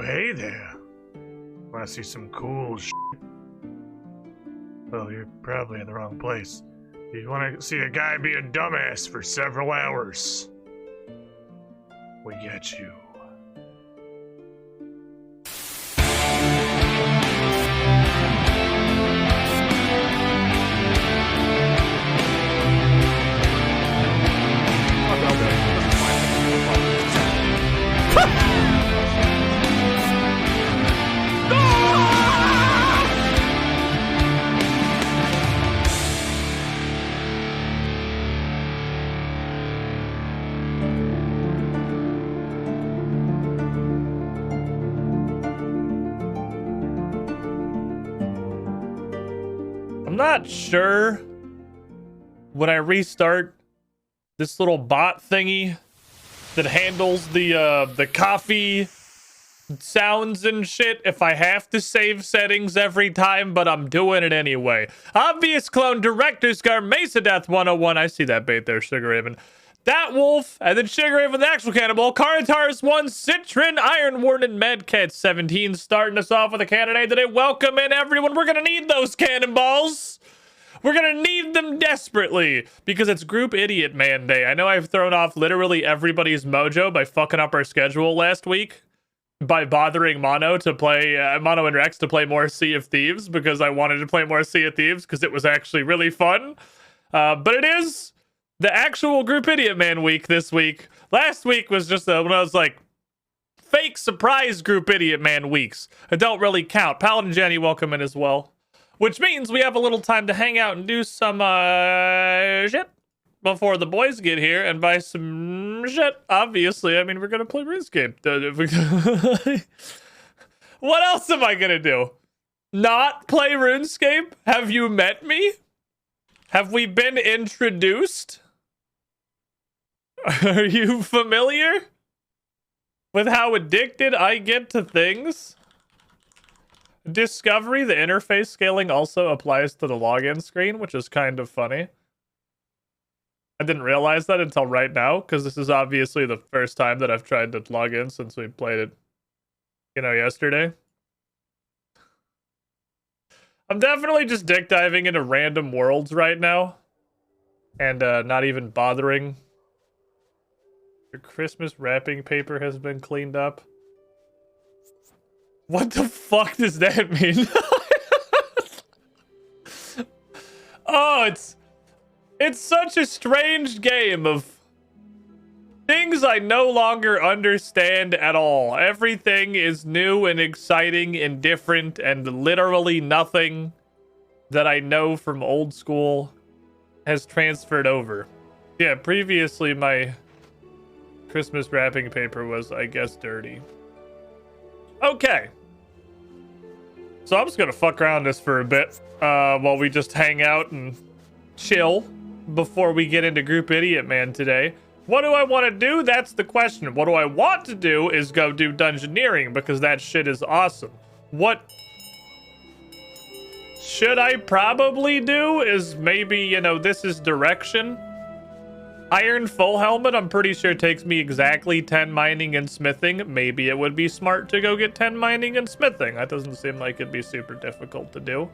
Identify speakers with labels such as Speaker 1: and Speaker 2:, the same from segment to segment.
Speaker 1: hey there. Want to see some cool shit? Well, you're probably in the wrong place. You want to see a guy be a dumbass for several hours. We get you.
Speaker 2: I'm not sure when I restart this little bot thingy that handles the coffee sounds and shit if I have to save settings every time, but I'm doing it anyway. Obvious Clone, Director Scar, Mesa Death 101. I see that bait there, Sugar Raven. That Wolf, and then Sugar Raven, the actual cannibal, Caratar's 1, Citron, Iron Warden, Medcat 17, starting us off with a candidate today. Welcome in, everyone. We're gonna need those cannonballs. We're gonna need them desperately because it's Group Idiot Man Day. I know I've thrown off literally everybody's mojo by fucking up our schedule last week by bothering Mono to play Mono and Rex to play more Sea of Thieves because I wanted to play more Sea of Thieves because it was actually really fun. But it is the actual Group Idiot Man week this week. Last week was just when I was like, fake surprise Group Idiot Man weeks. It don't really count. Paladin Jenny, welcome in as well. Which means we have a little time to hang out and do some shit before the boys get here. And by some shit, obviously, I mean, we're going to play RuneScape. What else am I going to do? Not play RuneScape? Have you met me? Have we been introduced? Are you familiar with how addicted I get to things? Discovery, the interface scaling also applies to the login screen, which is kind of funny. I didn't realize that until right now, because this is obviously the first time that I've tried to log in since we played it, yesterday. I'm definitely just dick diving into random worlds right now. And not even bothering. Your Christmas wrapping paper has been cleaned up. What the fuck does that mean? Oh, it's such a strange game of things I no longer understand at all. Everything is new and exciting and different, and literally nothing that I know from old school has transferred over. Yeah, previously my Christmas wrapping paper was, I guess, dirty. Okay. So I'm just gonna fuck around this for a bit while we just hang out and chill before we get into Group Idiot Man today. What do I want to do? That's the question. What do I want to do is go do dungeoneering because that shit is awesome. What should I probably do is maybe, this is direction. Iron full helmet, I'm pretty sure takes me exactly 10 mining and smithing. Maybe it would be smart to go get 10 mining and smithing. That doesn't seem like it'd be super difficult to do.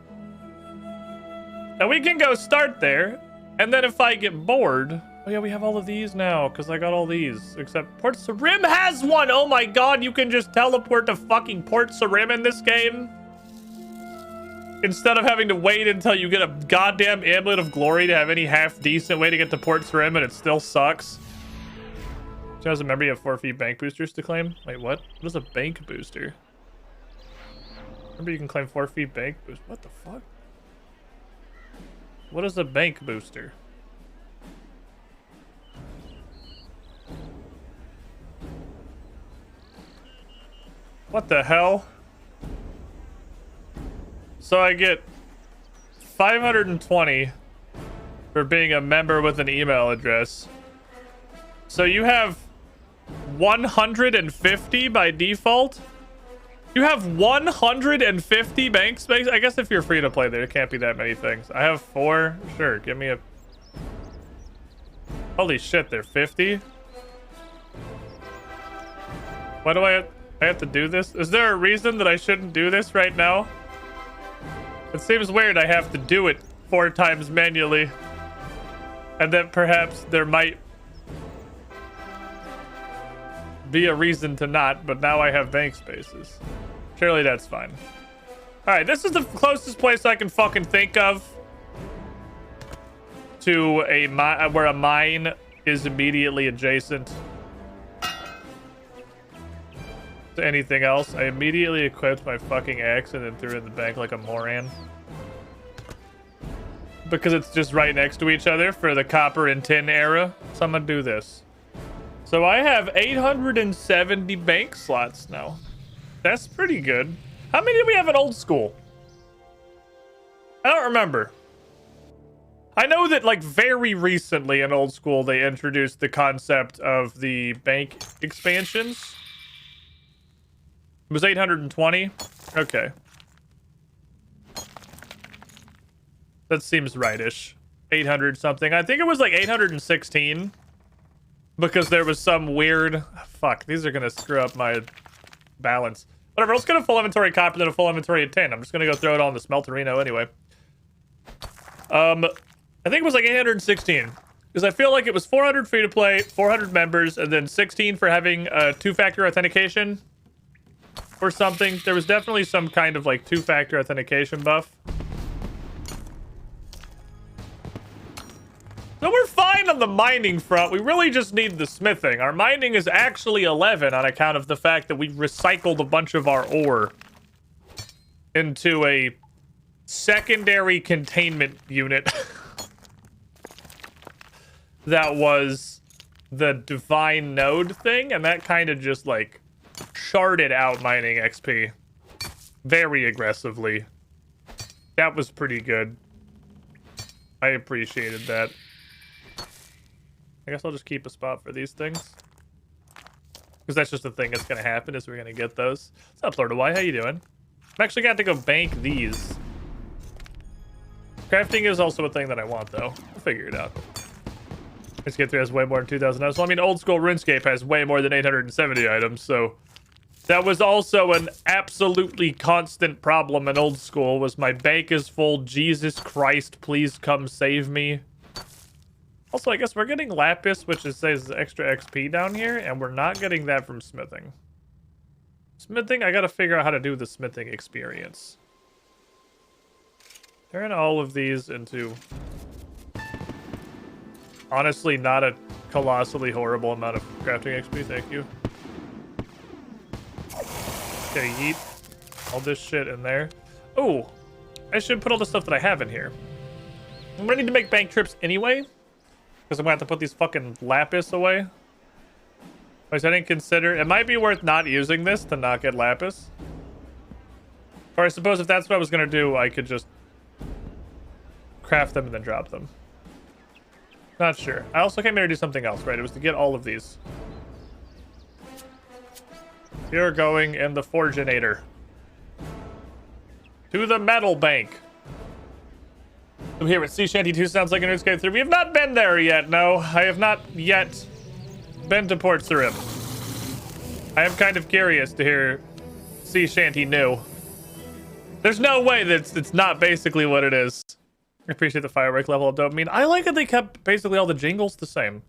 Speaker 2: And we can go start there. And then if I get bored... Oh yeah, we have all of these now, because I got all these. Except Port Sarim has one! Oh my god, you can just teleport to fucking Port Sarim in this game? Instead of having to wait until you get a goddamn Amulet of Glory to have any half-decent way to get to Port Sarim, and it still sucks. Do you guys remember you have 4 free bank boosters to claim? Wait, what? What is a bank booster? Remember you can claim 4 free bank boosters? What the fuck? What is a bank booster? What the hell? So I get 520 for being a member with an email address. So you have 150 by default? You have 150 bank space? I guess if you're free to play there can't be that many things. I have 4. Sure, give me a... Holy shit, they're 50? Why do I have... I have to do this? Is there a reason that I shouldn't do this right now? It seems weird I have to do it 4 times manually. And then perhaps there might be a reason to not, but now I have bank spaces. Surely that's fine. Alright, this is the closest place I can fucking think of to where a mine is immediately adjacent to anything else. I immediately equipped my fucking axe and then threw it in the bank like a moron. Because it's just right next to each other for the copper and tin era. So I'm gonna do this. So I have 870 bank slots now. That's pretty good. How many do we have in old school? I don't remember. I know that like very recently in old school they introduced the concept of the bank expansions. It was 820. Okay. That seems rightish. 800 something. I think it was like 816 because there was some weird fuck, these are gonna screw up my balance. Whatever, let's get a full inventory copper then a full inventory of tin. I'm just gonna go throw it all in the smelterino anyway. I think it was like 816 because I feel like it was 400 free to play, 400 members, and then 16 for having two-factor authentication or something. There was definitely some kind of like two-factor authentication buff. So we're fine on the mining front. We really just need the smithing. Our mining is actually 11 on account of the fact that we recycled a bunch of our ore into a secondary containment unit that was the divine node thing, and that kind of just like sharded out mining XP very aggressively. That was pretty good. I appreciated that. I guess I'll just keep a spot for these things. Because that's just the thing that's going to happen is we're going to get those. What's up, Lord of Y? How you doing? I'm actually got to go bank these. Crafting is also a thing that I want, though. I'll figure it out. Runescape 3 has way more than 2,000 items. Well, I mean, old school Runescape has way more than 870 items, so... That was also an absolutely constant problem in old school, was my bank is full. Jesus Christ, please come save me. Also, I guess we're getting lapis, which says extra XP down here, and we're not getting that from smithing. Smithing, I gotta figure out how to do the smithing experience. Turn all of these into... honestly, not a colossally horrible amount of crafting XP, thank you. Okay, yeet all this shit in there. Oh, I should put all the stuff that I have in here. I'm gonna need to make bank trips anyway. Because I'm gonna have to put these fucking lapis away. Which I didn't consider. It might be worth not using this to not get lapis. Or I suppose if that's what I was gonna do, I could just craft them and then drop them. Not sure. I also came here to do something else, right? It was to get all of these. You're going in the Forginator. To the metal bank. I'm here with Sea Shanty 2 sounds like an Runescape 3. We have not been there yet, no. I have not yet been to Port Sarim. I am kind of curious to hear Sea Shanty new. There's no way that it's not basically what it is. I appreciate the firework level of dopamine. I like that they kept basically all the jingles the same.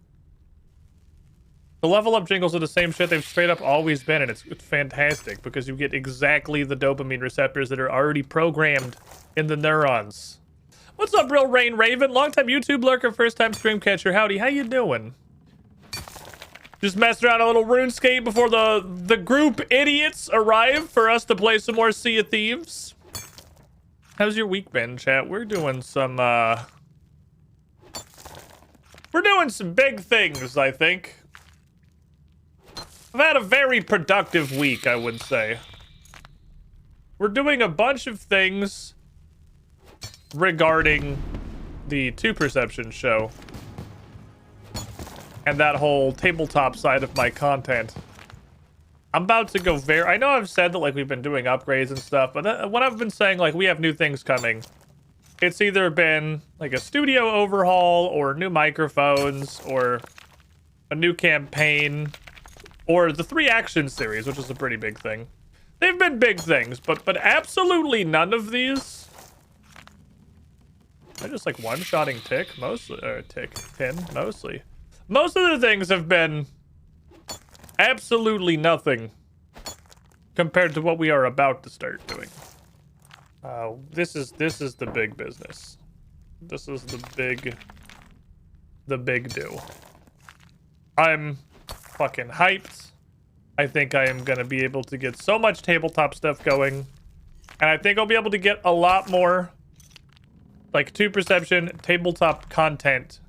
Speaker 2: The level up jingles are the same shit they've straight up always been, and it's fantastic because you get exactly the dopamine receptors that are already programmed in the neurons. What's up, Real Rain Raven? Longtime YouTube lurker, first time stream catcher. Howdy, how you doing? Just messed around a little RuneScape before the group idiots arrive for us to play some more Sea of Thieves. How's your week been, chat? We're doing some big things, I think. I've had a very productive week, I would say. We're doing a bunch of things regarding the Two Perception show and that whole tabletop side of my content. I'm about to go I know I've said that like we've been doing upgrades and stuff, but when I've been saying like we have new things coming, it's either been like a studio overhaul or new microphones or a new campaign or the 3 action series, which is a pretty big thing. They've been big things, but absolutely none of these. I just like one-shotting tick mostly, or pin mostly. Most of the things have been absolutely nothing compared to what we are about to start doing. This is the big business. This is the big do. I'm fucking hyped. I think I am gonna be able to get so much tabletop stuff going, and I think I'll be able to get a lot more like 2 Perception tabletop content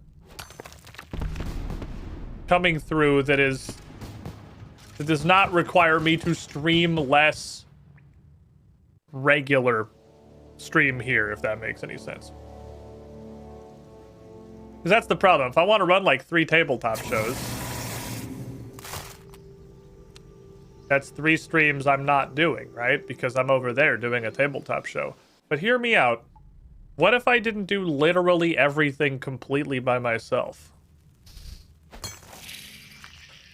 Speaker 2: coming through that does not require me to stream less regular stream here, if that makes any sense. Because that's the problem. If I want to run like 3 tabletop shows, that's 3 streams I'm not doing, right? Because I'm over there doing a tabletop show. But hear me out. What if I didn't do literally everything completely by myself?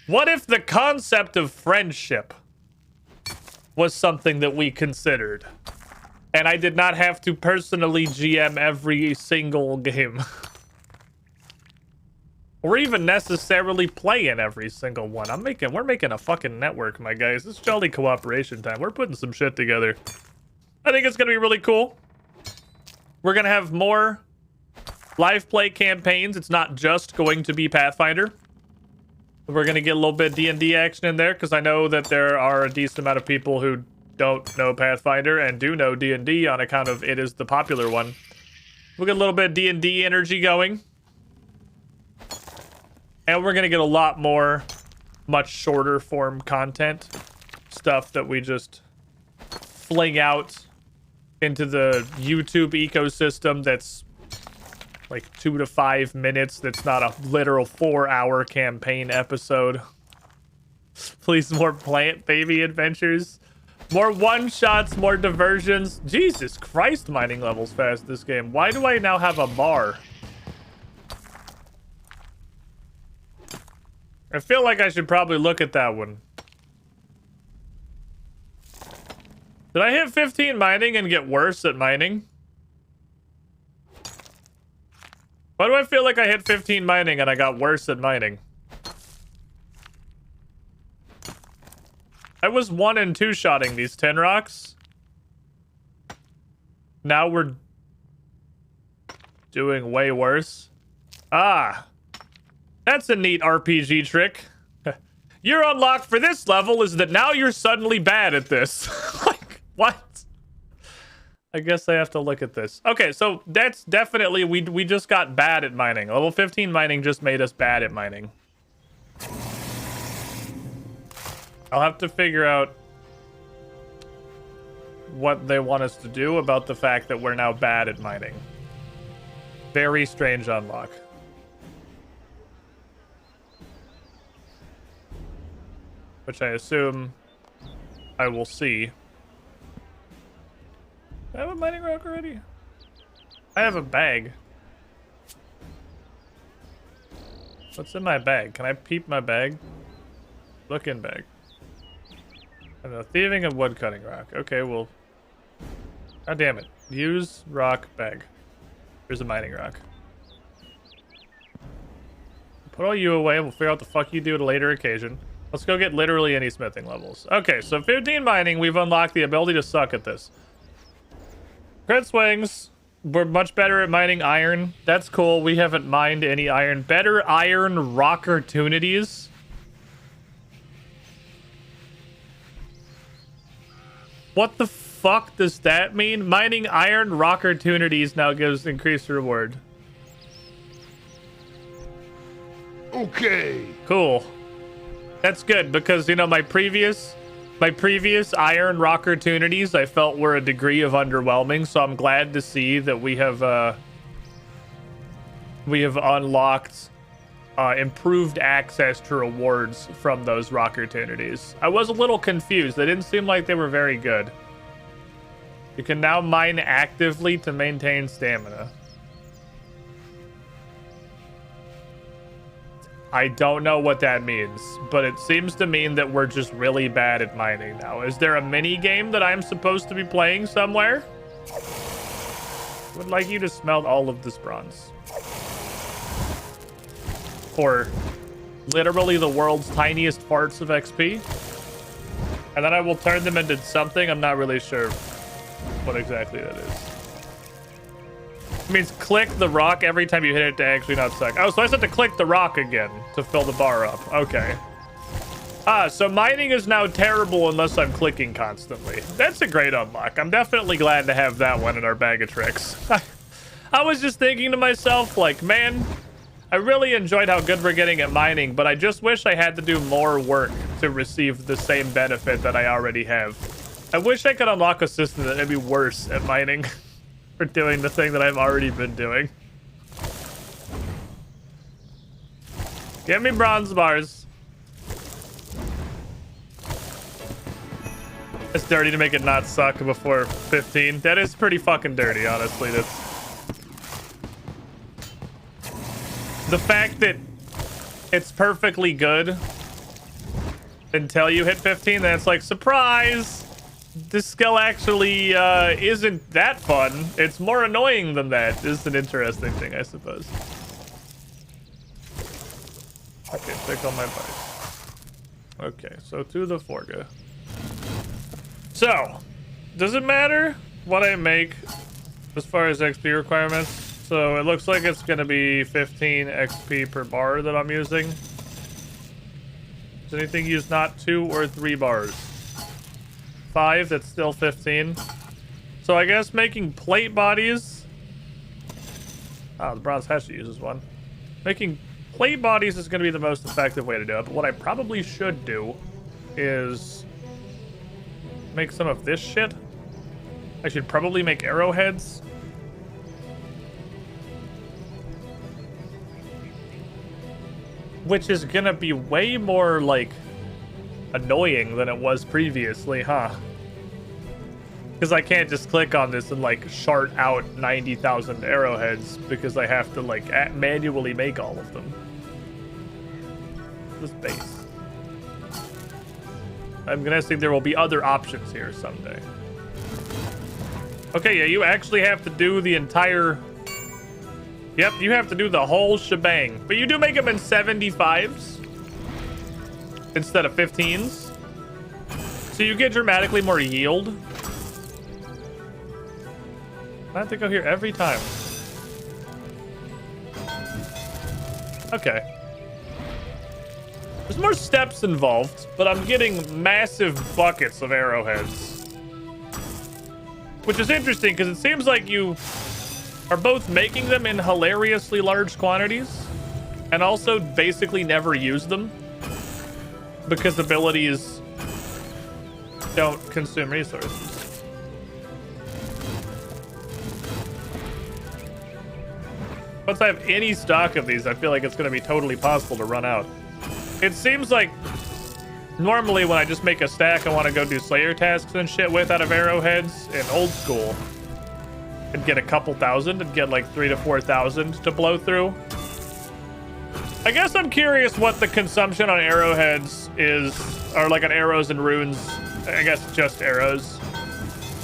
Speaker 2: What if the concept of friendship was something that we considered, and I did not have to personally GM every single game? Or even necessarily play in every single one. We're making a fucking network, my guys. It's jolly cooperation time. We're putting some shit together. I think it's gonna be really cool. We're gonna have more live play campaigns. It's not just going to be Pathfinder. We're gonna get a little bit of D&D action in there, because I know that there are a decent amount of people who don't know Pathfinder and do know D&D on account of it is the popular one. We'll get a little bit of D&D energy going. And we're gonna get a lot more much shorter form content. Stuff that we just fling out into the YouTube ecosystem that's like 2 to 5 minutes. That's not a literal 4-hour campaign episode. Please, more Plant Baby adventures. More one-shots, more diversions. Jesus Christ, mining levels fast this game. Why do I now have a bar? I feel like I should probably look at that one. Did I hit 15 mining and get worse at mining? Why do I feel like I hit 15 mining and I got worse at mining? I was 1 and 2 shotting these 10 rocks. Now we're doing way worse. Ah, that's a neat RPG trick. Your unlock for this level is that now you're suddenly bad at this. Like, what? I guess I have to look at this. Okay, so that's definitely, we just got bad at mining. Level 15 mining just made us bad at mining. I'll have to figure out what they want us to do about the fact that we're now bad at mining. Very strange unlock. Which I assume I will see. Do I have a mining rock already? I have a bag. What's in my bag? Can I peep my bag? Look in bag. I don't know, thieving and wood cutting rock. Okay, well. God damn it. Use rock bag. Here's a mining rock. Put all you away. We'll figure out what the fuck you do at a later occasion. Let's go get literally any smithing levels. Okay, so 15 mining, we've unlocked the ability to suck at this. Crit swings. We're much better at mining iron. That's cool. We haven't mined any iron. Better iron rock-opportunities. What the fuck does that mean? Mining iron rock-opportunities now gives increased reward.
Speaker 3: Okay.
Speaker 2: Cool. That's good because, you know, my previous iron rock opportunities I felt were a degree of underwhelming, so I'm glad to see that we have unlocked improved access to rewards from those rock opportunities. I was a little confused. They didn't seem like they were very good. You can now mine actively to maintain stamina. I don't know what that means, but it seems to mean that we're just really bad at mining now. Is there a mini game that I'm supposed to be playing somewhere? Would like you to smelt all of this bronze. For literally the world's tiniest parts of XP. And then I will turn them into something. I'm not really sure what exactly that is. It means click the rock every time you hit it to actually not suck. Oh, so I just have to click the rock again to fill the bar up. Okay. So mining is now terrible unless I'm clicking constantly. That's a great unlock. I'm definitely glad to have that one in our bag of tricks. I was just thinking to myself, like, man, I really enjoyed how good we're getting at mining, but I just wish I had to do more work to receive the same benefit that I already have. I wish I could unlock a system that made me worse at mining for doing the thing that I've already been doing. Give me bronze bars. It's dirty to make it not suck before 15. That is pretty fucking dirty, honestly. That's the fact that it's perfectly good until you hit 15, then it's like, surprise! This skill actually isn't that fun. It's more annoying than that. It's an interesting thing, I suppose. Okay, check on my bike. Okay, so to the Forga. So, does it matter what I make as far as XP requirements? So it looks like it's gonna be 15 XP per bar that I'm using. Does anything use not 2 or 3 bars? 5, that's still 15. So I guess making plate bodies. Oh, the bronze hatchet uses 1. Making plate bodies is gonna be the most effective way to do it. But what I probably should do is make some of this shit. I should probably make arrowheads. Which is gonna be way more, like, annoying than it was previously, huh? Because I can't just click on this and, like, chart out 90,000 arrowheads because I have to, like, manually make all of them. This base. I'm guessing there will be other options here someday. Okay, yeah, you actually have to do the entire... Yep, you have to do the whole shebang. But you do make them in 75s instead of 15s. So you get dramatically more yield. I have to go here every time. Okay. There's more steps involved, but I'm getting massive buckets of arrowheads. Which is interesting, because it seems like you are both making them in hilariously large quantities and also basically never use them because abilities don't consume resources. Once I have any stock of these, I feel like it's going to be totally possible to run out. It seems like normally when I just make a stack I want to go do Slayer tasks and shit with out of arrowheads in old school, and get a couple thousand and get like 3,000 to 4,000 to blow through. I guess I'm curious what the consumption on arrowheads is, or like on arrows and runes, I guess just arrows,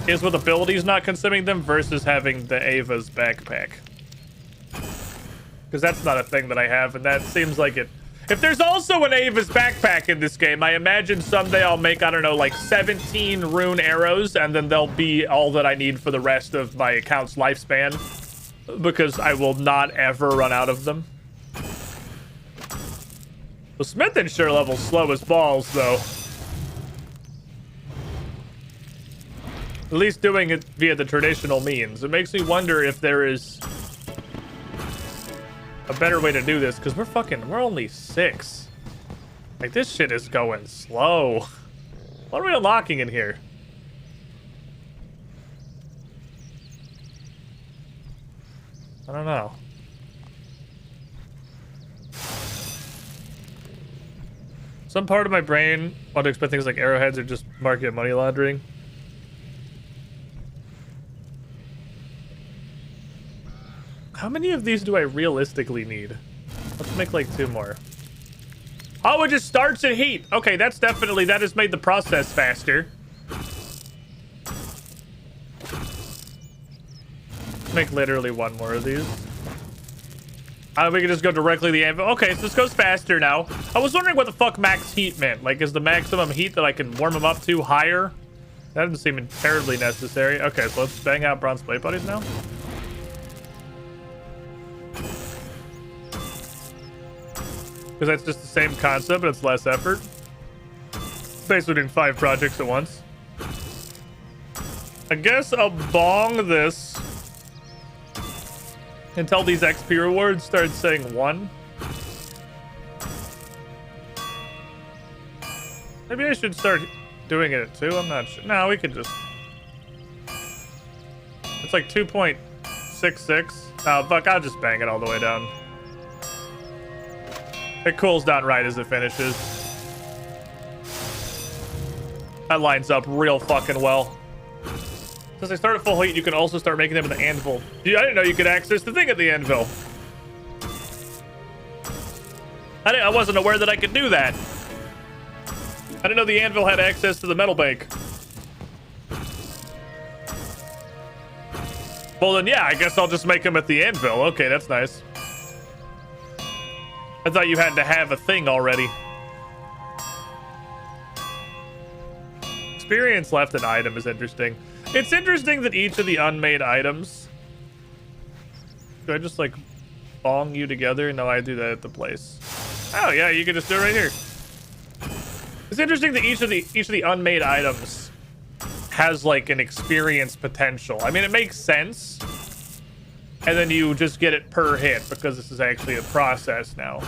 Speaker 2: is with abilities not consuming them versus having the Ava's backpack. Because that's not a thing that I have, and that seems like it. If there's also an Ava's backpack in this game, I imagine someday I'll make, I don't know, like 17 rune arrows, and then they'll be all that I need for the rest of my account's lifespan, because I will not ever run out of them. The smithing sure level's slow as balls, though. At least doing it via the traditional means. It makes me wonder if there is a better way to do this, because we're only 6. Like, this shit is going slow. What are we unlocking in here? I don't know. Some part of my brain want to expect things like arrowheads or just market money laundering. How many of these do I realistically need? Let's make like 2 more. Oh, it just starts at heat. Okay, that has made the process faster. Make literally one more of these. We can just go directly to the anvil. Okay, so this goes faster now. I was wondering what the fuck max heat meant. Like, is the maximum heat that I can warm them up to higher? That doesn't seem terribly necessary. Okay, so let's bang out bronze plate buddies now. Because that's just the same concept, but it's less effort. Basically doing 5 projects at once. I guess I'll bong this until these XP rewards start saying 1. Maybe I should start doing it at 2. I'm not sure. No, we could just... It's like 2.66. Oh, fuck, I'll just bang it all the way down. It cools down right as it finishes. That lines up real fucking well. Since they start at full heat, you can also start making them in the anvil. I didn't know you could access the thing at the anvil. I wasn't aware that I could do that. I didn't know the anvil had access to the metal bank. Well then, yeah, I guess I'll just make them at the anvil. Okay, that's nice. I thought you had to have a thing already. Experience left an item is interesting. It's interesting that each of the unmade items... Do I just, like, bong you together? No, I do that at the place. Oh, yeah, you can just do it right here. It's interesting that each of the unmade items has, like, an experience potential. I mean, it makes sense. And then you just get it per hit because this is actually a process now.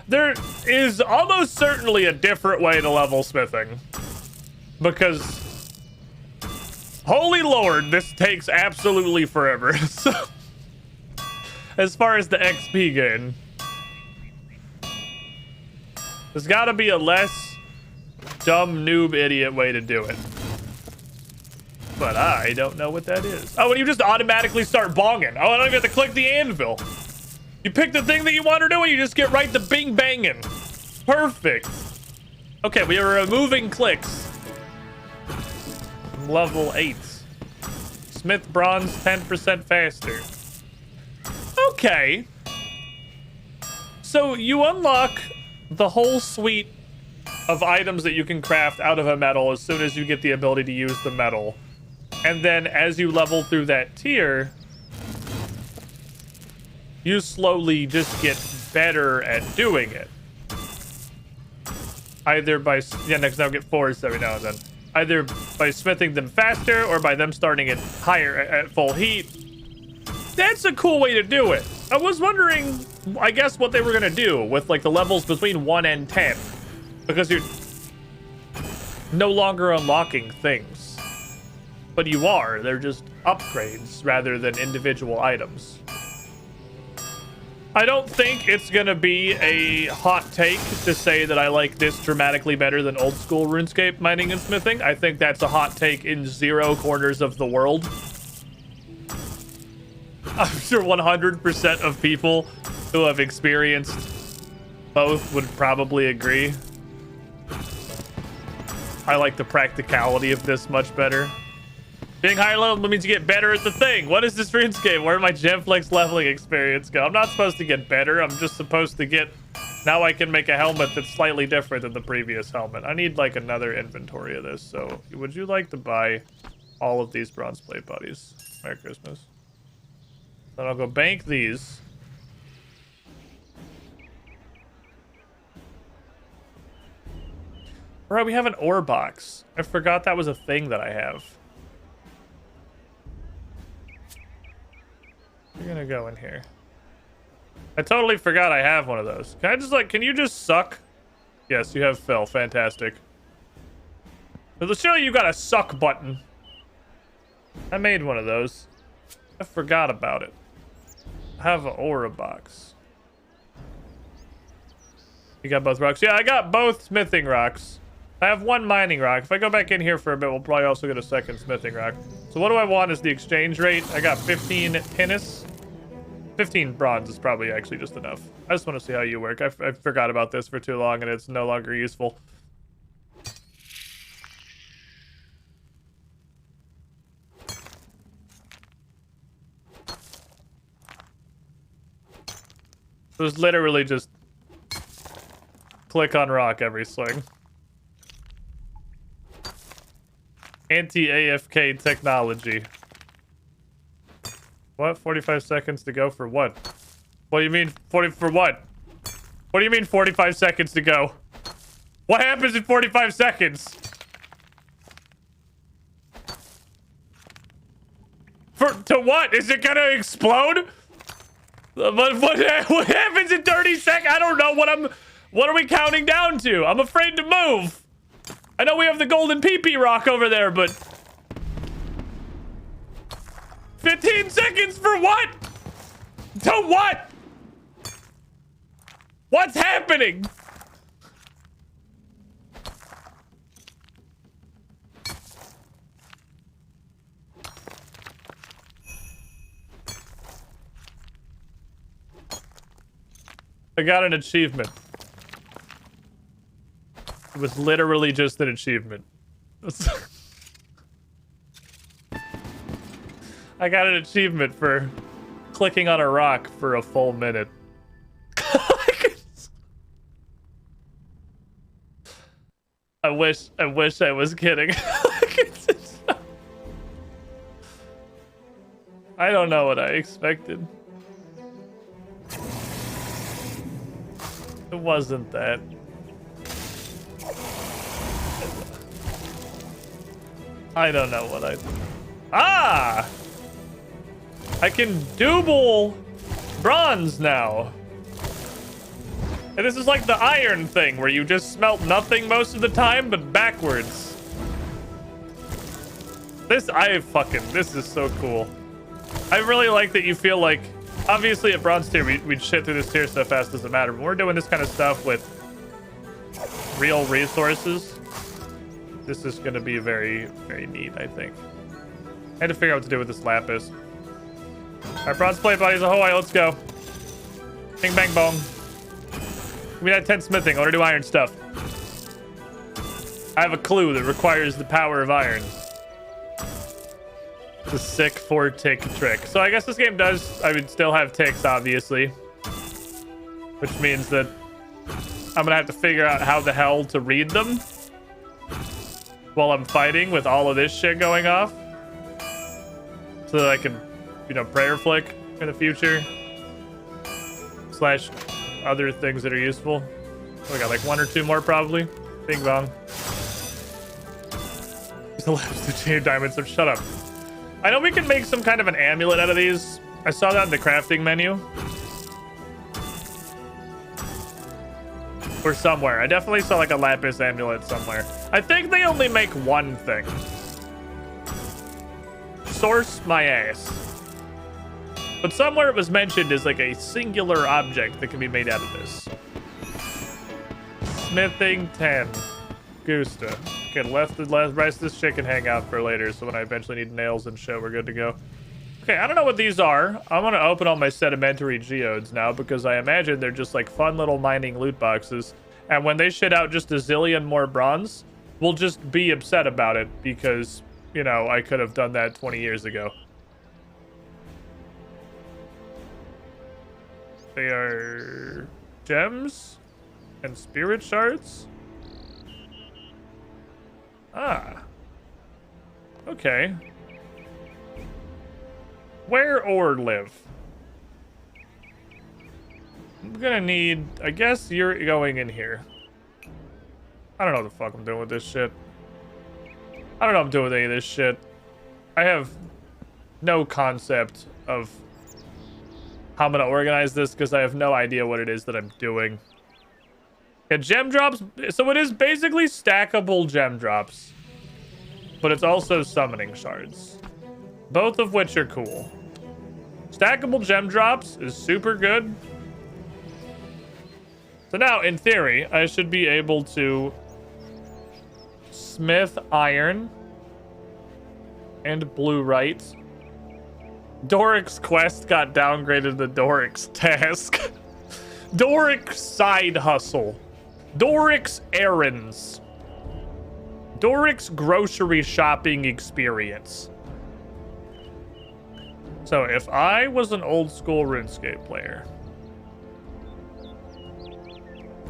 Speaker 2: There is almost certainly a different way to level smithing. Because, holy lord, this takes absolutely forever. So, as far as the XP gain, there's gotta be a less dumb noob idiot way to do it. But I don't know what that is. Oh, and you just automatically start bonging. Oh, I don't even have to click the anvil. You pick the thing that you want to do and you just get right to bing banging. Perfect. Okay, we are removing clicks. Level 8. Smith bronze 10% faster. Okay. So you unlock the whole suite of items that you can craft out of a metal as soon as you get the ability to use the metal. And then as you level through that tier, you slowly just get better at doing it. Either by, yeah, next now get 4s every now and then. Either by smithing them faster or by them starting at higher, at full heat. That's a cool way to do it. I was wondering, I guess, what they were gonna do with like the levels between 1 and 10. Because you're no longer unlocking things. But you are. They're just upgrades rather than individual items. I don't think it's gonna be a hot take to say that I like this dramatically better than old school RuneScape mining and smithing. I think that's a hot take in 0 corners of the world. I'm sure 100% of people who have experienced both would probably agree. I like the practicality of this much better. Being higher level means you get better at the thing. What is this RuneScape? Where did my Gemflex leveling experience go? I'm not supposed to get better. I'm just supposed to get... Now I can make a helmet that's slightly different than the previous helmet. I need, like, another inventory of this. So, would you like to buy all of these bronze plate buddies? Merry Christmas. Then I'll go bank these. Right, we have an ore box. I forgot that was a thing that I have. You're gonna go in here. I totally forgot I have one of those. Can I just like, can you just suck? Yes, you have fill. Fantastic. It'll show you got a suck button. I made one of those. I forgot about it. I have an aura box. You got both rocks? Yeah, I got both smithing rocks. I have 1 mining rock. If I go back in here for a bit, we'll probably also get a 2nd smithing rock. So what do I want is the exchange rate. I got 15 pinnis. 15 bronze is probably actually just enough. I just want to see how you work. I forgot about this for too long and it's no longer useful. It was literally just click on rock every swing. Anti-AFK technology. What? 45 seconds to go for what? What do you mean 40 for what? What do you mean 45 seconds to go? What happens in 45 seconds? To what? Is it gonna explode? What happens in 30 seconds? I don't know what are we counting down to? I'm afraid to move. I know we have the golden pee-pee rock over there, but 15 seconds for what? To what? What's happening? I got an achievement. It was literally just an achievement. I got an achievement for clicking on a rock for a full minute. I wish I was kidding. I don't know what I expected. It wasn't that. I don't know what I... Ah! I can double bronze now. And this is like the iron thing where you just smelt nothing most of the time, but backwards. This is so cool. I really like that you feel like, obviously at bronze tier, we'd shit through this tier so fast, doesn't matter. But we're doing this kind of stuff with real resources. This is going to be very, very neat, I think. I had to figure out what to do with this lapis. All right, bronze plate buddies, ahoy, let's go. Bing, bang, bong. Give me that 10 smithing. I want to do iron stuff. I have a clue that requires the power of iron. It's a sick 4-tick trick. So I guess this game does, I would still have ticks, obviously. Which means that I'm going to have to figure out how the hell to read them while I'm fighting with all of this shit going off. So that I can, you know, prayer flick in the future. Slash other things that are useful. Oh, we got like 1 or 2 more probably. Bing bong. The last 2 diamonds, so shut up. I know we can make some kind of an amulet out of these. I saw that in the crafting menu. Or somewhere. I definitely saw like a lapis amulet somewhere. I think they only make one thing. Source my ass. But somewhere it was mentioned as like a singular object that can be made out of this. Smithing 10. Gusta. Okay, the rest of this shit can hang out for later, so when I eventually need nails and shit, we're good to go. Okay, I don't know what these are. I'm gonna open all my sedimentary geodes now because I imagine they're just like fun little mining loot boxes. And when they shit out just a zillion more bronze, we'll just be upset about it because, you know, I could have done that 20 years ago. They are gems and spirit shards. Ah. Okay. Where or live? I'm gonna need... I guess you're going in here. I don't know what the fuck I'm doing with this shit. I don't know what I'm doing with any of this shit. I have no concept of how I'm gonna organize this because I have no idea what it is that I'm doing. Yeah, gem drops. So it is basically stackable gem drops. But it's also summoning shards. Both of which are cool. Stackable gem drops is super good. So now, in theory, I should be able to smith iron and blue right Doric's quest got downgraded to Doric's task. Doric's side hustle. Doric's errands. Doric's grocery shopping experience. So if I was an old school RuneScape player,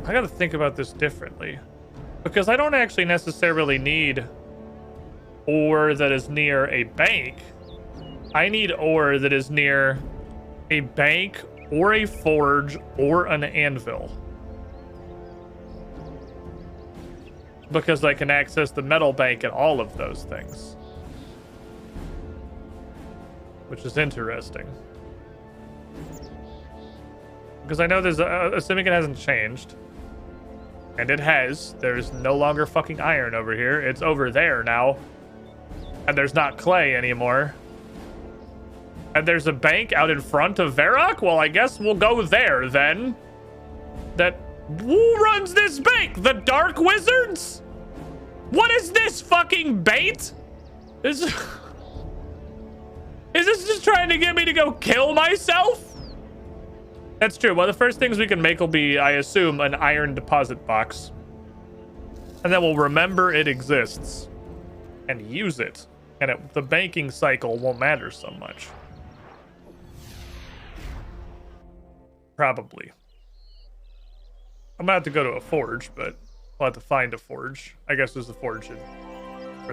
Speaker 2: I gotta think about this differently. Because I don't actually necessarily need ore that is near a bank. I need ore that is near a bank or a forge or an anvil. Because I can access the metal bank at all of those things. Which is interesting. Because I know there's assuming it hasn't changed. And it has. There's no longer fucking iron over here. It's over there now. And there's not clay anymore. And there's a bank out in front of Varrock? Well, I guess we'll go there then. Who runs this bank? The Dark Wizards? What is this fucking bait? Is this just trying to get me to go kill myself? That's true. Well, the first things we can make will be, I assume, an iron deposit box. And then we'll remember it exists. And use it. And the banking cycle won't matter so much. Probably. I'm gonna have to go to a forge, but we'll have to find a forge. I guess there's a forge in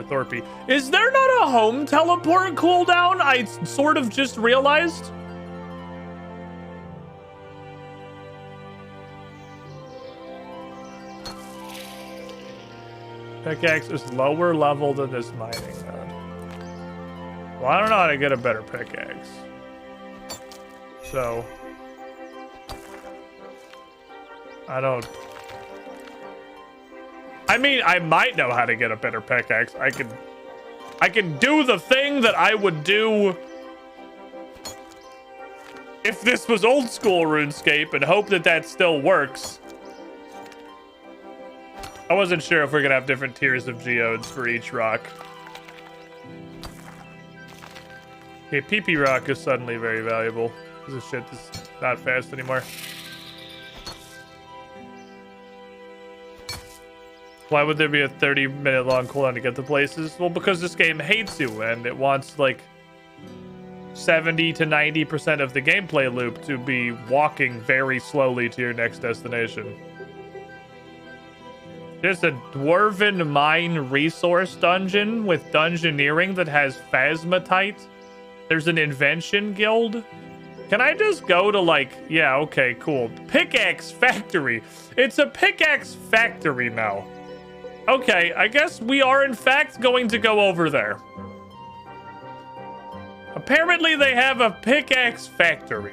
Speaker 2: Thorpe. Is there not a home teleport cooldown? I sort of just realized. Pickaxe is lower level than this mining node. Well, I don't know how to get a better pickaxe. So I mean, I might know how to get a better pickaxe. I can do the thing that I would do if this was old school RuneScape and hope that still works. I wasn't sure if we're gonna have different tiers of geodes for each rock. Okay, PP rock is suddenly very valuable. This shit is not fast anymore. Why would there be a 30-minute long cooldown to get to places? Well, because this game hates you and it wants like 70 to 90% of the gameplay loop to be walking very slowly to your next destination. There's a Dwarven Mine resource dungeon with dungeoneering that has phasmatite. There's an invention guild. Can I just go to like, yeah, okay, cool. Pickaxe factory. It's a pickaxe factory now. Okay, I guess we are in fact going to go over there. Apparently they have a pickaxe factory.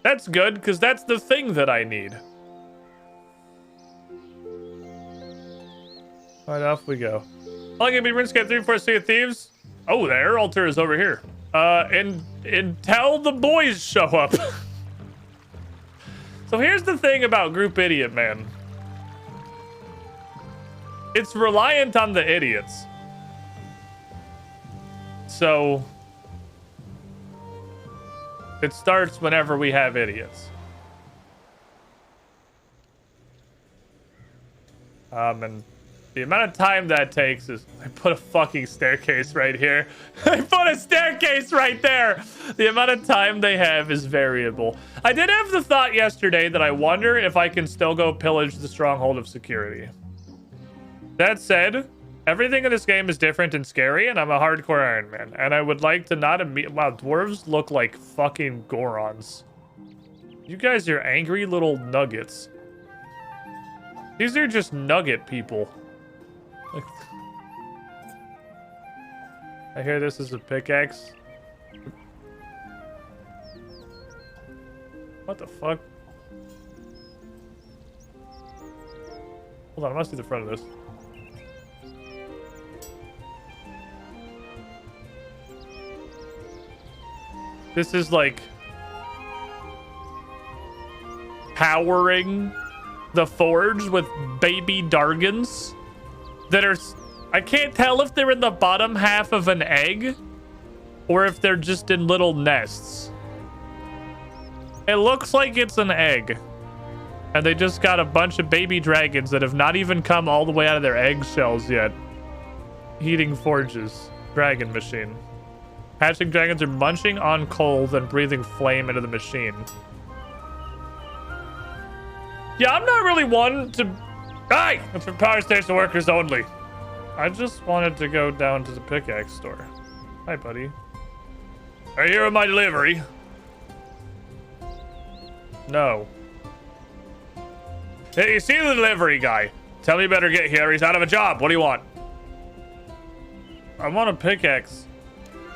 Speaker 2: That's good, because that's the thing that I need. Right, off we go. How long can it be RuneScape 3 before I see a Thieves? Oh, the air altar is over here. Until the boys show up. So here's the thing about Group Idiot Man. It's reliant on the idiots. So it starts whenever we have idiots. And the amount of time that takes is... I put a fucking staircase right here. I put a staircase right there! The amount of time they have is variable. I did have the thought yesterday that I wonder if I can still go pillage the Stronghold of Security. That said, everything in this game is different and scary, and I'm a hardcore Iron Man. And I would like to not wow, dwarves look like fucking Gorons. You guys are angry little nuggets. These are just nugget people. I hear this is a pickaxe. What the fuck? Hold on, I must see the front of this. This is like powering the forge with baby Dargans that are I can't tell if they're in the bottom half of an egg or if they're just in little nests. It looks like it's an egg. And they just got a bunch of baby dragons that have not even come all the way out of their eggshells yet. Heating forges. Dragon machine. Hatching dragons are munching on coal, then breathing flame into the machine. Yeah, I'm not really one to... Hey! It's for power station workers only. I just wanted to go down to the pickaxe store. Hi, buddy. Are you here with my delivery? No. Hey, you see the delivery guy? Tell me you better get here. He's out of a job. What do you want? I want a pickaxe.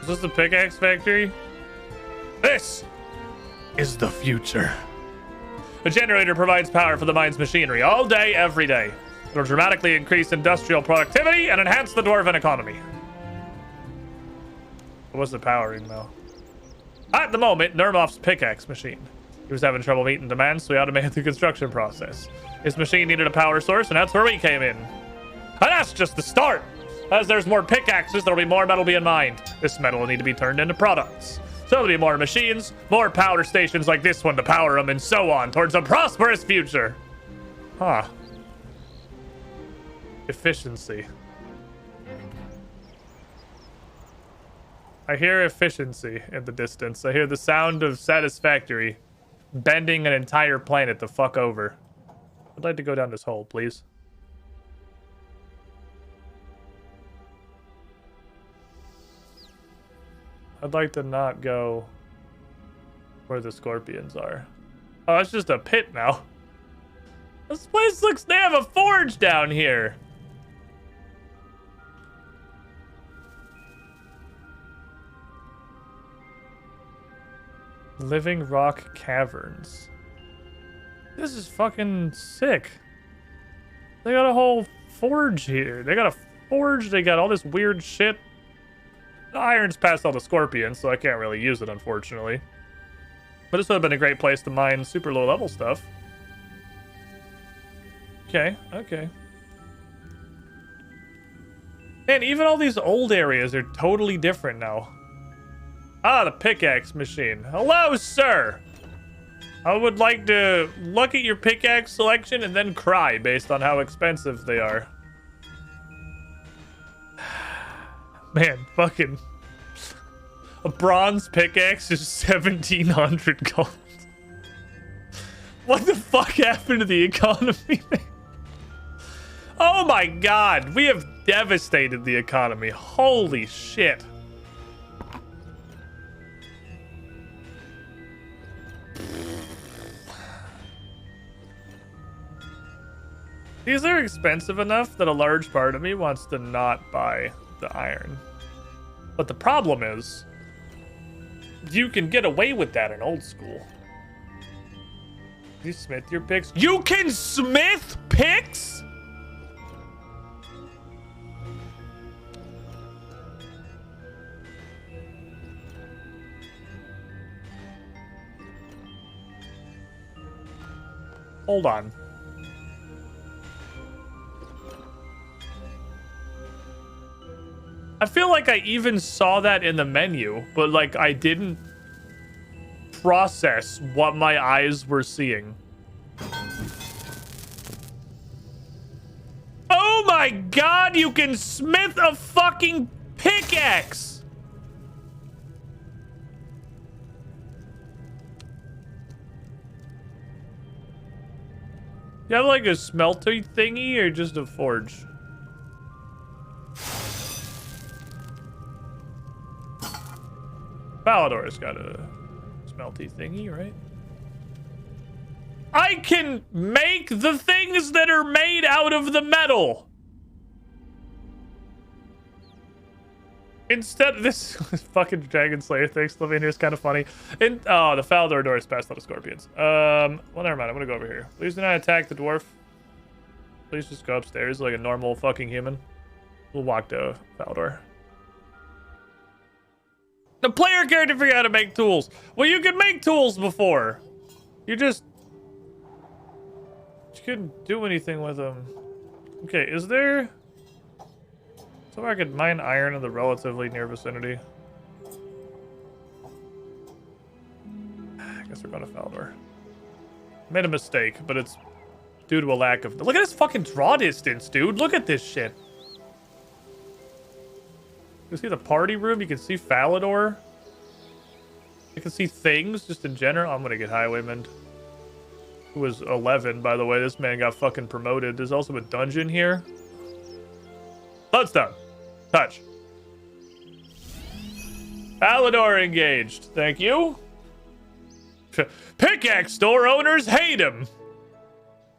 Speaker 2: Is this the pickaxe factory? This is the future. The generator provides power for the mine's machinery all day, every day. It'll dramatically increase industrial productivity and enhance the dwarven economy. What's the powering, though? At the moment, Nermov's pickaxe machine. He was having trouble meeting demand, so he automated the construction process. His machine needed a power source, and that's where we came in. And that's just the start. As there's more pickaxes, there'll be more metal being mined. This metal will need to be turned into products. So there'll be more machines, more power stations like this one to power them, and so on, towards a prosperous future. Huh. Efficiency. I hear efficiency in the distance. I hear the sound of satisfactory bending an entire planet the fuck over. I'd like to go down this hole, please. I'd like to not go where the scorpions are. Oh, it's just a pit now. This place looks... They have a forge down here. Living rock caverns. This is fucking sick. They got a whole forge here. They got a forge. They got all this weird shit. The iron's past all the scorpions, so I can't really use it, unfortunately. But this would have been a great place to mine super low level stuff. Okay, okay. Man, even all these old areas are totally different now. Ah, the pickaxe machine. Hello, sir! I would like to look at your pickaxe selection and then cry based on how expensive they are. Man, fucking... A bronze pickaxe is 1,700 gold. What the fuck happened to the economy, man? Oh my god, we have devastated the economy. Holy shit. These are expensive enough that a large part of me wants to not buy the iron. But the problem is, you can get away with that in old school. You smith your picks. You can smith picks? Hold on. I feel like I even saw that in the menu, but like I didn't process what my eyes were seeing. Oh my god, you can smith a fucking pickaxe! You have like a smelter thingy or just a forge? Palador's got a smelty thingy, right? I can make the things that are made out of the metal. Instead, this fucking Dragon Slayer thing still in here is kind of funny. Oh, the Falador door is past all the scorpions. Well, never mind. I'm gonna go over here. Please do not attack the dwarf. Please just go upstairs like a normal fucking human. We'll walk to Falador. The player character figured out how to make tools. Well, you could make tools before. You couldn't do anything with them. Okay, is there... So I could mine iron in the relatively near vicinity. I guess we're going to Falador. Made a mistake, but it's due to a lack of... Look at this fucking draw distance, dude. Look at this shit. You see the party room? You can see Falador. You can see things just in general. I'm going to get Highwayman. Who was 11, by the way. This man got fucking promoted. There's also a dungeon here. Bloodstone. Touch. Falador engaged. Thank you. Pickaxe store owners hate him.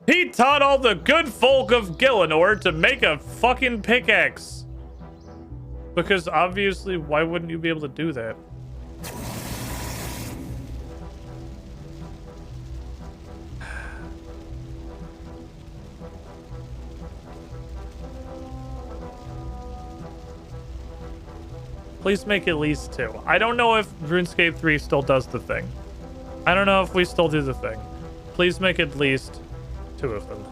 Speaker 2: He taught all the good folk of Gielinor to make a fucking pickaxe. Because obviously, why wouldn't you be able to do that? Please make at least 2. I don't know if RuneScape 3 still does the thing. I don't know if we still do the thing. Please make at least 2 of them.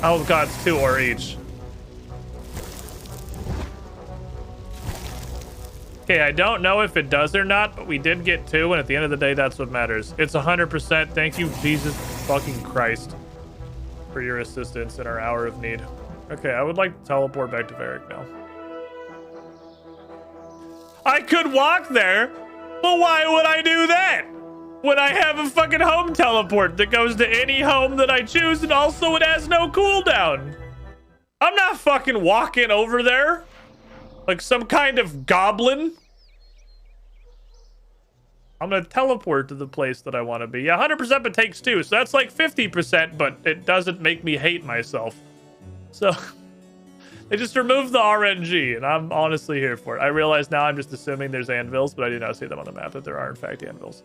Speaker 2: Oh god, it's 2 or each. Okay, I don't know if it does or not, but we did get 2, and at the end of the day, that's what matters. It's 100%. Thank you, Jesus fucking Christ, for your assistance in our hour of need. Okay, I would like to teleport back to Varric now. I could walk there, but why would I do that? When I have a fucking home teleport that goes to any home that I choose, and also it has no cooldown. I'm not fucking walking over there like some kind of goblin. I'm gonna teleport to the place that I want to be. Yeah, 100% but takes 2, so that's like 50%, but it doesn't make me hate myself. So they just removed the RNG, and I'm honestly here for it. I realize now I'm just assuming there's anvils, but I did not see them on the map that there are in fact anvils.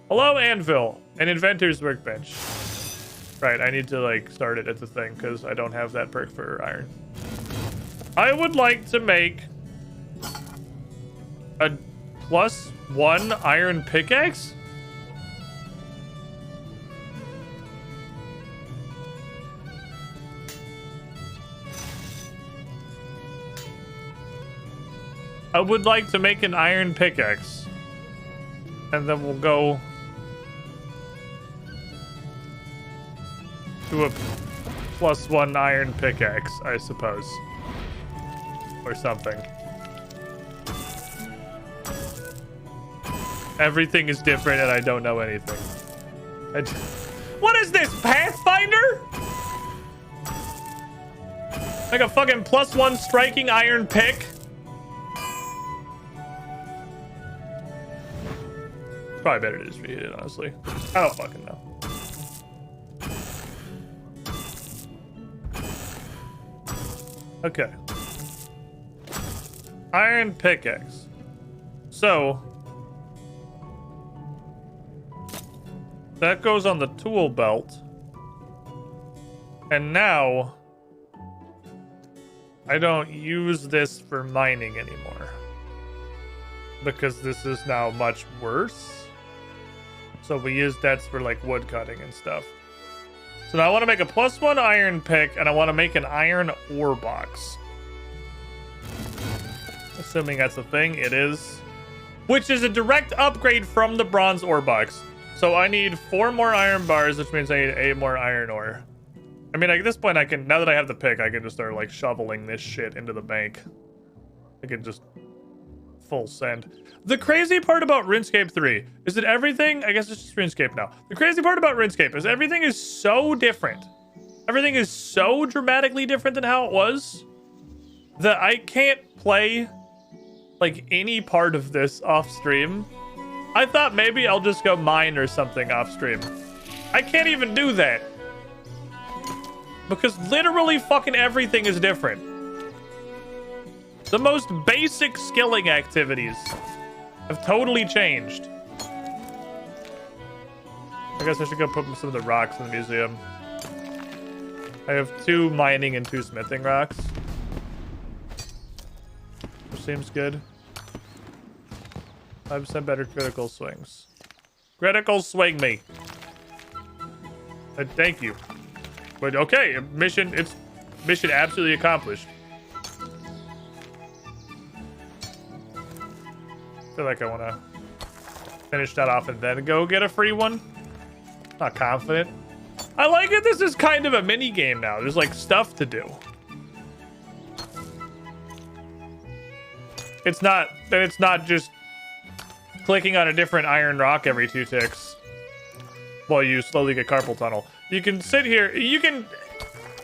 Speaker 2: Hello, anvil, an inventor's workbench. Right, I need to like start it at the thing because I don't have that perk for iron. I would like to make a +1 iron pickaxe. I would like to make an iron pickaxe. And then we'll go to a +1 iron pickaxe, I suppose. Or something. Everything is different and I don't know anything. What is this, Pathfinder? Like a fucking +1 striking iron pick? Probably better to just read it, honestly. I don't fucking know. Okay. Iron pickaxe. So that goes on the tool belt. And now I don't use this for mining anymore. Because this is now much worse. So we use that for like wood cutting and stuff. So now I want to make a +1 iron pick and I want to make an iron ore box. Assuming that's a thing, it is. Which is a direct upgrade from the bronze ore box. So I need 4 more iron bars, which means I need 8 more iron ore. I mean, at this point I can, now that I have the pick, I can just start like shoveling this shit into the bank. I can just full send. The crazy part about RuneScape 3 is that everything, I guess it's just RuneScape now. The crazy part about RuneScape is everything is so different. Everything is so dramatically different than how it was that I can't play like any part of this off stream. I thought maybe I'll just go mine or something off stream. I can't even do that. Because literally fucking everything is different. The most basic skilling activities have totally changed. I guess I should go put some of the rocks in the museum. I have 2 mining and 2 smithing rocks. Which seems good. 5% better critical swings. Critical swing me. Thank you. But okay, mission absolutely accomplished. I feel like I want to finish that off and then go get a free one. Not confident. I like it. This is kind of a mini game now. There's like stuff to do. It's not just clicking on a different iron rock every 2 ticks while you slowly get carpal tunnel. You can sit here. You can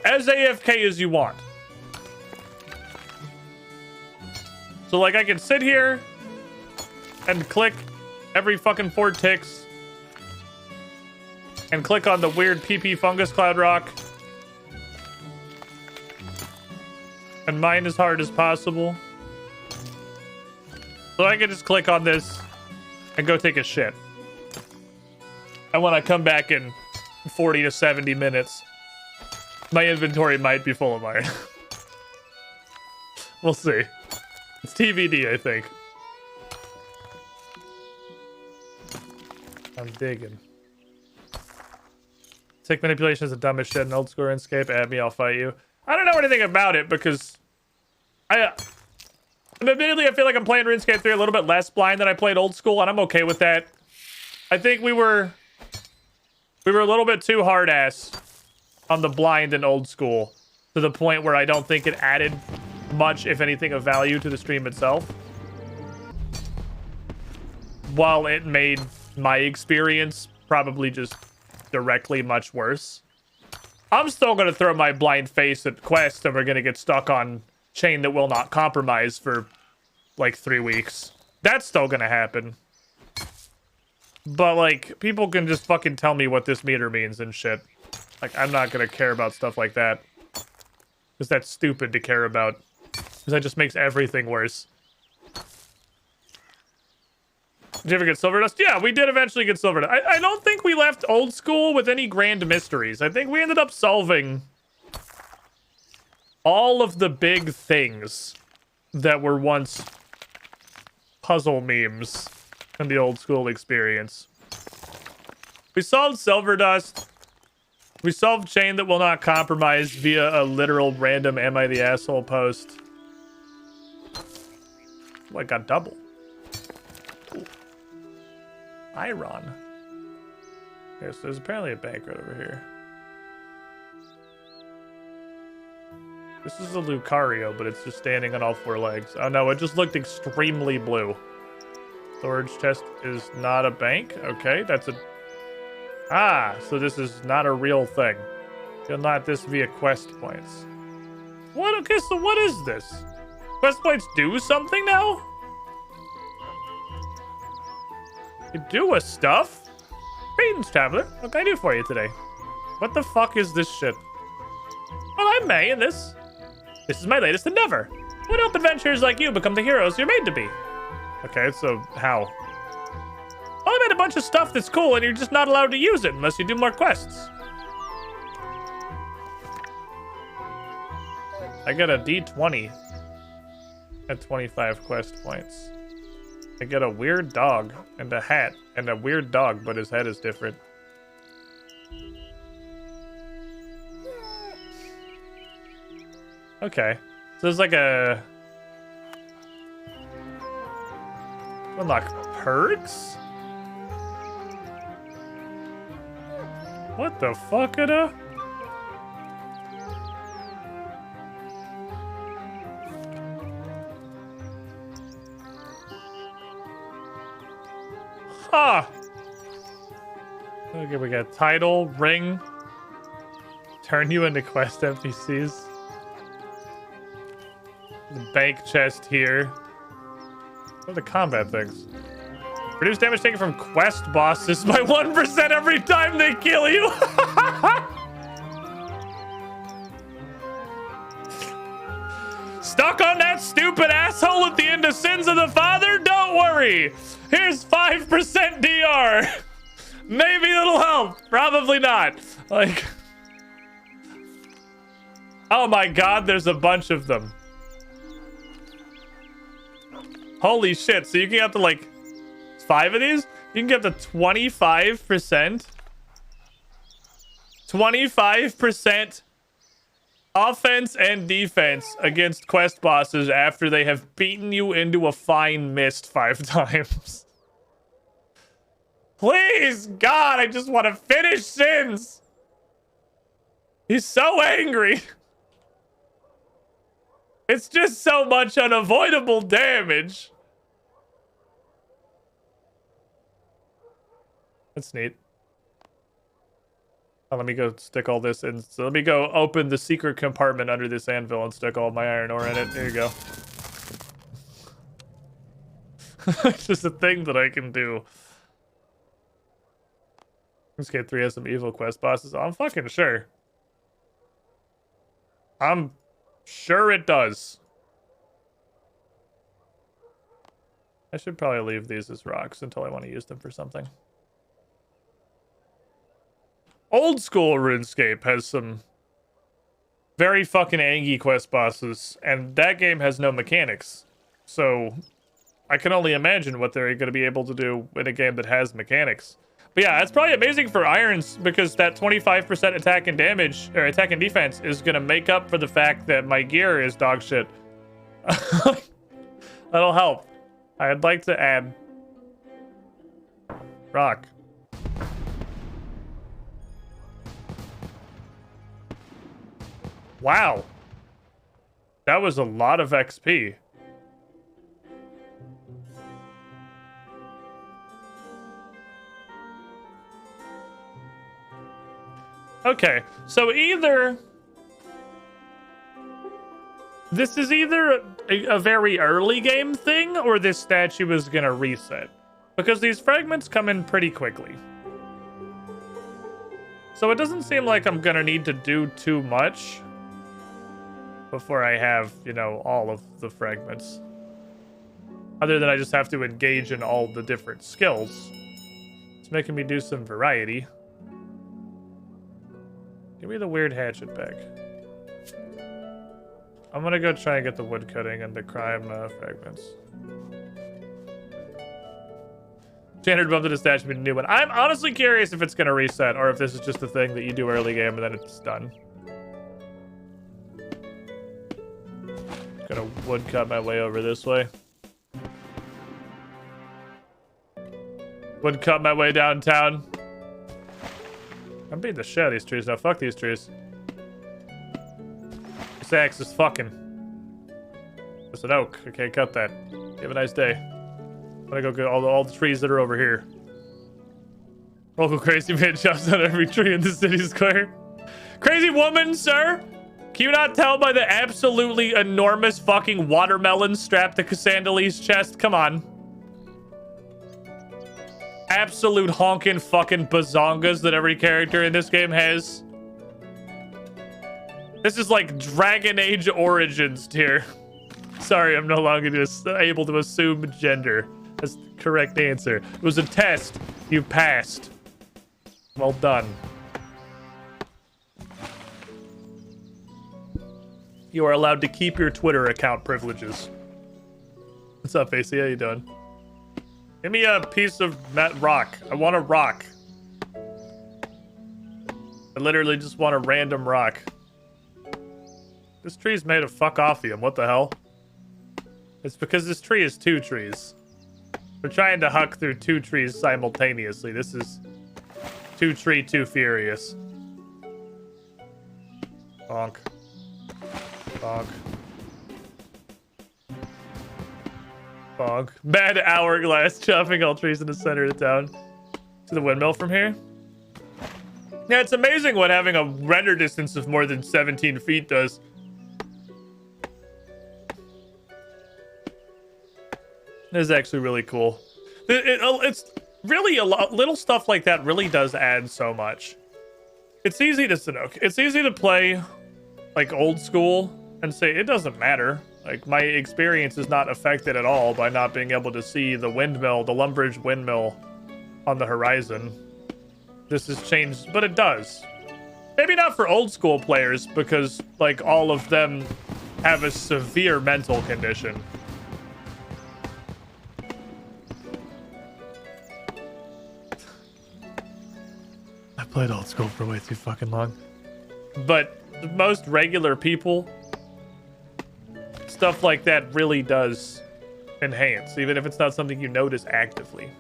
Speaker 2: as AFK as you want. So like I can sit here and click every fucking 4 ticks and click on the weird PP fungus cloud rock and mine as hard as possible. So I can just click on this and go take a shit. And when I come back in 40 to 70 minutes, my inventory might be full of iron. We'll see. It's TBD, I think. I'm digging. Tick manipulation is the dumbest shit in old school Runescape. Add me, I'll fight you. I don't know anything about it because admittedly, I feel like I'm playing RuneScape 3 a little bit less blind than I played old school, and I'm okay with that. I think we were a little bit too hard-ass on the blind in old school to the point where I don't think it added much, if anything, of value to the stream itself. While it made my experience probably just directly much worse. I'm still going to throw my blind face at Quest, and we're going to get stuck on chain that will not compromise for like 3 weeks. That's still going to happen. But like, people can just fucking tell me what this meter means and shit. Like, I'm not going to care about stuff like that. Because that's stupid to care about. Because that just makes everything worse. Did you ever get silver dust? Yeah, we did eventually get silver dust. I don't think we left old school with any grand mysteries. I think we ended up solving all of the big things that were once puzzle memes in the old school experience. We solved silver dust. We solved chain that will not compromise via a literal random am I the asshole post. Oh, I got double. Ooh. Iron. Okay, so there's apparently a bank right over here. This is a Lucario, but it's just standing on all 4 legs. Oh no, it just looked extremely blue. Storage chest is not a bank. Okay, that's a... Ah, so this is not a real thing. You'll not this via quest points. What? Okay, so what is this? Quest points do something now? You do a stuff? Greetings, traveler. What can I do for you today? What the fuck is this shit? Well, I'm May, and this is my latest endeavor. What help adventurers like you become the heroes you're made to be? Okay, so how? Well, I made a bunch of stuff that's cool, and you're just not allowed to use it unless you do more quests. I got a D20 at 25 quest points. I get a weird dog and a hat and a weird dog, but his head is different. Okay, so there's like a... Unlock perks? What the fuck, Ada? Huh. Okay, we got title, ring, turn you into quest NPCs. The bank chest here. What are the combat things? Reduce damage taken from quest bosses by 1% every time they kill you. Stuck on that stupid asshole at the end of Sins of the Father? Don't worry. Here's 5% DR. Maybe it'll help. Probably not. Like, oh my god, there's a bunch of them. Holy shit. So you can get up to like 5 of these? You can get up to 25%. 25% Offense and defense against quest bosses after they have beaten you into a fine mist 5 times. Please, God, I just want to finish Sins. He's so angry. It's just so much unavoidable damage. That's neat. Oh, let me go stick all this in. So let me go open the secret compartment under this anvil and stick all my iron ore in it. There you go. It's just a thing that I can do. Runescape 3 has some evil quest bosses. I'm fucking sure. I'm sure it does. I should probably leave these as rocks until I want to use them for something. Old school RuneScape has some very fucking angy quest bosses, and that game has no mechanics. So I can only imagine what they're going to be able to do in a game that has mechanics. But yeah, it's probably amazing for irons because that 25% attack and damage, or attack and defense, is going to make up for the fact that my gear is dog shit. That'll help. I'd like to add rock. Wow. That was a lot of XP. Okay, so either this is either a very early game thing or this statue is gonna reset, because these fragments come in pretty quickly. So it doesn't seem like I'm gonna need to do too much before I have, you know, all of the fragments. Other than I just have to engage in all the different skills. It's making me do some variety. Give me the weird hatchet back. I'm gonna go try and get the wood cutting and the crime fragments. Standard bump to the statue with a new one. I'm honestly curious if it's gonna reset or if this is just a thing that you do early game and then it's done. Gonna woodcut my way over this way. Woodcut my way downtown. I'm beating the shit out of these trees now. Fuck these trees. This axe is fucking. It's an oak. Okay, cut that. You have a nice day. I'm gonna go get all the trees that are over here. Local crazy man chops down every tree in the city square. Crazy woman, sir! Can you not tell by the absolutely enormous fucking watermelon strapped to Cassandalee's chest? Come on. Absolute honkin' fucking bazongas that every character in this game has. This is like Dragon Age Origins tier. Sorry, I'm no longer just able to assume gender. That's the correct answer. It was a test. You passed. Well done. You are allowed to keep your Twitter account privileges. What's up, Facey? How you doing? Give me a piece of rock. I want a rock. I literally just want a random rock. This tree's made of fuck-offium. What the hell? It's because this tree is 2 trees. We're trying to huck through 2 trees simultaneously. This is 2 tree, 2 furious. Bonk. Bonk. Bonk. Bad hourglass chopping all trees in the center of the town. To the windmill from here. Yeah, it's amazing what having a render distance of more than 17 feet does. This is actually really cool. It's really a lot. Little stuff like that really does add so much. It's easy to Sanook. It's easy to play like old school and say it doesn't matter. Like, my experience is not affected at all by not being able to see the windmill, the Lumbridge windmill on the horizon. This has changed, but it does. Maybe not for old school players, because, like, all of them have a severe mental condition. I played old school for way too fucking long. But most regular people, stuff like that really does enhance, even if it's not something you notice actively.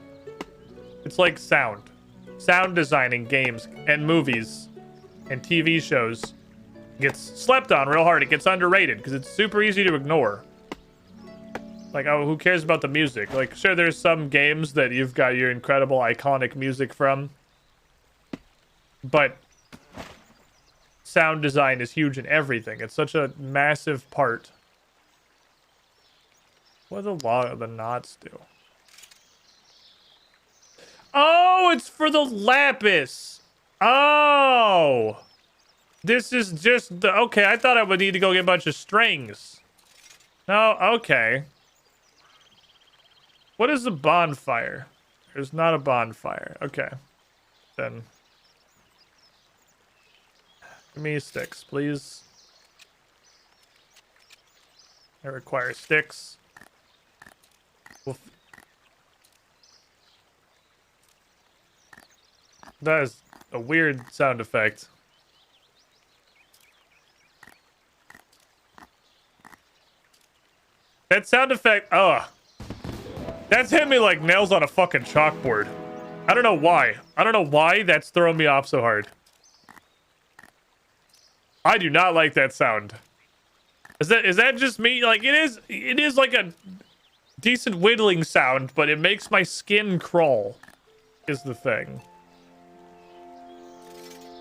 Speaker 2: It's like sound. Sound design in games and movies and TV shows gets slept on real hard. It gets underrated because it's super easy to ignore. Like, oh, who cares about the music? Like, sure, there's some games that you've got your incredible iconic music from, but sound design is huge in everything. It's such a massive part. What do the knots do? Oh, it's for the lapis. Oh, this is just the, okay. I thought I would need to go get a bunch of strings. No, okay. What is a bonfire? There's not a bonfire. Okay, then give me sticks, please. I require sticks. That is a weird sound effect. That sound effect, that's hit me like nails on a fucking chalkboard. I don't know why. I don't know why that's throwing me off so hard. I do not like that sound. Is that just me? Like, it is like a decent whittling sound, but it makes my skin crawl, is the thing.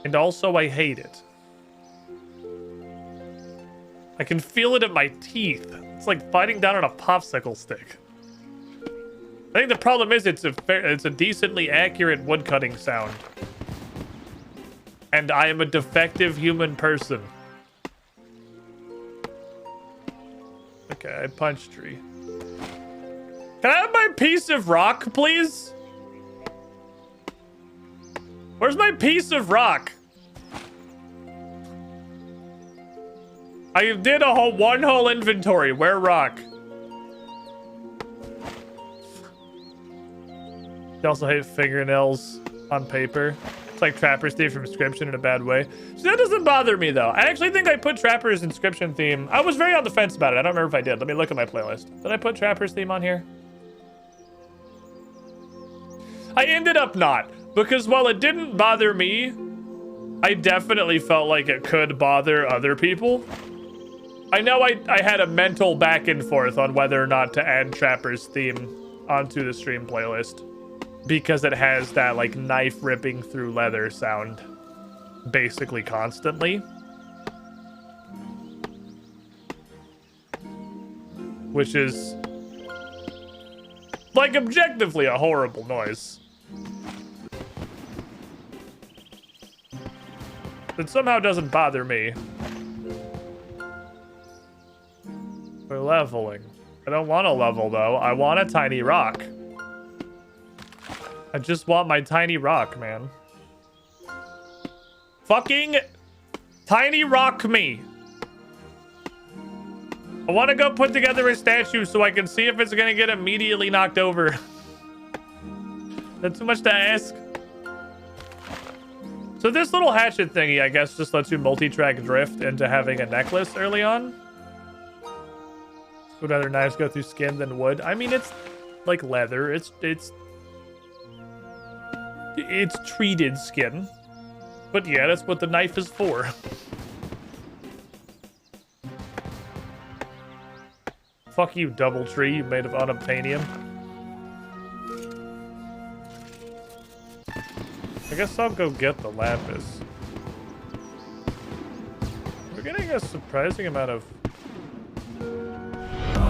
Speaker 2: And also, I hate it. I can feel it in my teeth. It's like biting down on a popsicle stick. I think the problem is it's a decently accurate woodcutting sound. And I am a defective human person. Okay, punch tree. Can I have my piece of rock, please? Where's my piece of rock? I did a one whole inventory. Where rock? You also hate fingernails on paper. It's like Trapper's theme from Inscription in a bad way. So that doesn't bother me though. I actually think I put Trapper's Inscription theme. I was very on the fence about it. I don't remember if I did. Let me look at my playlist. Did I put Trapper's theme on here? I ended up not. Because while it didn't bother me, I definitely felt like it could bother other people. I know I had a mental back and forth on whether or not to add Trapper's theme onto the stream playlist. Because it has that like knife ripping through leather sound basically constantly. Which is like objectively a horrible noise. It somehow doesn't bother me. We're leveling. I don't want to level though. I want a tiny rock. I just want my tiny rock, man. Fucking tiny rock me. I want to go put together a statue so I can see if it's gonna get immediately knocked over. That's too much to ask. So this little hatchet thingy, I guess, just lets you multi-track drift into having a necklace early on. Would rather knives go through skin than wood. I mean, it's like leather. It's treated skin. But yeah, that's what the knife is for. Fuck you, Doubletree, you made of unobtainium. I guess I'll go get the lapis. We're getting a surprising amount of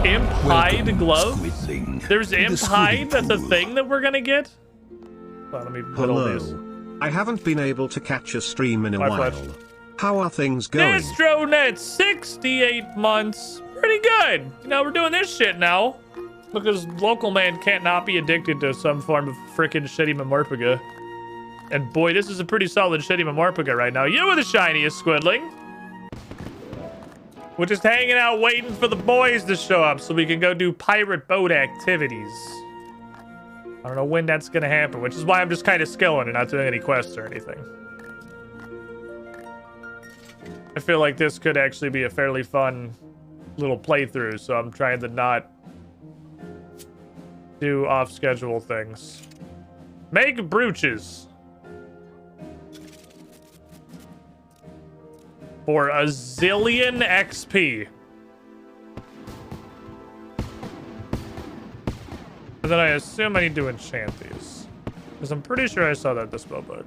Speaker 2: imp hide gloves. There's imp hide, that's a thing that we're gonna get. Well, let me put all these.
Speaker 3: I haven't been able to catch a stream in a while. How are things going?
Speaker 2: Distronet, 68 months. Pretty good. You know, we're doing this shit now. Because local man can't not be addicted to some form of frickin' shitty Memorpaga. And boy, this is a pretty solid shitty Memorpaga right now. You were the shiniest, Squidling. We're just hanging out waiting for the boys to show up so we can go do pirate boat activities. I don't know when that's gonna happen, which is why I'm just kind of skilling and not doing any quests or anything. I feel like this could actually be a fairly fun little playthrough, so I'm trying to not do off-schedule things. Make brooches. For a zillion XP. And then I assume I need to enchant these. Because I'm pretty sure I saw that in the spellbook.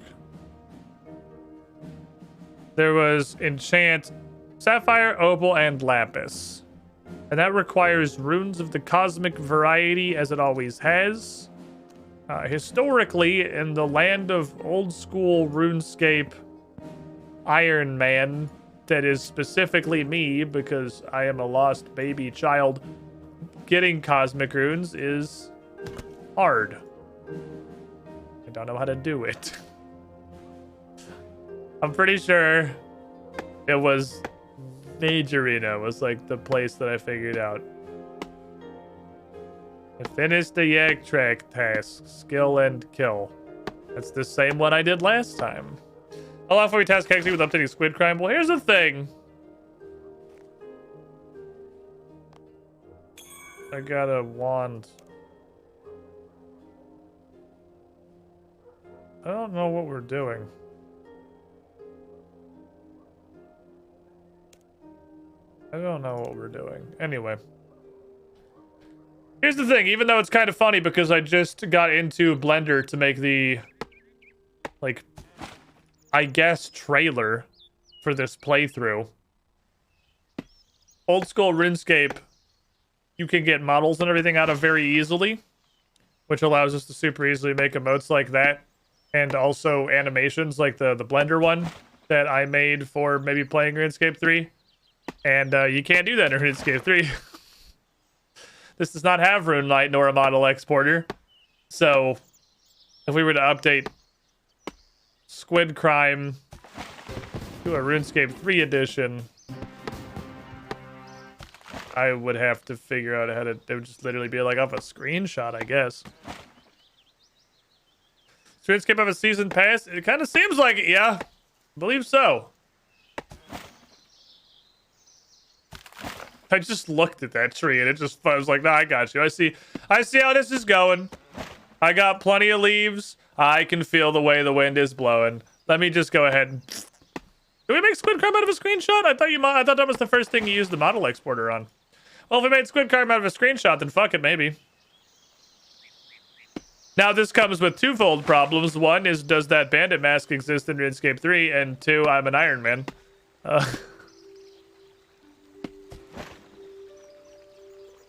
Speaker 2: There was enchant sapphire, opal, and lapis. And that requires runes of the cosmic variety, as it always has. Historically, in the land of old school RuneScape Iron Man, that is specifically me, because I am a lost baby child, getting cosmic runes is hard. I don't know how to do it. I'm pretty sure it was Majorina was like the place that I figured out. I finished the Yak Track task, skill and kill. That's the same one I did last time. How long before we task Hexy with updating Squid Crime? Well, here's the thing. I got a wand. I don't know what we're doing. I don't know what we're doing. Anyway. Here's the thing, even though it's kind of funny because I just got into Blender to make the, like, I guess, trailer for this playthrough. Old school RuneScape, you can get models and everything out of very easily, which allows us to super easily make emotes like that, and also animations like the Blender one that I made for maybe playing RuneScape 3. And you can't do that in RuneScape 3. This does not have RuneLite nor a model exporter. So, if we were to update Squid Crime to a RuneScape 3 edition, I would have to figure out how to... It would just literally be like off a screenshot, I guess. Does RuneScape have a season pass? It kind of seems like it, yeah. I believe so. I just looked at that tree and I was like, nah, I got you. I see how this is going. I got plenty of leaves. I can feel the way the wind is blowing. Let me just go ahead and... Did we make Squid Crime out of a screenshot? I thought that was the first thing you used the model exporter on. Well, if we made Squid Crime out of a screenshot, then fuck it, maybe. Now, this comes with twofold problems. One is, does that bandit mask exist in RuneScape 3? And two, I'm an Iron Man.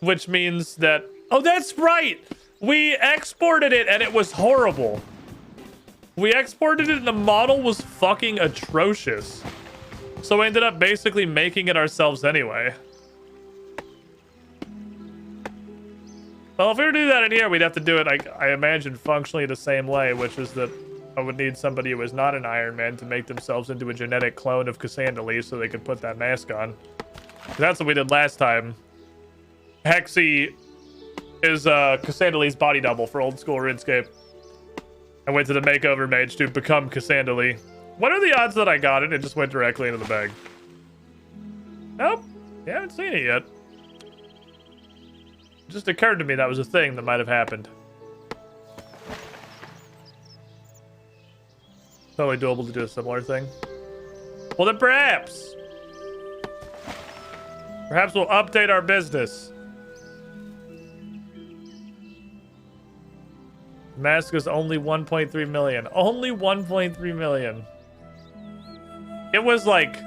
Speaker 2: Which means that... Oh, that's right! We exported it and it was horrible. We exported it and the model was fucking atrocious. So we ended up basically making it ourselves anyway. Well, if we were to do that in here, we'd have to do it, I imagine, functionally the same way, which is that I would need somebody who is not an Iron Man to make themselves into a genetic clone of Cassandra so they could put that mask on. That's what we did last time. Hexy is Cassandra body double for old school RuneScape. I went to the makeover mage to become Cassandra. What are the odds that I got it? It just went directly into the bag. Nope. You haven't seen it yet. It just occurred to me that was a thing that might have happened. Totally doable to do a similar thing. Well, then perhaps we'll update our business. Mask is only 1.3 million. Only 1.3 million. It was like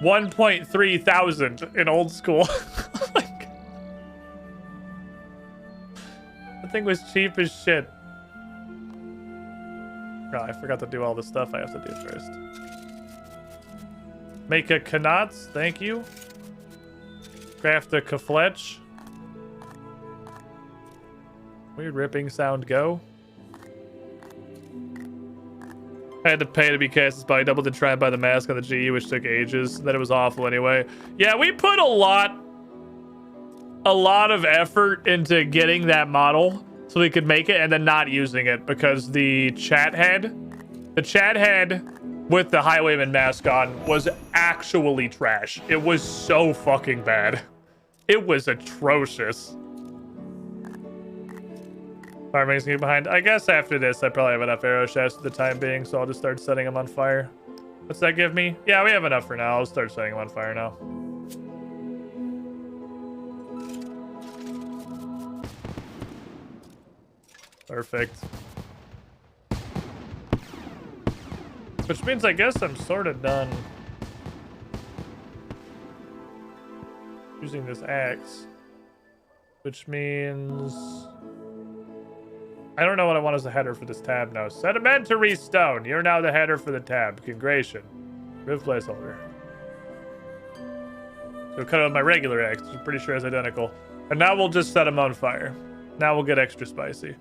Speaker 2: 1.3 thousand in old school. Like, the thing was cheap as shit. Oh, I forgot to do all the stuff I have to do first. Make a Knotz, thank you. Craft a Kafletch. Weird ripping sound go. I had to pay to be cast as body double to try and buy the mask on the GE, which took ages. Then it was awful anyway. Yeah, we put a lot of effort into getting that model so we could make it and then not using it because the chat head with the Highwayman mask on was actually trash. It was so fucking bad. It was atrocious. Fire makes me behind. I guess after this, I probably have enough arrow shafts for the time being, so I'll just start setting them on fire. What's that give me? Yeah, we have enough for now. I'll start setting them on fire now. Perfect. Which means I guess I'm sort of done using this axe. Which means I don't know what I want as a header for this tab now. Sedimentary stone. You're now the header for the tab. Congration. Remove placeholder. So cut it with my regular axe, which I'm pretty sure is identical. And now we'll just set them on fire. Now we'll get extra spicy.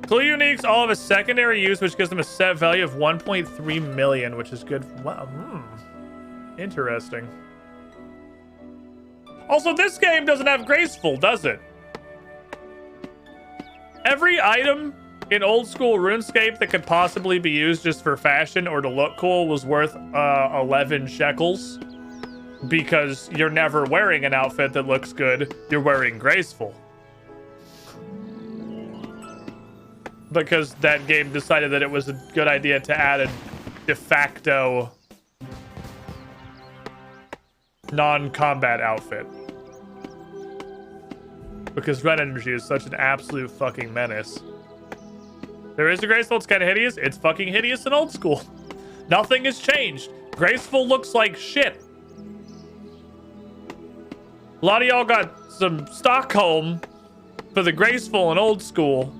Speaker 2: Clue uniques all have a secondary use, which gives them a set value of 1.3 million, which is good. Wow. Interesting. Also, this game doesn't have graceful, does it? Every item in old school RuneScape that could possibly be used just for fashion or to look cool was worth 11 shekels. Because you're never wearing an outfit that looks good, you're wearing graceful. Because that game decided that it was a good idea to add a de facto non-combat outfit. Because red energy is such an absolute fucking menace. There is a graceful, it's kind of hideous. It's fucking hideous in old school. Nothing has changed. Graceful looks like shit. A lot of y'all got some Stockholm for the graceful in old school.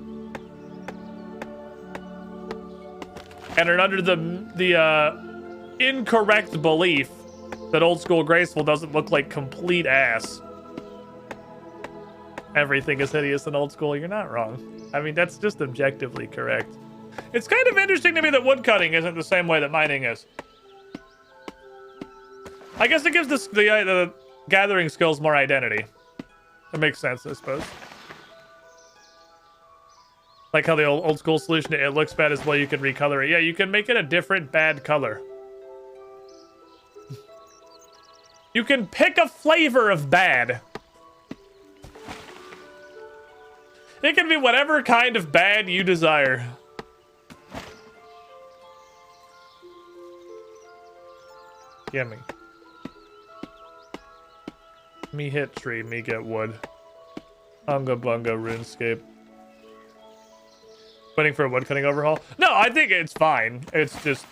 Speaker 2: And are under the incorrect belief that old school graceful doesn't look like complete ass. Everything is hideous in old school. You're not wrong. I mean, that's just objectively correct. It's kind of interesting to me that woodcutting isn't the same way that mining is. I guess it gives the gathering skills more identity. That makes sense, I suppose. Like how the old school solution, it looks bad as well, you can recolor it. Yeah, you can make it a different bad color. You can pick a flavor of bad. It can be whatever kind of bad you desire. Gimme. Me hit tree, me get wood. Unga bunga RuneScape. Waiting for a woodcutting overhaul? No, I think it's fine. It's just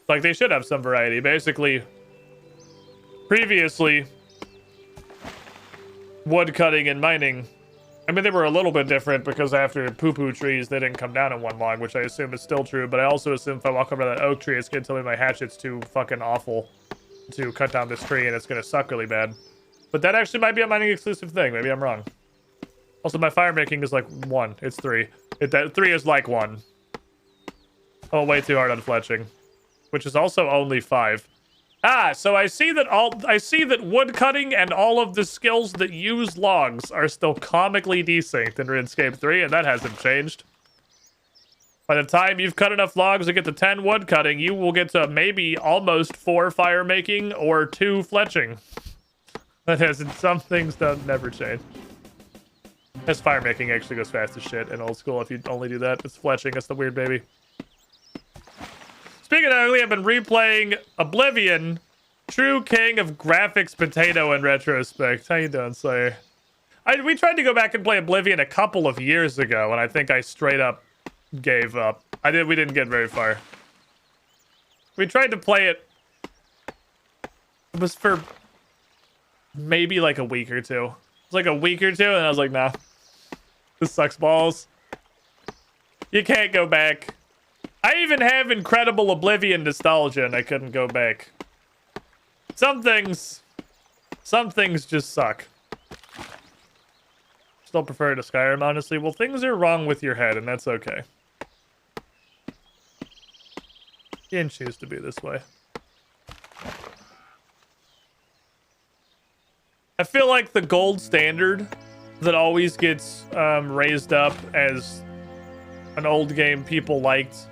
Speaker 2: like they should have some variety. Basically, previously, woodcutting and mining, I mean, they were a little bit different because after poo-poo trees, they didn't come down in one log, which I assume is still true. But I also assume if I walk over that oak tree, it's going to tell me my hatchet's too fucking awful to cut down this tree and it's going to suck really bad. But that actually might be a mining exclusive thing. Maybe I'm wrong. Also, my fire making is like 1. It's 3. 3 is like 1. Oh, way too hard on fletching. Which is also only 5. Ah, so I see that wood cutting and all of the skills that use logs are still comically desynced in RuneScape 3, and that hasn't changed. By the time you've cut enough logs to get to 10 wood cutting, you will get to maybe almost 4 fire making or 2 fletching. That hasn't. Some things don't never change. As fire making actually goes fast as shit in old school if you only do that. It's fletching. It's the weird baby. Speaking of ugly, I've been replaying Oblivion, true king of graphics potato in retrospect. How you doing, Slayer? We tried to go back and play Oblivion a couple of years ago, and I think I straight up gave up. We didn't get very far. We tried to play it. It was for maybe like a week or two. It was like a week or two, and I was like, nah. This sucks balls. You can't go back. I even have incredible Oblivion nostalgia, and I couldn't go back. Some things just suck. Still prefer to Skyrim, honestly. Well, things are wrong with your head, and that's okay. You didn't choose to be this way. I feel like the gold standard that always gets raised up as an old game people liked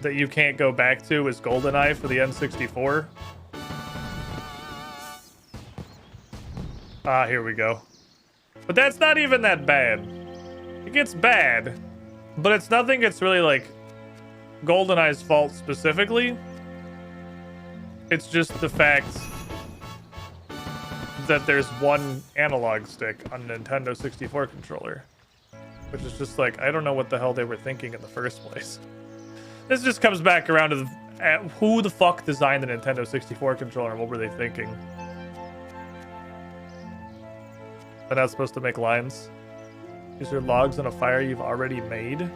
Speaker 2: that you can't go back to is GoldenEye for the N64. Ah, here we go. But that's not even that bad. It gets bad, but it's nothing that's really like GoldenEye's fault specifically. It's just the fact that there's one analog stick on a Nintendo 64 controller, which is just like, I don't know what the hell they were thinking in the first place. This just comes back around to who the fuck designed the Nintendo 64 controller and what were they thinking? They're not supposed to make lines. These are logs on a fire you've already made.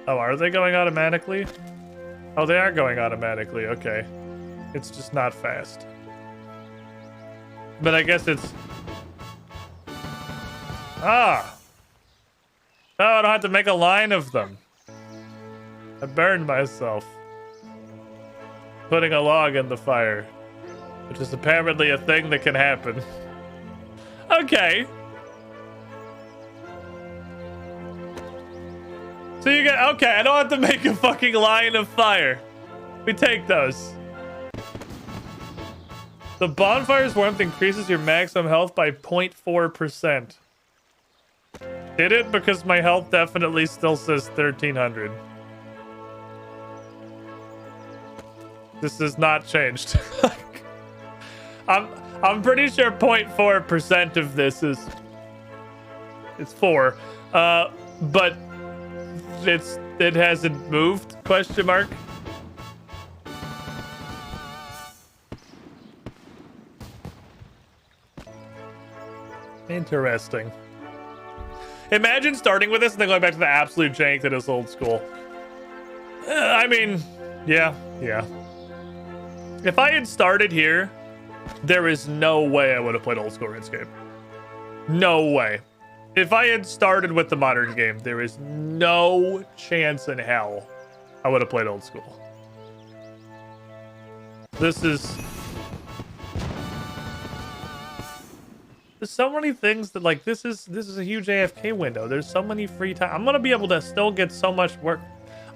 Speaker 2: Oh, are they going automatically? Oh, they are going automatically. Okay. It's just not fast. But I guess it's... Ah! Oh, I don't have to make a line of them. I burned myself. Putting a log in the fire. Which is apparently a thing that can happen. Okay. So you get... Okay, I don't have to make a fucking line of fire. We take those. The bonfire's warmth increases your maximum health by 0.4%. Did it? Because my health definitely still says 1300. This has not changed. I'm pretty sure 0.4% of this is... It's 4. But it hasn't moved, question mark. Interesting. Imagine starting with this and then going back to the absolute jank that is old school. I mean, yeah. If I had started here, there is no way I would have played old school Runescape. No way. If I had started with the modern game, there is no chance in hell I would have played old school. There's so many things that, like, this is a huge AFK window. There's so many free time. I'm gonna be able to still get so much work.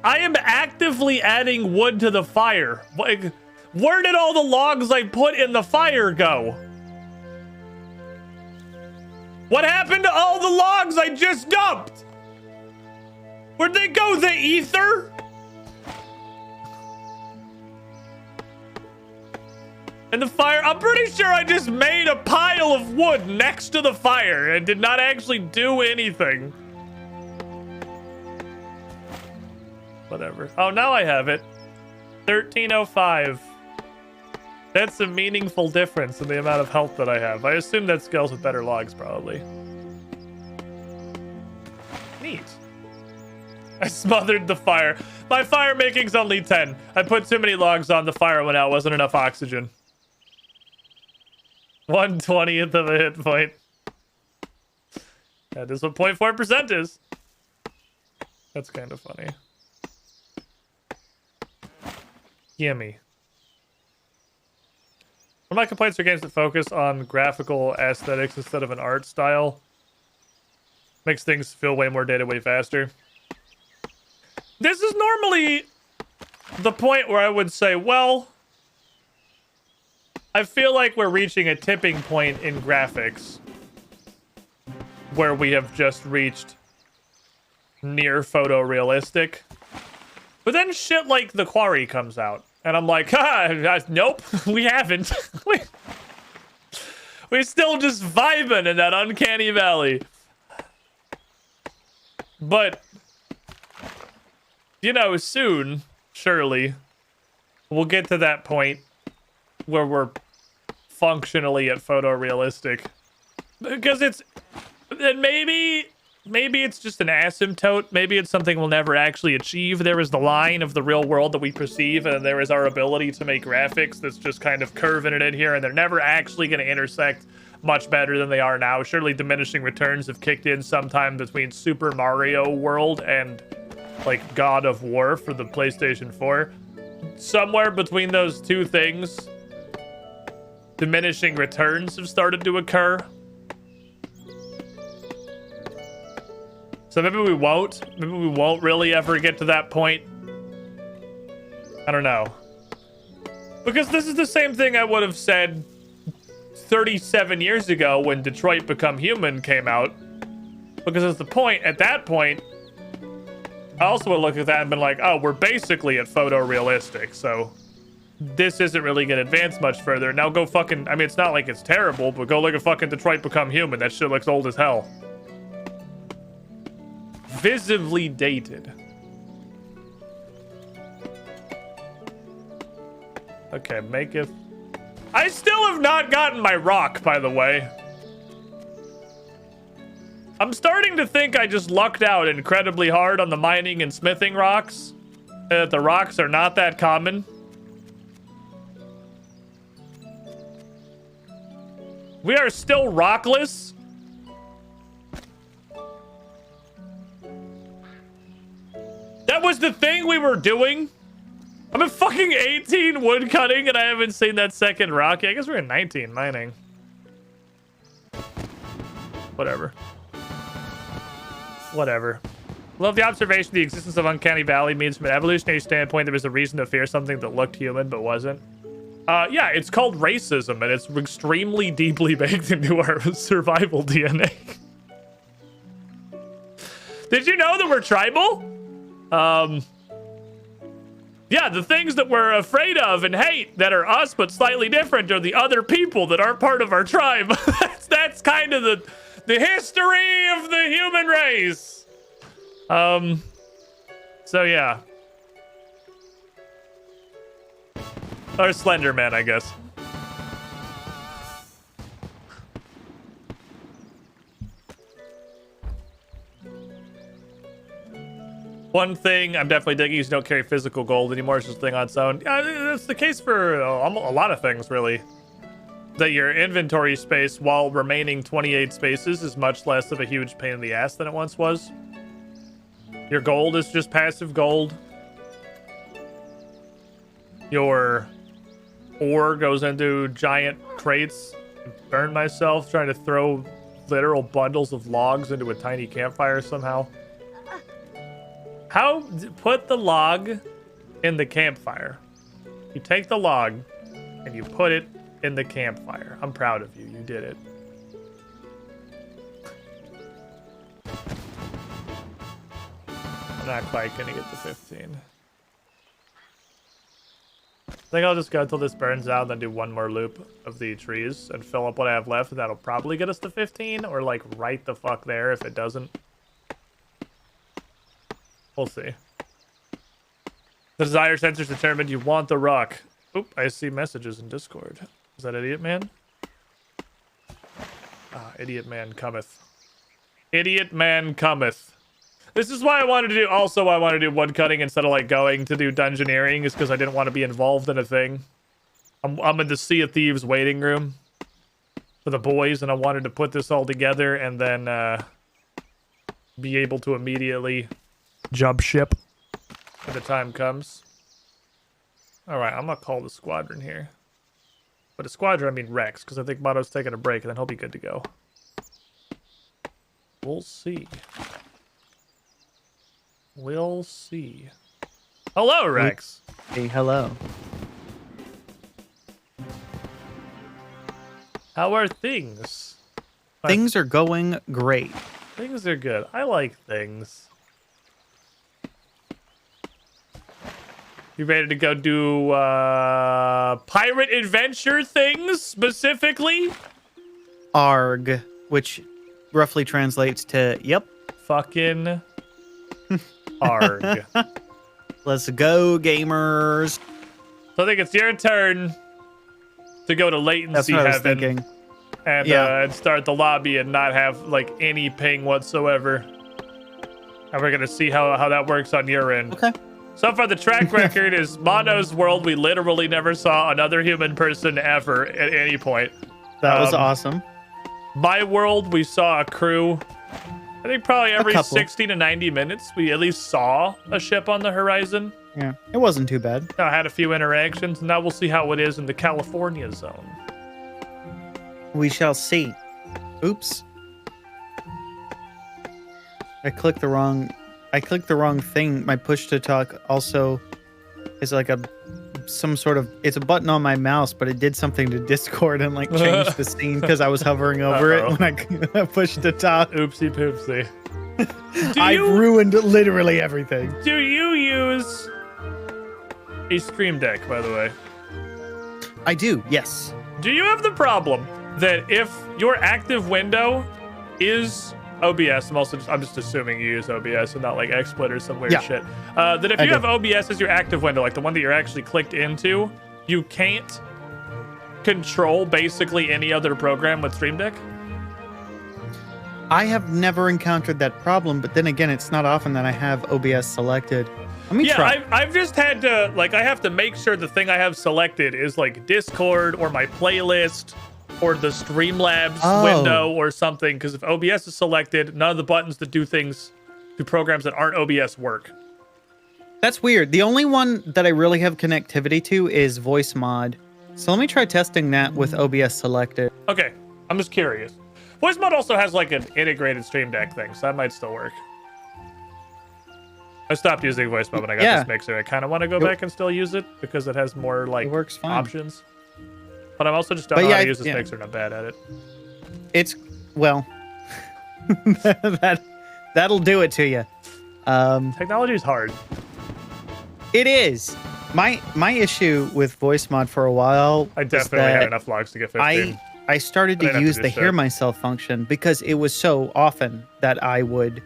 Speaker 2: I am actively adding wood to the fire. Like, where did all the logs I put in the fire go? What happened to all the logs I just dumped? Where'd they go? The ether? And the fire, I'm pretty sure I just made a pile of wood next to the fire and did not actually do anything. Whatever. Oh, now I have it. 1305. That's a meaningful difference in the amount of health that I have. I assume that scales with better logs, probably. Neat. I smothered the fire. My fire making's only 10. I put too many logs on, the fire went out, wasn't enough oxygen. 1/20th of a hit point. That is what 0.4% is. That's kind of funny. Gimme. One of my complaints are games that focus on graphical aesthetics instead of an art style. Makes things feel way more dated way faster. This is normally the point where I would say, well, I feel like we're reaching a tipping point in graphics where we have just reached near photorealistic. But then shit like The Quarry comes out. And I'm like, nope, we haven't. We're still just vibing in that uncanny valley. But, you know, soon, surely, we'll get to that point where we're functionally at photorealistic. Because it's, and maybe it's just an asymptote. Maybe it's something we'll never actually achieve. There is the line of the real world that we perceive, and there is our ability to make graphics that's just kind of curving it in here, and they're never actually going to intersect much better than they are now. Surely diminishing returns have kicked in sometime between Super Mario World and, like, God of War for the PlayStation 4. somewhere between those two things, diminishing returns have started to occur. So maybe we won't. Maybe we won't really ever get to that point. I don't know. Because this is the same thing I would have said 37 years ago when Detroit Become Human came out. Because at that point, I also would look at that and been like, oh, we're basically at photorealistic, so this isn't really going to advance much further. Now go fucking, I mean, it's not like it's terrible, but go look at fucking Detroit Become Human. That shit looks old as hell. Visibly dated. Okay, make it. I still have not gotten my rock, by the way. I'm starting to think I just lucked out incredibly hard on the mining and smithing rocks. That the rocks are not that common. We are still rockless. That was the thing we were doing. I'm at fucking 18 wood cutting and I haven't seen that second rock yet. I guess we're at 19 mining. Whatever. Whatever. Love the observation the existence of Uncanny Valley means from an evolutionary standpoint there was a reason to fear something that looked human but wasn't. Yeah, it's called racism and it's extremely deeply baked into our survival DNA. Did you know that we're tribal? Yeah, the things that we're afraid of and hate that are us but slightly different are the other people that aren't part of our tribe. that's kind of the history of the human race. So yeah. Or Slender Man, I guess. One thing I'm definitely digging is you don't carry physical gold anymore. It's just a thing on its own. That's the case for a lot of things, really. That your inventory space, while remaining 28 spaces, is much less of a huge pain in the ass than it once was. Your gold is just passive gold. Your ore goes into giant crates. I burned myself trying to throw literal bundles of logs into a tiny campfire somehow. How? Put the log in the campfire. You take the log and you put it in the campfire. I'm proud of you. You did it. I'm not quite gonna get to 15. I think I'll just go until this burns out and then do one more loop of the trees and fill up what I have left, and that'll probably get us to 15, or like right the fuck there if it doesn't. We'll see. The desire sensor's determined you want the rock. Oop, I see messages in Discord. Is that Idiot Man? Ah, Idiot Man cometh. Idiot Man cometh. This is why I wanted to do, also I want to do wood cutting instead of like going to do dungeoneering, is because I didn't want to be involved in a thing. I'm in the Sea of Thieves waiting room for the boys, and I wanted to put this all together and then be able to immediately jump ship when the time comes. All right, I'm gonna call the squadron here. But a squadron, I mean Rex, because I think Mono's taking a break, and then he'll be good to go. We'll see. We'll see. Hello, Rex.
Speaker 4: Hey, hello.
Speaker 2: How are things?
Speaker 4: Things are going great.
Speaker 2: Things are good. I like things. You ready to go do pirate adventure things specifically?
Speaker 4: ARG, which roughly translates to, yep.
Speaker 2: Fucking ARG.
Speaker 4: Let's go, gamers.
Speaker 2: So I think it's your turn to go to latency heaven and start the lobby and not have like any ping whatsoever. And we're gonna see how that works on your end.
Speaker 4: Okay.
Speaker 2: So far, the track record is Mono's world. We literally never saw another human person ever at any point.
Speaker 4: That was awesome.
Speaker 2: My world, we saw a crew. I think probably every 60 to 90 minutes, we at least saw a ship on the horizon.
Speaker 4: Yeah, it wasn't too bad.
Speaker 2: I had a few interactions, and now we'll see how it is in the California zone.
Speaker 4: We shall see. Oops. I clicked the wrong thing. My push to talk also is like it's a button on my mouse, but it did something to Discord and like changed the scene because I was hovering over it when I pushed to talk.
Speaker 2: Oopsie poopsie.
Speaker 4: I ruined literally everything.
Speaker 2: Do you use a Stream Deck, by the way?
Speaker 4: I do, yes.
Speaker 2: Do you have the problem that if your active window is OBS, I'm just assuming you use OBS and not like XSplit or some weird shit. That if you have OBS as your active window, like the one that you're actually clicked into, you can't control basically any other program with Stream Deck?
Speaker 4: I have never encountered that problem, but then again, it's not often that I have OBS selected. Let me try.
Speaker 2: I've just had to, like, I have to make sure the thing I have selected is like Discord or my playlist or the Streamlabs window or something, because if OBS is selected, none of the buttons that do things to programs that aren't OBS work.
Speaker 4: That's weird. The only one that I really have connectivity to is Voice Mod. So let me try testing that with OBS selected.
Speaker 2: Okay, I'm just curious. Voice Mod also has like an integrated Stream Deck thing, so that might still work. I stopped using Voice Mod when I got this mixer. I kind of want to go back and still use it because it has more like options. But I'm also just don't know how to use this mixer and I'm bad at it.
Speaker 4: It's, well, that'll do it to you.
Speaker 2: Technology is hard.
Speaker 4: It is. My issue with Voice Mod for a while.
Speaker 2: I definitely had enough logs to get 15.
Speaker 4: I started to use the hear myself function because it was so often that I would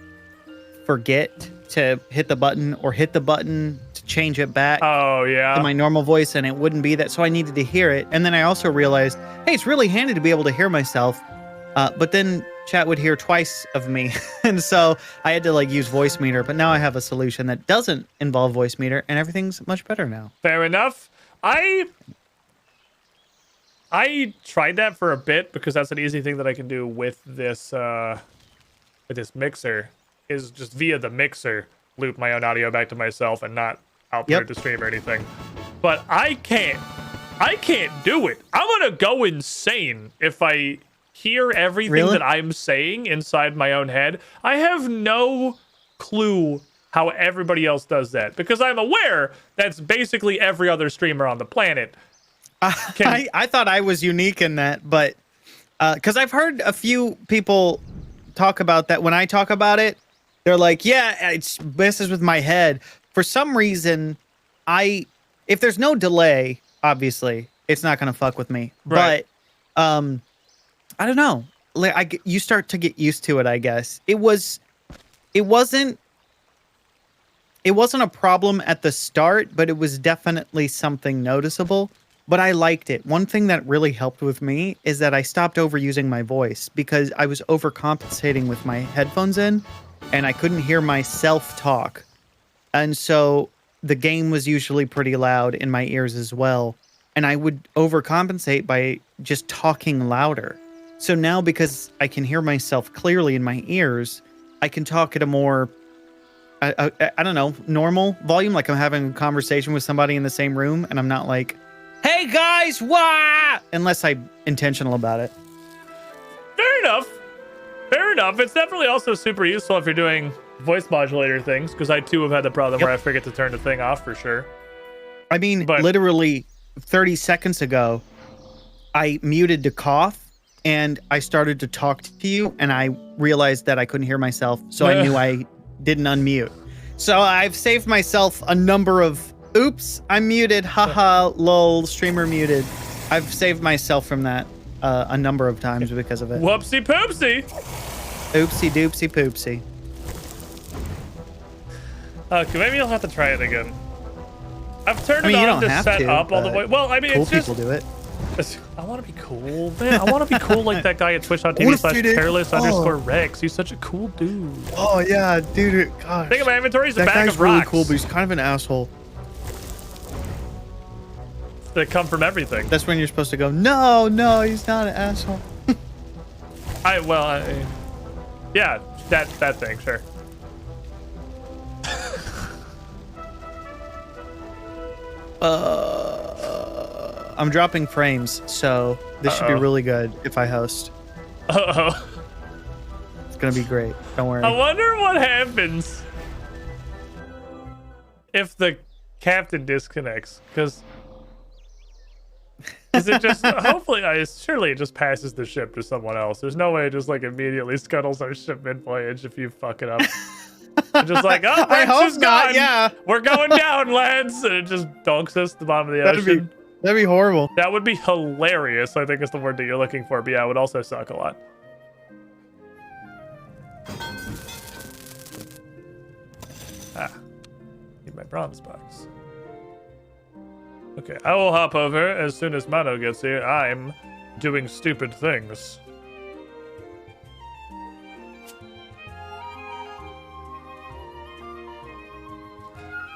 Speaker 4: forget to hit the button or hit the button to change it back to my normal voice, and it wouldn't be that. So I needed to hear it. And then I also realized, hey, it's really handy to be able to hear myself. But then chat would hear twice of me. And so I had to like use Voice Meter. But now I have a solution that doesn't involve Voice Meter, and everything's much better now.
Speaker 2: Fair enough. I tried that for a bit because that's an easy thing that I can do with this mixer, is just via the mixer loop my own audio back to myself and not output it to stream or anything. But I can't do it. I'm gonna go insane if I hear everything that I'm saying inside my own head. I have no clue how everybody else does that because I'm aware that's basically every other streamer on the planet.
Speaker 4: I thought I was unique in that, but because I've heard a few people talk about that. When I talk about it, they're like, yeah, it messes with my head. For some reason, if there's no delay, obviously, it's not going to fuck with me. Right. But I don't know. Like you start to get used to it, I guess. It wasn't a problem at the start, but it was definitely something noticeable. But I liked it. One thing that really helped with me is that I stopped overusing my voice because I was overcompensating with my headphones in and I couldn't hear myself talk. And so the game was usually pretty loud in my ears as well. And I would overcompensate by just talking louder. So now because I can hear myself clearly in my ears, I can talk at a more, I don't know, normal volume. Like I'm having a conversation with somebody in the same room and I'm not like, hey guys, wah! Unless I'm intentional about it.
Speaker 2: Fair enough. Fair enough. It's definitely also super useful if you're doing voice modulator things, because I too have had the problem where I forget to turn the thing off for sure.
Speaker 4: I mean, literally 30 seconds ago, I muted to cough and I started to talk to you and I realized that I couldn't hear myself, so I knew I didn't unmute. So I've saved myself a number of oops, I'm muted. Haha, lol, streamer muted. I've saved myself from that a number of times because of it.
Speaker 2: Whoopsie poopsie.
Speaker 4: Oopsie doopsie poopsie.
Speaker 2: Okay, maybe you'll have to try it again. I've turned it on to set up all the way. Well, I mean,
Speaker 4: cool
Speaker 2: it's just...
Speaker 4: people do it.
Speaker 2: I want to be cool, man. I want to be cool like that guy at twitch.tv/careless_Rex. He's such a cool dude.
Speaker 4: Oh, yeah, dude. Gosh.
Speaker 2: Think of my inventory as a bag of rocks.
Speaker 4: That guy's really cool, but he's kind of an asshole.
Speaker 2: That come from everything.
Speaker 4: That's when you're supposed to go, no, he's not an asshole.
Speaker 2: Yeah, that thing, sure.
Speaker 4: I'm dropping frames, so this should be really good if I host.
Speaker 2: Uh-oh.
Speaker 4: It's gonna be great. Don't worry.
Speaker 2: I wonder what happens if the captain disconnects, because is it just hopefully surely it just passes the ship to someone else. There's no way it just like immediately scuttles our ship mid-voyage if you fuck it up. It's just like, oh,
Speaker 4: I hope
Speaker 2: is
Speaker 4: not,
Speaker 2: gone.
Speaker 4: yeah.
Speaker 2: We're going down, lads. And it just dunks us to the bottom of the ocean.
Speaker 4: That'd be horrible.
Speaker 2: That would be hilarious, I think is the word that you're looking for. But yeah, it would also suck a lot. Need my bronze box. Okay, I will hop over as soon as Mono gets here. I'm doing stupid things.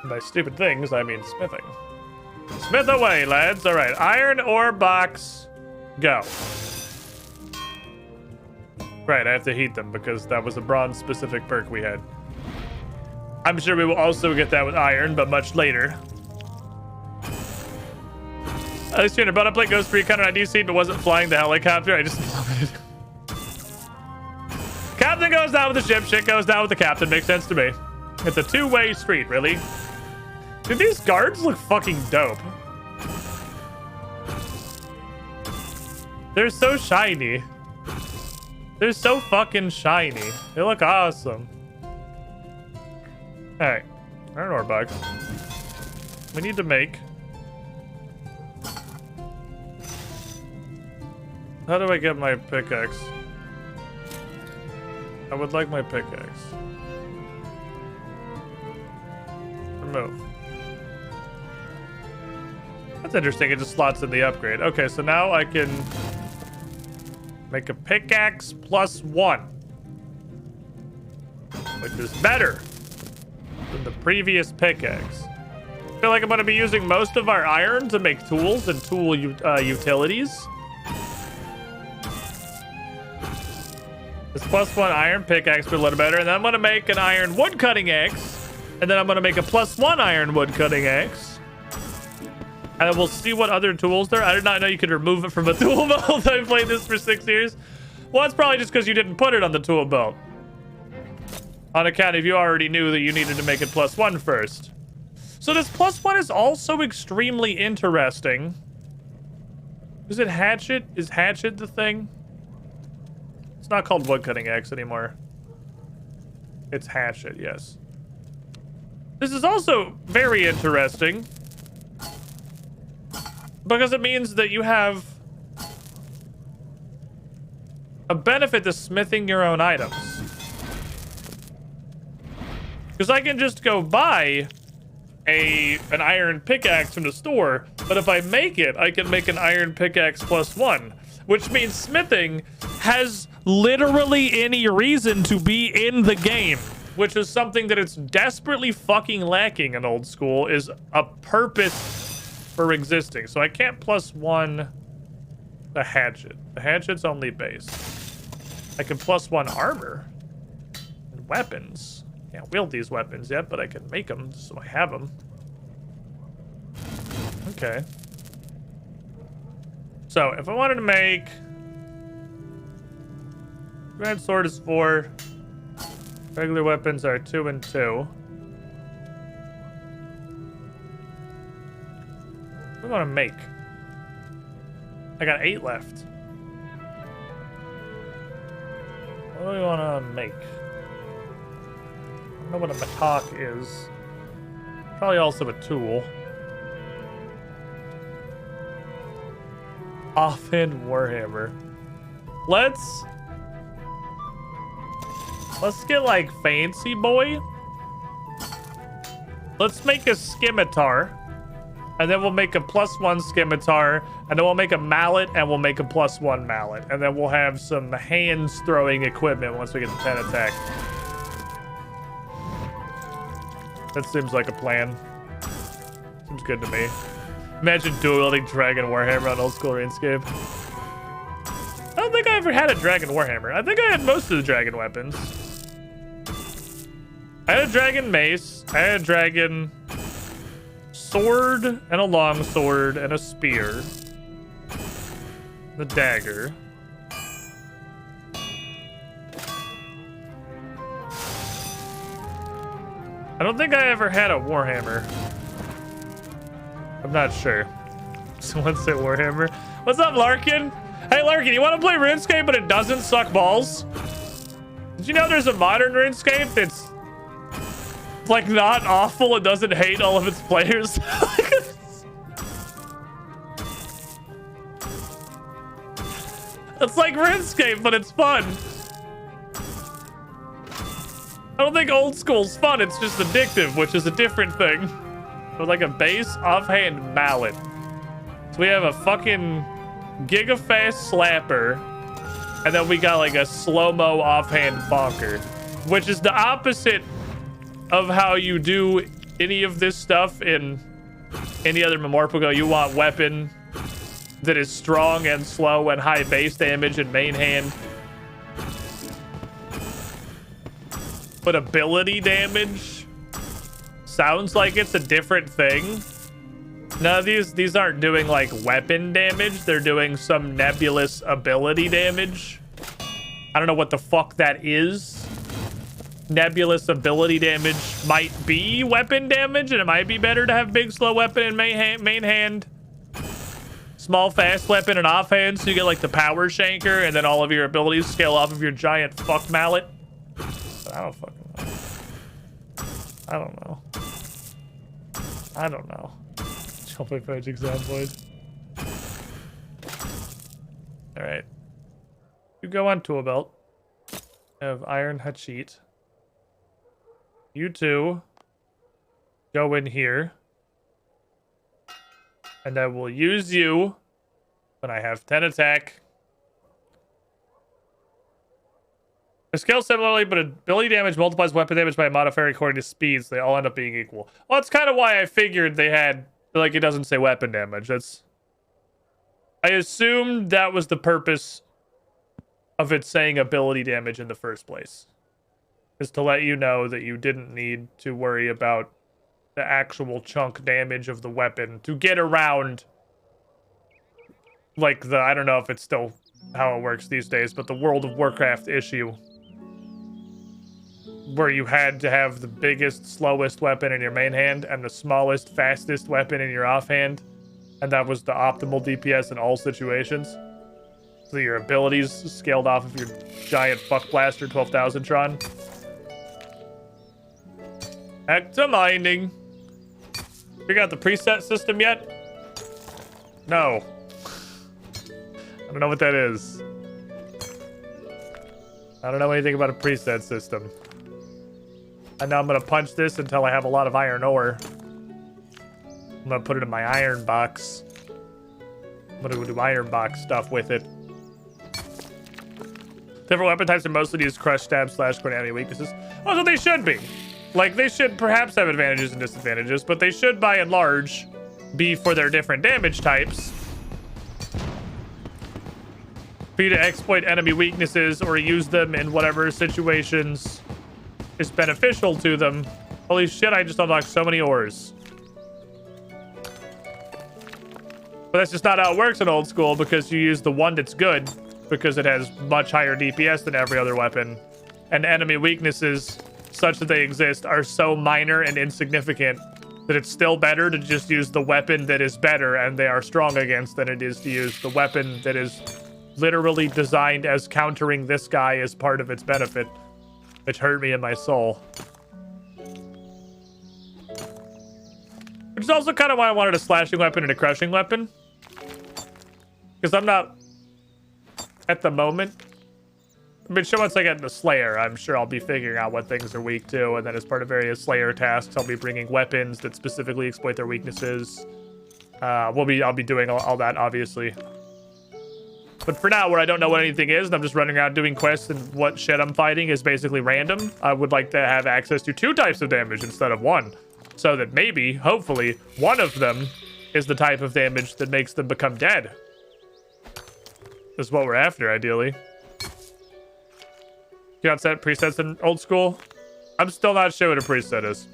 Speaker 2: By stupid things, I mean smithing. Smith away, lads. All right, iron ore box, go. Right, I have to heat them because that was a bronze specific perk we had. I'm sure we will also get that with iron, but much later. This unit brought up plate goes for your counter ID seat, but wasn't flying the helicopter. I just plummeted. Captain goes down with the ship, shit goes down with the captain. Makes sense to me. It's a two-way street, really. Dude, these guards look fucking dope. They're so shiny. They're so fucking shiny. They look awesome. Alright. Iron ore box. We need to make... How do I get my pickaxe? I would like my pickaxe. Remove. That's interesting. It just slots in the upgrade. Okay, so now I can make a pickaxe +1, which is better than the previous pickaxe. I feel like I'm going to be using most of our iron to make tools and tool utilities. This +1 iron pickaxe will be a little better, and then I'm going to make an iron wood cutting axe, and then I'm going to make a +1 iron wood cutting axe. And we'll see what other tools there are. I did not know you could remove it from a tool belt. I've played this for 6 years. Well, it's probably just because you didn't put it on the tool belt. On account of you already knew that you needed to make it +1 first. So this +1 is also extremely interesting. Is it hatchet? Is hatchet the thing? It's not called wood cutting axe anymore. It's hatchet, yes. This is also very interesting, because it means that you have a benefit to smithing your own items. Because I can just go buy an iron pickaxe from the store, but if I make it, I can make an iron pickaxe +1, which means smithing has literally any reason to be in the game, which is something that it's desperately fucking lacking in old school, is a purpose for existing. So I can't +1 the hatchet. The hatchet's only base. I can +1 armor and weapons. Can't wield these weapons yet, but I can make them, so I have them. Okay. So if I wanted to make... Grand sword is 4. Regular weapons are 2 and 2. What do I want to make? I got 8 left. What do we want to make? I don't know what a matok is. Probably also a tool. Offhand warhammer. Let's get like fancy boy. Let's make a scimitar. And then we'll make a +1 scimitar, and then we'll make a mallet, and we'll make a +1 mallet. And then we'll have some hands-throwing equipment once we get to 10 attack. That seems like a plan. Seems good to me. Imagine dual-wielding Dragon Warhammer on old school Runescape. I don't think I ever had a Dragon Warhammer. I think I had most of the dragon weapons. I had a dragon mace. I had a dragon sword and a long sword and a spear. The dagger. I don't think I ever had a Warhammer. I'm not sure. Someone say Warhammer. What's up, Larkin? Hey, Larkin, you want to play RuneScape, but it doesn't suck balls? Did you know there's a modern RuneScape that's like not awful? It doesn't hate all of its players. It's like RuneScape, but it's fun. I don't think old school's fun. It's just addictive, which is a different thing. With like a base offhand mallet. So we have a fucking giga-fast slapper. And then we got like a slow-mo offhand bonker. Which is the opposite of how you do any of this stuff in any other Memorpago. You want weapon that is strong and slow and high base damage and main hand. But ability damage sounds like it's a different thing. None of these aren't doing like weapon damage. They're doing some nebulous ability damage. I don't know what the fuck that is. Nebulous ability damage might be weapon damage, and it might be better to have big slow weapon and main hand. Small fast weapon and offhand, so you get like the power shanker, and then all of your abilities scale off of your giant fuck mallet. But I don't fucking know. I don't know. I don't know. Jump by Magic Soundboys. Alright. You go on tool belt. I have iron hachit. You two go in here. And I will use you when I have 10 attack. They scale similarly, but ability damage multiplies weapon damage by a modifier according to speeds. They all end up being equal. Well, that's kind of why I figured they had, like, it doesn't say weapon damage. I assumed that was the purpose of it saying ability damage in the first place. Is to let you know that you didn't need to worry about the actual chunk damage of the weapon to get around, like, I don't know if it's still how it works these days, but the World of Warcraft issue where you had to have the biggest, slowest weapon in your main hand and the smallest, fastest weapon in your offhand, and that was the optimal DPS in all situations. So your abilities scaled off of your giant fuck blaster 12,000 Tron. Back to mining. Figure out the preset system yet? No. I don't know what that is. I don't know anything about a preset system. I know I'm gonna punch this until I have a lot of iron ore. I'm gonna put it in my iron box. I'm gonna do iron box stuff with it. Different weapon types are mostly used crush, stab, slash, core enemy weaknesses. Oh, so they should be. Like, they should perhaps have advantages and disadvantages, but they should, by and large, be for their different damage types. Be to exploit enemy weaknesses or use them in whatever situations is beneficial to them. Holy shit, I just unlocked so many ores. But that's just not how it works in old school, because you use the one that's good, because it has much higher DPS than every other weapon. And enemy weaknesses, such that they exist, are so minor and insignificant that it's still better to just use the weapon that is better and they are strong against than it is to use the weapon that is literally designed as countering this guy as part of its benefit, which hurt me in my soul. Which is also kind of why I wanted a slashing weapon and a crushing weapon. Because I'm not, at the moment, I mean, sure, once I get into Slayer, I'm sure I'll be figuring out what things are weak to, and then as part of various Slayer tasks, I'll be bringing weapons that specifically exploit their weaknesses. I'll be doing all that, obviously. But for now, where I don't know what anything is, and I'm just running around doing quests, and what shit I'm fighting is basically random, I would like to have access to 2 types of damage instead of 1. So that maybe, hopefully, one of them is the type of damage that makes them become dead. That's what we're after, ideally. You got set presets in old school? I'm still not sure what a preset is.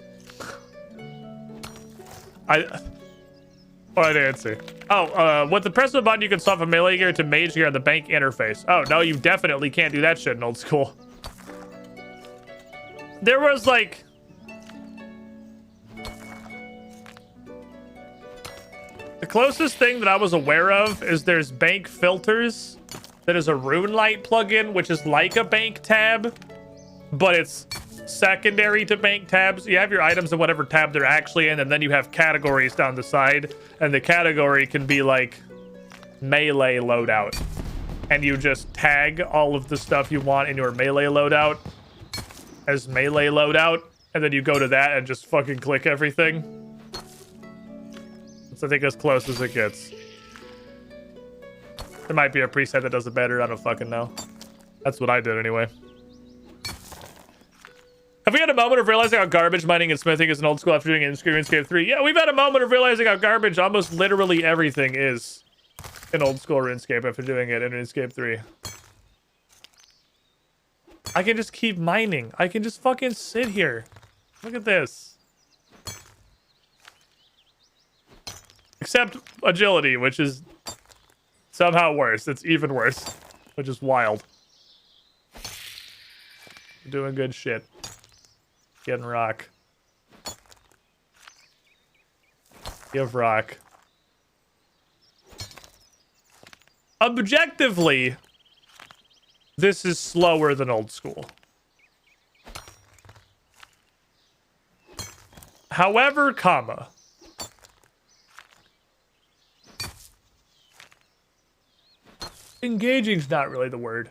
Speaker 2: Oh, I didn't see. Oh, with the press of a button, you can swap from melee gear to mage gear on the bank interface. Oh, no, you definitely can't do that shit in old school. There was, like... The closest thing that I was aware of is there's bank filters. That is a RuneLite plugin, which is like a bank tab, but it's secondary to bank tabs. You have your items in whatever tab they're actually in, and then you have categories down the side, and the category can be like melee loadout. And you just tag all of the stuff you want in your melee loadout as melee loadout, and then you go to that and just fucking click everything. That's, I think, as close as it gets. There might be a preset that does it better. I don't fucking know. That's what I did anyway. Have we had a moment of realizing how garbage mining and smithing is in old school after doing it in Runescape 3? Yeah, we've had a moment of realizing how garbage almost literally everything is in old school RuneScape after doing it in RuneScape 3. I can just keep mining. I can just fucking sit here. Look at this. Except agility, which is somehow worse. It's even worse, which is wild. Doing good shit. Getting rock. Give rock. Objectively, this is slower than old school. However, comma. Engaging's not really the word.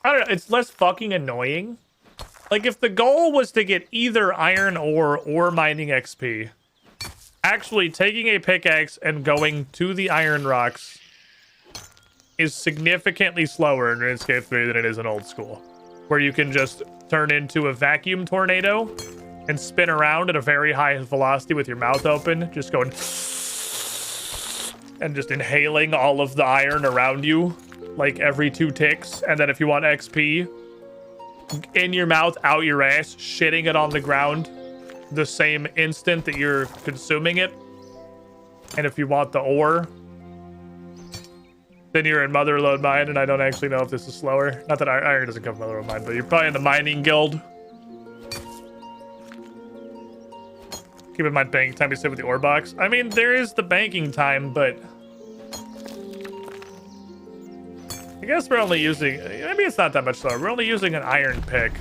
Speaker 2: I don't know, it's less fucking annoying. Like, if the goal was to get either iron ore or mining XP, actually taking a pickaxe and going to the iron rocks is significantly slower in RuneScape 3 than it is in old school, where you can just turn into a vacuum tornado and spin around at a very high velocity with your mouth open, just going and just inhaling all of the iron around you like every 2 ticks. And then if you want XP, in your mouth, out your ass, shitting it on the ground the same instant that you're consuming it. And if you want the ore, then you're in Motherlode Mine, and I don't actually know if this is slower. Not that iron doesn't come from Motherlode Mine, but you're probably in the mining guild. Keep in mind banking time you sit with the ore box. I mean, there is the banking time, but I guess we're only using, maybe it's not that much slower. We're only using an iron pick,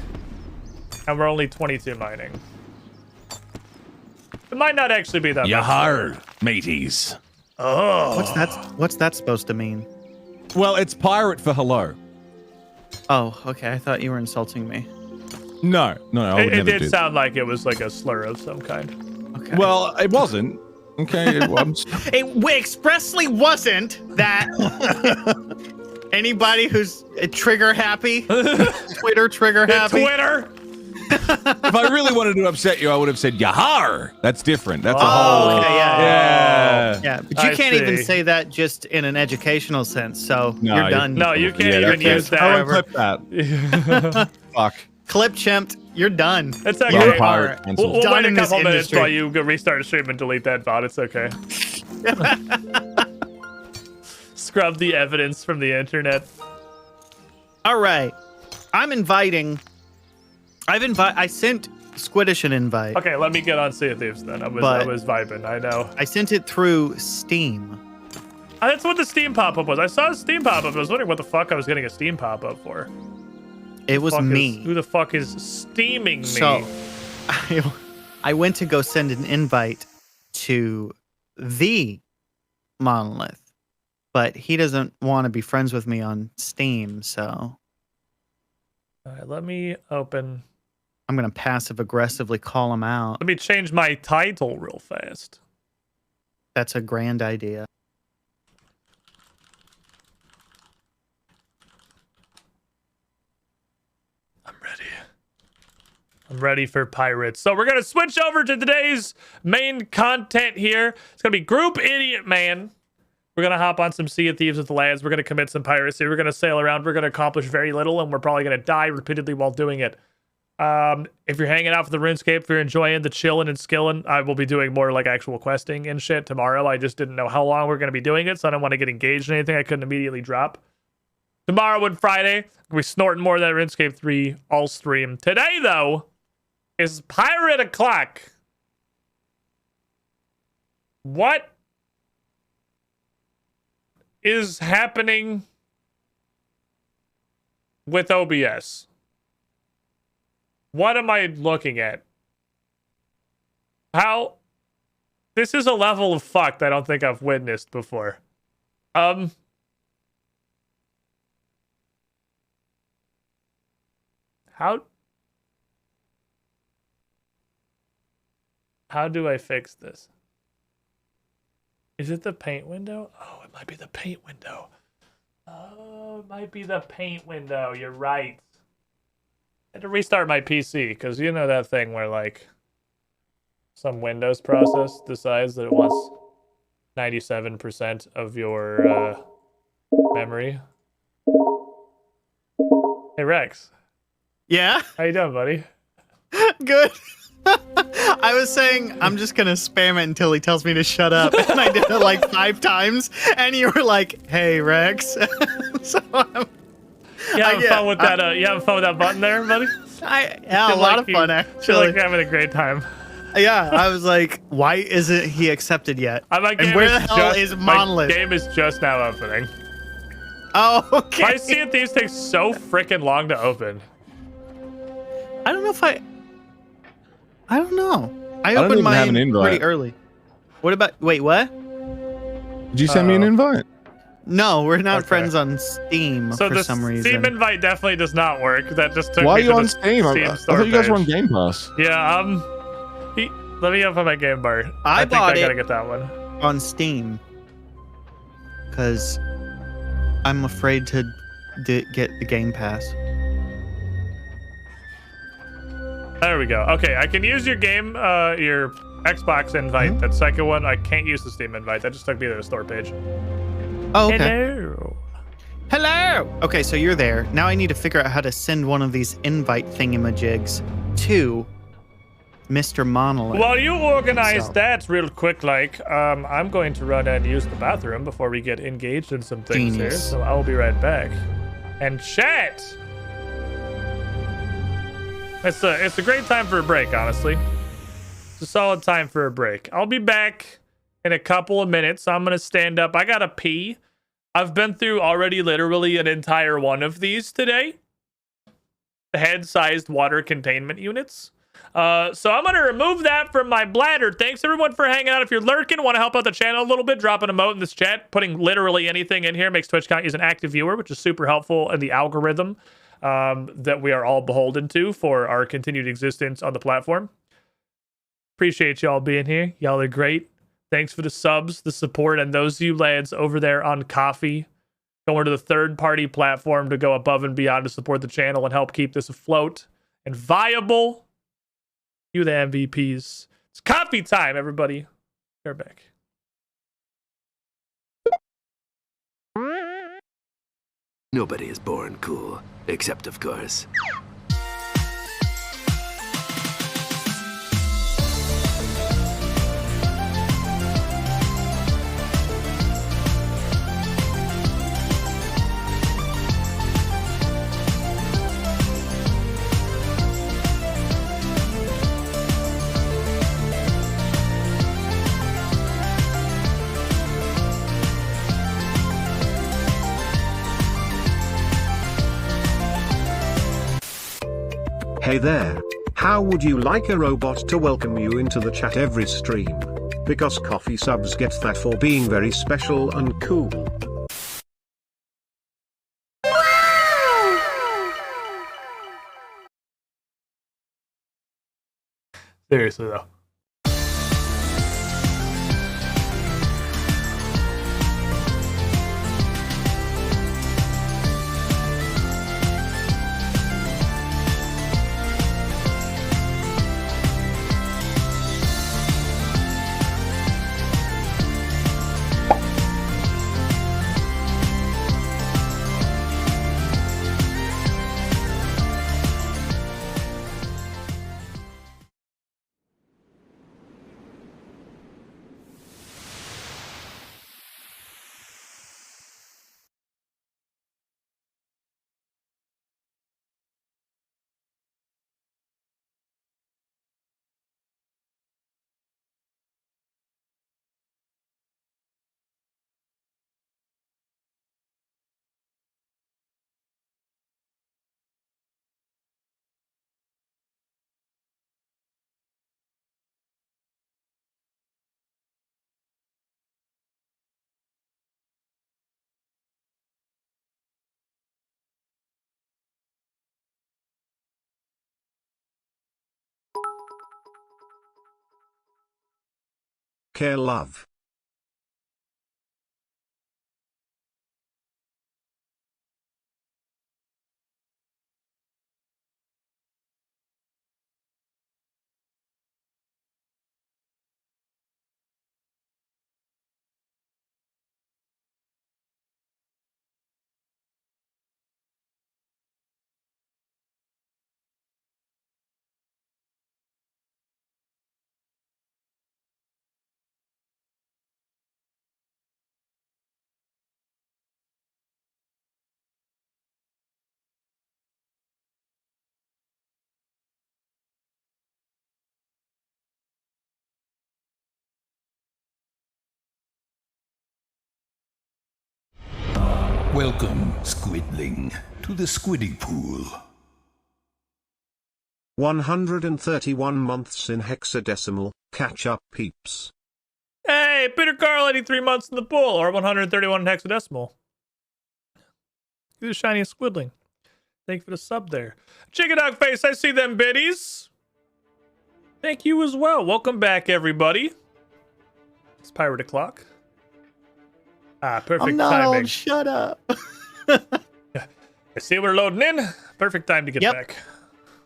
Speaker 2: and we're only 22 mining. It might not actually be that much.
Speaker 5: Yahar, mateys.
Speaker 2: Oh.
Speaker 4: What's that supposed to mean?
Speaker 5: Well, it's pirate for hello.
Speaker 4: Oh, okay. I thought you were insulting me.
Speaker 5: No, I would
Speaker 2: It
Speaker 5: never
Speaker 2: did
Speaker 5: do
Speaker 2: sound like it was like a slur of some kind.
Speaker 4: Okay.
Speaker 5: Well, it wasn't. Okay,
Speaker 4: it expressly wasn't that. Anybody who's trigger happy, Twitter trigger happy.
Speaker 2: Twitter.
Speaker 5: if I really wanted to upset you, I would have said Yahar. That's different. That's a
Speaker 4: Oh,
Speaker 5: whole.
Speaker 4: okay,
Speaker 5: Yeah.
Speaker 4: But you
Speaker 2: I
Speaker 4: can't even
Speaker 2: see.
Speaker 4: say that just in an educational sense. So
Speaker 5: No,
Speaker 4: you're done.
Speaker 2: No, you can't even
Speaker 5: okay.
Speaker 2: use that.
Speaker 5: I won't clip that. Fuck.
Speaker 4: Clip chimped. You're done.
Speaker 2: It's
Speaker 5: You're
Speaker 2: okay.
Speaker 5: a pirate.
Speaker 2: We'll
Speaker 4: Done
Speaker 2: wait a
Speaker 4: in this
Speaker 2: couple minutes
Speaker 4: industry.
Speaker 2: while you go restart the stream and delete that bot. It's okay. Scrub the evidence from the internet.
Speaker 4: All right. I sent Squiddish an invite.
Speaker 2: Okay, let me get on Sea of Thieves then. I was vibing. I know.
Speaker 4: I sent it through Steam.
Speaker 2: That's what the Steam pop-up was. I saw a Steam pop-up. I was wondering what the fuck I was getting a Steam pop-up for.
Speaker 4: It was me.
Speaker 2: Who the fuck is steaming me?
Speaker 4: So I went to go send an invite to TheMonolith, but he doesn't want to be friends with me on Steam, so
Speaker 2: All right, let me open.
Speaker 4: I'm going to passive aggressively call him out.
Speaker 2: Let me change my title real fast.
Speaker 4: That's a grand idea.
Speaker 2: I'm ready for pirates. So we're going to switch over to today's main content here. It's going to be Group Idiot Man. We're going to hop on some Sea of Thieves with the lads. We're going to commit some piracy. We're going to sail around. We're going to accomplish very little, and we're probably going to die repeatedly while doing it. If you're hanging out for the RuneScape, if you're enjoying the chilling and skilling, I will be doing more like actual questing and shit tomorrow. I just didn't know how long we're going to be doing it, so I don't want to get engaged in anything I couldn't immediately drop. Tomorrow and Friday, we're snorting more of that RuneScape 3 all stream. Today, though, is Pirate O'Clock. What is happening with OBS? What am I looking at? How? This is a level of fucked I don't think I've witnessed before. How do I fix this? Is it the paint window? Oh, it might be the paint window. Oh, it might be the paint window. You're right. I had to restart my PC because you know that thing where like some Windows process decides that it wants 97% of your memory. Hey Rex.
Speaker 4: Yeah?
Speaker 2: How you doing, buddy?
Speaker 4: Good. I was saying I'm just gonna spam it until he tells me to shut up, and I did it like 5 times, and you were like, "Hey Rex." So
Speaker 2: you having fun with that? You having fun with that button there, buddy?
Speaker 4: Yeah, a lot of fun actually.
Speaker 2: Feel like you're having a great time.
Speaker 4: Yeah, I was like, "Why isn't he accepted yet?"
Speaker 2: And
Speaker 4: where the hell is Monolith?
Speaker 2: My game is just now opening.
Speaker 4: Oh, okay.
Speaker 2: I see it. These take so freaking long to open.
Speaker 4: I don't know if I don't know. I
Speaker 5: don't
Speaker 4: opened
Speaker 5: even have
Speaker 4: mine
Speaker 5: an invite.
Speaker 4: pretty early. What about? Wait, what?
Speaker 5: Did you send me an invite?
Speaker 4: No, we're not
Speaker 2: Okay.
Speaker 4: friends on Steam
Speaker 2: So
Speaker 4: for
Speaker 2: the
Speaker 4: some reason.
Speaker 2: Steam invite definitely does not work. That just took
Speaker 5: Why are
Speaker 2: me
Speaker 5: you
Speaker 2: to
Speaker 5: on
Speaker 2: the
Speaker 5: Steam? I
Speaker 2: store
Speaker 5: thought you guys were on
Speaker 2: page.
Speaker 5: Game Pass.
Speaker 2: Yeah, let me open my game bar.
Speaker 4: I
Speaker 2: think
Speaker 4: bought
Speaker 2: I gotta
Speaker 4: it.
Speaker 2: get that one.
Speaker 4: On Steam, because I'm afraid to get the Game Pass.
Speaker 2: There we go. Okay, I can use your game, your Xbox invite.
Speaker 4: Mm-hmm.
Speaker 2: That second one, I can't use the Steam invite. That just took me to the store page.
Speaker 4: Oh, okay.
Speaker 2: Hello.
Speaker 4: Hello. Okay, so you're there. Now I need to figure out how to send one of these invite thingamajigs to Mr. Monolith.
Speaker 2: While you organize
Speaker 4: himself.
Speaker 2: that real quick, like, I'm going to run and use the bathroom before we get engaged in some things here.
Speaker 4: Genius.
Speaker 2: So I'll be right back. And chat. It's a great time for a break, honestly. It's a solid time for a break. I'll be back in a couple of minutes. I'm gonna stand up. I gotta pee. I've been through already literally an entire one of these today. Head-sized water containment units. So I'm gonna remove that from my bladder. Thanks everyone for hanging out. If you're lurking, want to help out the channel a little bit, drop an emote in this chat. Putting literally anything in here makes Twitch count as an active viewer, which is super helpful in the algorithm that we are all beholden to for our continued existence on the platform. Appreciate y'all being here. Y'all are great. Thanks for the subs, the support, and those of you lads over there on Coffee going to the third-party platform to go above and beyond to support the channel and help keep this afloat and viable. You the MVPs. It's coffee time, everybody. You're back.
Speaker 6: Nobody is born cool, except of course.
Speaker 3: Hey there. How would you like a robot to welcome you into the chat every stream? Because coffee subs get that for being very special and cool.
Speaker 2: Seriously, though.
Speaker 3: care, love.
Speaker 7: Welcome, Squidling, to the Squiddy Pool.
Speaker 3: 131 months in hexadecimal. Catch up, peeps.
Speaker 2: Hey, Peter Carl, 83 months in the pool, or 131 in hexadecimal. You're the shiniest squidling. Thank you for the sub there. Chicken Dog Face, I see them biddies. Thank you as well. Welcome back, everybody. It's Pirate O'Clock. Ah, perfect
Speaker 4: I'm not
Speaker 2: timing.
Speaker 4: old. Shut up.
Speaker 2: I see we're loading in. Perfect time to get
Speaker 4: Yep.
Speaker 2: back.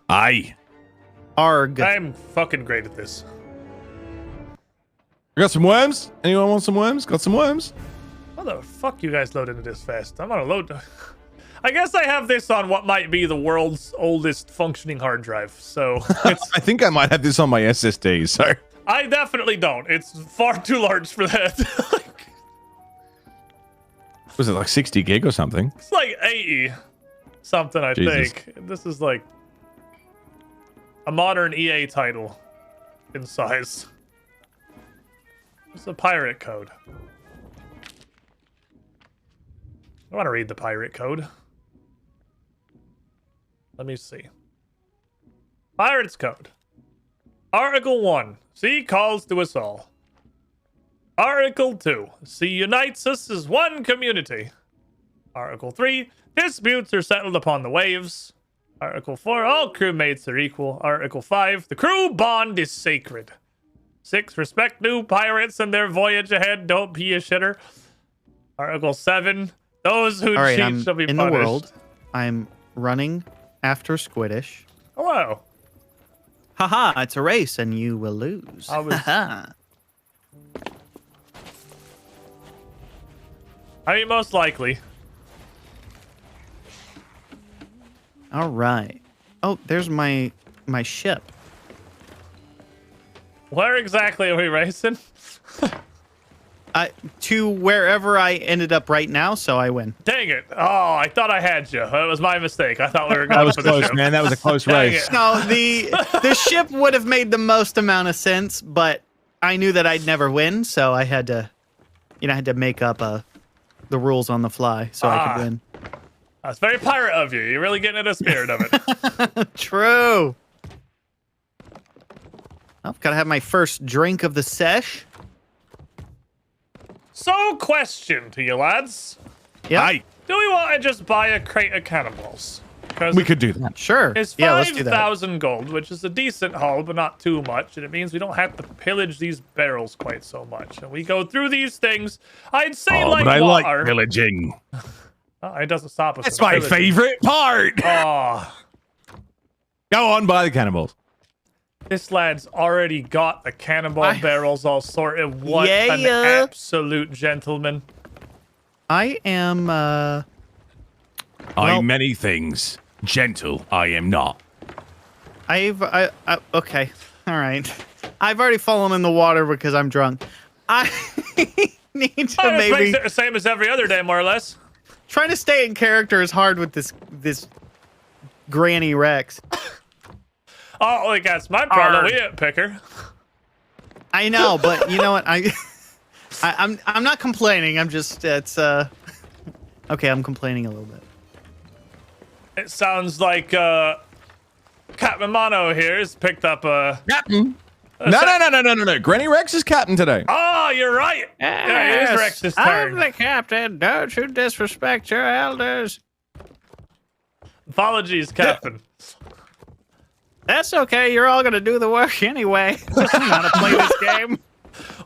Speaker 5: Aye.
Speaker 4: Arg.
Speaker 2: I'm fucking great at this.
Speaker 5: I got some worms. Anyone want some worms? Got some worms?
Speaker 2: How the fuck you guys load into this fast? I'm on a load. I guess I have this on what might be the world's oldest functioning hard drive. So it's,
Speaker 5: I think I might have this on my SSD. So
Speaker 2: I definitely don't. It's far too large for that.
Speaker 5: was it like 60 gig or something?
Speaker 2: It's like 80 something, I
Speaker 5: Jesus.
Speaker 2: think. This is like a modern EA title in size. It's a pirate code. I want to read the pirate code. Let me see. Pirate's code. Article 1. Sea calls to us all. Article 2. Sea unites us as one community. Article 3. Disputes are settled upon the waves. Article 4. All crewmates are equal. Article 5. The crew bond is sacred. 6. Respect new pirates and their voyage ahead. Don't be a shitter. Article 7. Those who
Speaker 4: All right,
Speaker 2: cheat
Speaker 4: I'm
Speaker 2: shall be
Speaker 4: in
Speaker 2: punished.
Speaker 4: the world. I'm running after Squiddish.
Speaker 2: Hello.
Speaker 4: Haha, it's a race and you will lose.
Speaker 2: I was-
Speaker 4: Haha.
Speaker 2: I mean, most likely.
Speaker 4: All right. Oh, there's my ship.
Speaker 2: Where exactly are we racing?
Speaker 4: To wherever I ended up right now, so I win.
Speaker 2: Dang it. Oh, I thought I had you. That was my mistake. I thought we were going
Speaker 5: That was
Speaker 2: for the
Speaker 5: close,
Speaker 2: ship.
Speaker 5: man. That was a close
Speaker 2: Dang
Speaker 5: race.
Speaker 2: it.
Speaker 4: No, the ship would have made the most amount of sense, but I knew that I'd never win, so I had to, I had to make up the rules on the fly so I could win.
Speaker 2: That's very pirate of you. You're really getting into the spirit of it.
Speaker 4: True. Oh, gotta have my first drink of the sesh.
Speaker 2: So, question to you lads.
Speaker 4: Yeah,
Speaker 5: Aye.
Speaker 2: Do we want to just buy a crate of cannonballs? Because
Speaker 5: We could do that.
Speaker 4: sure.
Speaker 2: it's
Speaker 4: Yeah, let's do that.
Speaker 2: 5,000 gold, which is a decent haul, but not too much. And it means we don't have to pillage these barrels quite so much. And we go through these things, I'd say
Speaker 5: Oh,
Speaker 2: like
Speaker 5: but I
Speaker 2: water.
Speaker 5: like pillaging.
Speaker 2: Oh, it doesn't stop us.
Speaker 5: That's
Speaker 2: from
Speaker 5: my
Speaker 2: pillaging.
Speaker 5: favorite part.
Speaker 2: Oh,
Speaker 5: Go on, buy the cannibals.
Speaker 2: this lad's already got the cannonball barrels all sorted. What an
Speaker 4: Yeah.
Speaker 2: absolute gentleman.
Speaker 4: I am. Well-
Speaker 5: I'm many things. Gentle, I am not.
Speaker 4: I okay. All right. I've already fallen in the water because I'm drunk. I need to
Speaker 2: Oh, this
Speaker 4: maybe
Speaker 2: makes it the same as every other day, more or less.
Speaker 4: trying to stay in character is hard with this Granny Rex.
Speaker 2: Oh, like that's my problem.
Speaker 4: Arr.
Speaker 2: We didn't pick her.
Speaker 4: I know, but you know what? I'm not complaining. I'm just it's okay. I'm complaining a little bit.
Speaker 2: It sounds like Captain Mono here has picked up a.
Speaker 5: Captain. No. Granny Rex is captain today.
Speaker 2: Oh, you're right. Yeah, it is Rex's turn.
Speaker 4: the captain. Don't you disrespect your elders.
Speaker 2: Apologies, Captain.
Speaker 4: That's okay. You're all gonna do the work anyway. Just know how to play this game.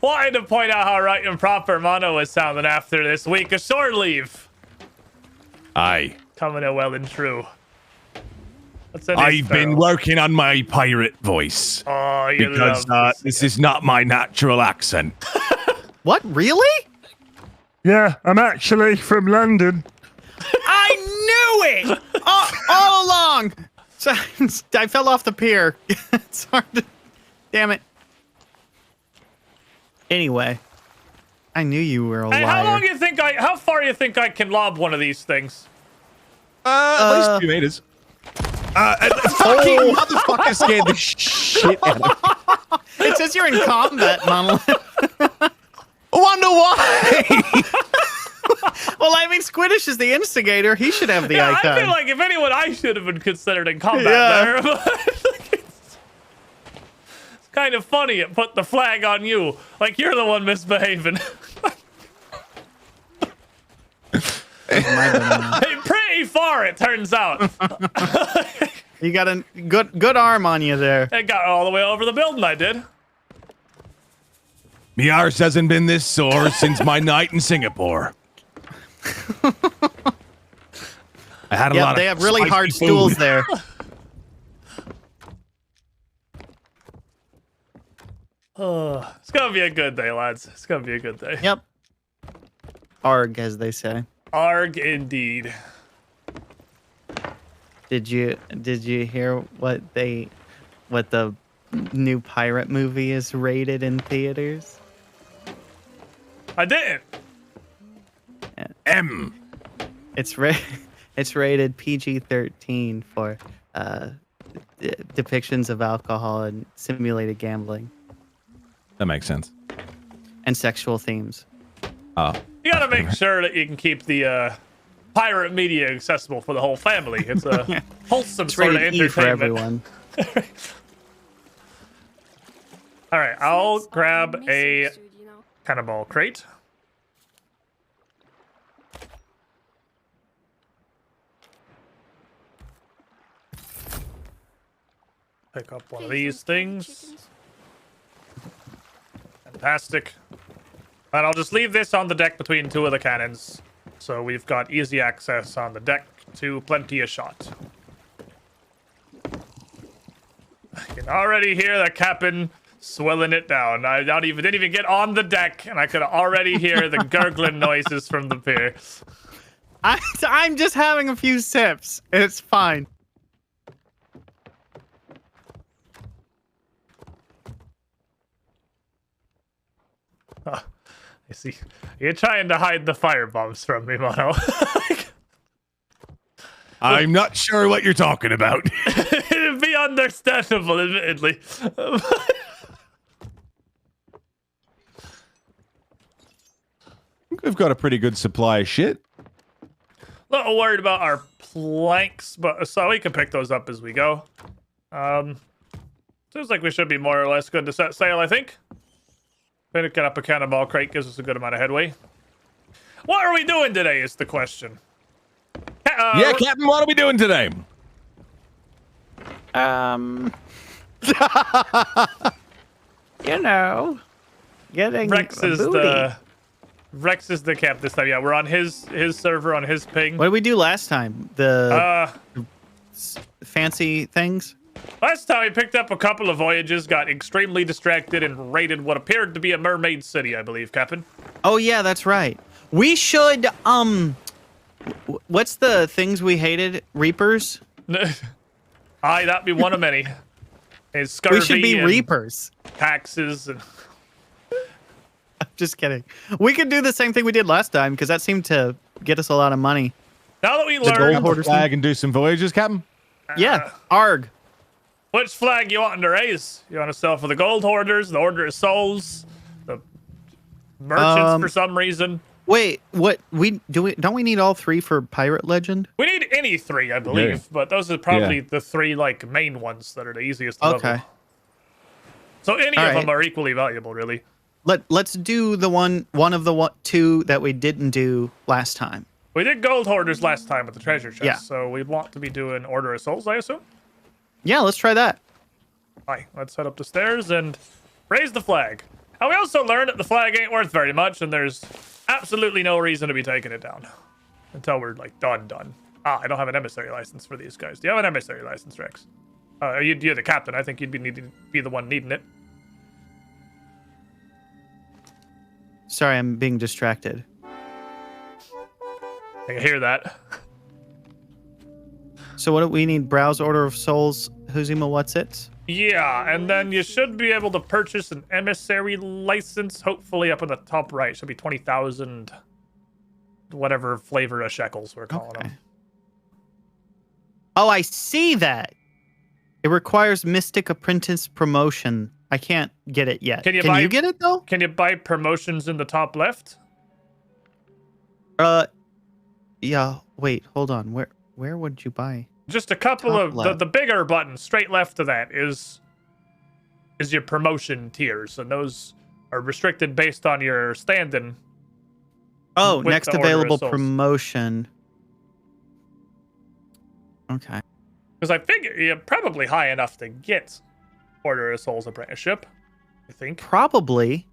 Speaker 2: wanted to point out how right and proper Mono was sounding after this week of shore leave.
Speaker 5: Aye.
Speaker 2: Coming in well and true.
Speaker 5: I've been working on my pirate voice.
Speaker 2: Oh, you
Speaker 5: because
Speaker 2: love
Speaker 5: this is not my natural accent.
Speaker 4: What? Really?
Speaker 1: Yeah, I'm actually from London.
Speaker 4: I knew it all along. So, I fell off the pier. It's hard to. Damn it. Anyway, I knew you were a
Speaker 2: Hey,
Speaker 4: liar.
Speaker 2: how far do you think I can lob one of these things?
Speaker 5: At least 2 meters. Fucking motherfucker scared the shit out of me.
Speaker 4: It says you're in combat, Monolith.
Speaker 5: Wonder why?
Speaker 4: Well, I mean, Squiddish is the instigator. He should have the icon.
Speaker 2: I feel like if anyone, I should have been considered in combat there. But it's kind of funny it put the flag on you. Like you're the one misbehaving. Hey, pretty far, it turns out.
Speaker 4: You got a good arm on you there.
Speaker 2: It got all the way over the building, I did.
Speaker 5: Me arse hasn't been this sore since my night in Singapore. I had a lot of
Speaker 4: they have really
Speaker 5: spicy
Speaker 4: hard
Speaker 5: food.
Speaker 4: stools there.
Speaker 2: Oh, it's gonna be a good day, lads. It's gonna be a good day.
Speaker 4: Yep. Arg, as they say.
Speaker 2: Arg, indeed.
Speaker 4: Did you hear what the new pirate movie is rated in theaters?
Speaker 2: I didn't.
Speaker 5: M.
Speaker 4: It's rated PG-13 for depictions of alcohol and simulated gambling
Speaker 5: That makes sense.
Speaker 4: and sexual themes.
Speaker 5: Oh.
Speaker 2: You gotta make sure that you can keep the pirate media accessible for the whole family. It's a wholesome
Speaker 4: It's
Speaker 2: sort of
Speaker 4: rated E for
Speaker 2: entertainment.
Speaker 4: everyone.
Speaker 2: All right, I'll grab a cannonball crate. Pick up one of these things. Fantastic. And I'll just leave this on the deck between two of the cannons. So we've got easy access on the deck to plenty of shot. I can already hear the captain swilling it down. I didn't even get on the deck, and I could already hear the gurgling noises from the pier.
Speaker 4: I'm just having a few sips. It's fine.
Speaker 2: I see. You're trying to hide the firebombs from me, Mono.
Speaker 5: I'm not sure what you're talking about.
Speaker 2: It'd be understandable, admittedly.
Speaker 5: We've got a pretty good supply of shit.
Speaker 2: Little worried about our planks, but so we can pick those up as we go. Seems like we should be more or less good to set sail, I think. Picking up a cannonball crate gives us a good amount of headway. What are we doing today is the question.
Speaker 5: Yeah, Captain, what are we doing today?
Speaker 4: You know, getting
Speaker 2: Rex
Speaker 4: a
Speaker 2: is
Speaker 4: booty.
Speaker 2: the cap this time. Yeah, we're on his server on his ping.
Speaker 4: What did we do last time? The
Speaker 2: Uh,
Speaker 4: fancy things?
Speaker 2: Last time we picked up a couple of voyages, got extremely distracted, and raided what appeared to be a mermaid city, I believe, Captain.
Speaker 4: Oh yeah, that's right. We should what's the things we hated? Reapers?
Speaker 2: Aye, that'd be one of many. It's scurvy
Speaker 4: We should be
Speaker 2: and
Speaker 4: Reapers.
Speaker 2: taxes and
Speaker 4: Just kidding. We could do the same thing we did last time because that seemed to get us a lot of money.
Speaker 2: now that we
Speaker 4: gold
Speaker 2: learned
Speaker 4: hoarder
Speaker 5: Flag and do some voyages, Captain?
Speaker 4: Yeah, arg.
Speaker 2: which flag you want to raise, you want to sell for the gold hoarders, the Order of Souls, the merchants for some reason.
Speaker 4: Wait, what don't we need all three for Pirate Legend?
Speaker 2: We need any three, I believe,
Speaker 5: Yeah.
Speaker 2: but those are probably the three like main ones that are the easiest to
Speaker 4: Okay.
Speaker 2: level. So any
Speaker 4: All
Speaker 2: of
Speaker 4: right.
Speaker 2: them are equally valuable, really.
Speaker 4: Let's do the one of the two that we didn't do last time.
Speaker 2: We did gold hoarders last time with the treasure chest,
Speaker 4: Yeah.
Speaker 2: so we want to be doing Order of Souls, I assume.
Speaker 4: Yeah, let's try that.
Speaker 2: Hi, let's head up the stairs and raise the flag. And we also learned that the flag ain't worth very much, and there's absolutely no reason to be taking it down until we're like done. Ah, I don't have an emissary license for these guys. Do you have an emissary license, Rex? You're the captain. I think you'd be the one needing it.
Speaker 4: Sorry, I'm being distracted.
Speaker 2: I can hear that.
Speaker 4: So what do we need? Browse Order of Souls, Huzima, what's it?
Speaker 2: Yeah, and then you should be able to purchase an emissary license, hopefully up in the top right. Should be 20,000, whatever flavor of shekels we're calling them.
Speaker 4: Oh, I see that. It requires Mystic Apprentice promotion. I can't get it yet. Can you get it though?
Speaker 2: Can you buy promotions in the top left?
Speaker 4: Yeah. Wait, hold on. Where would you buy?
Speaker 2: Just a couple of the bigger buttons straight left of that is your promotion tiers, and those are restricted based on your standing.
Speaker 4: Oh, next available promotion. Okay.
Speaker 2: Because I figure you're probably high enough to get Order of Souls apprenticeship. I think
Speaker 4: probably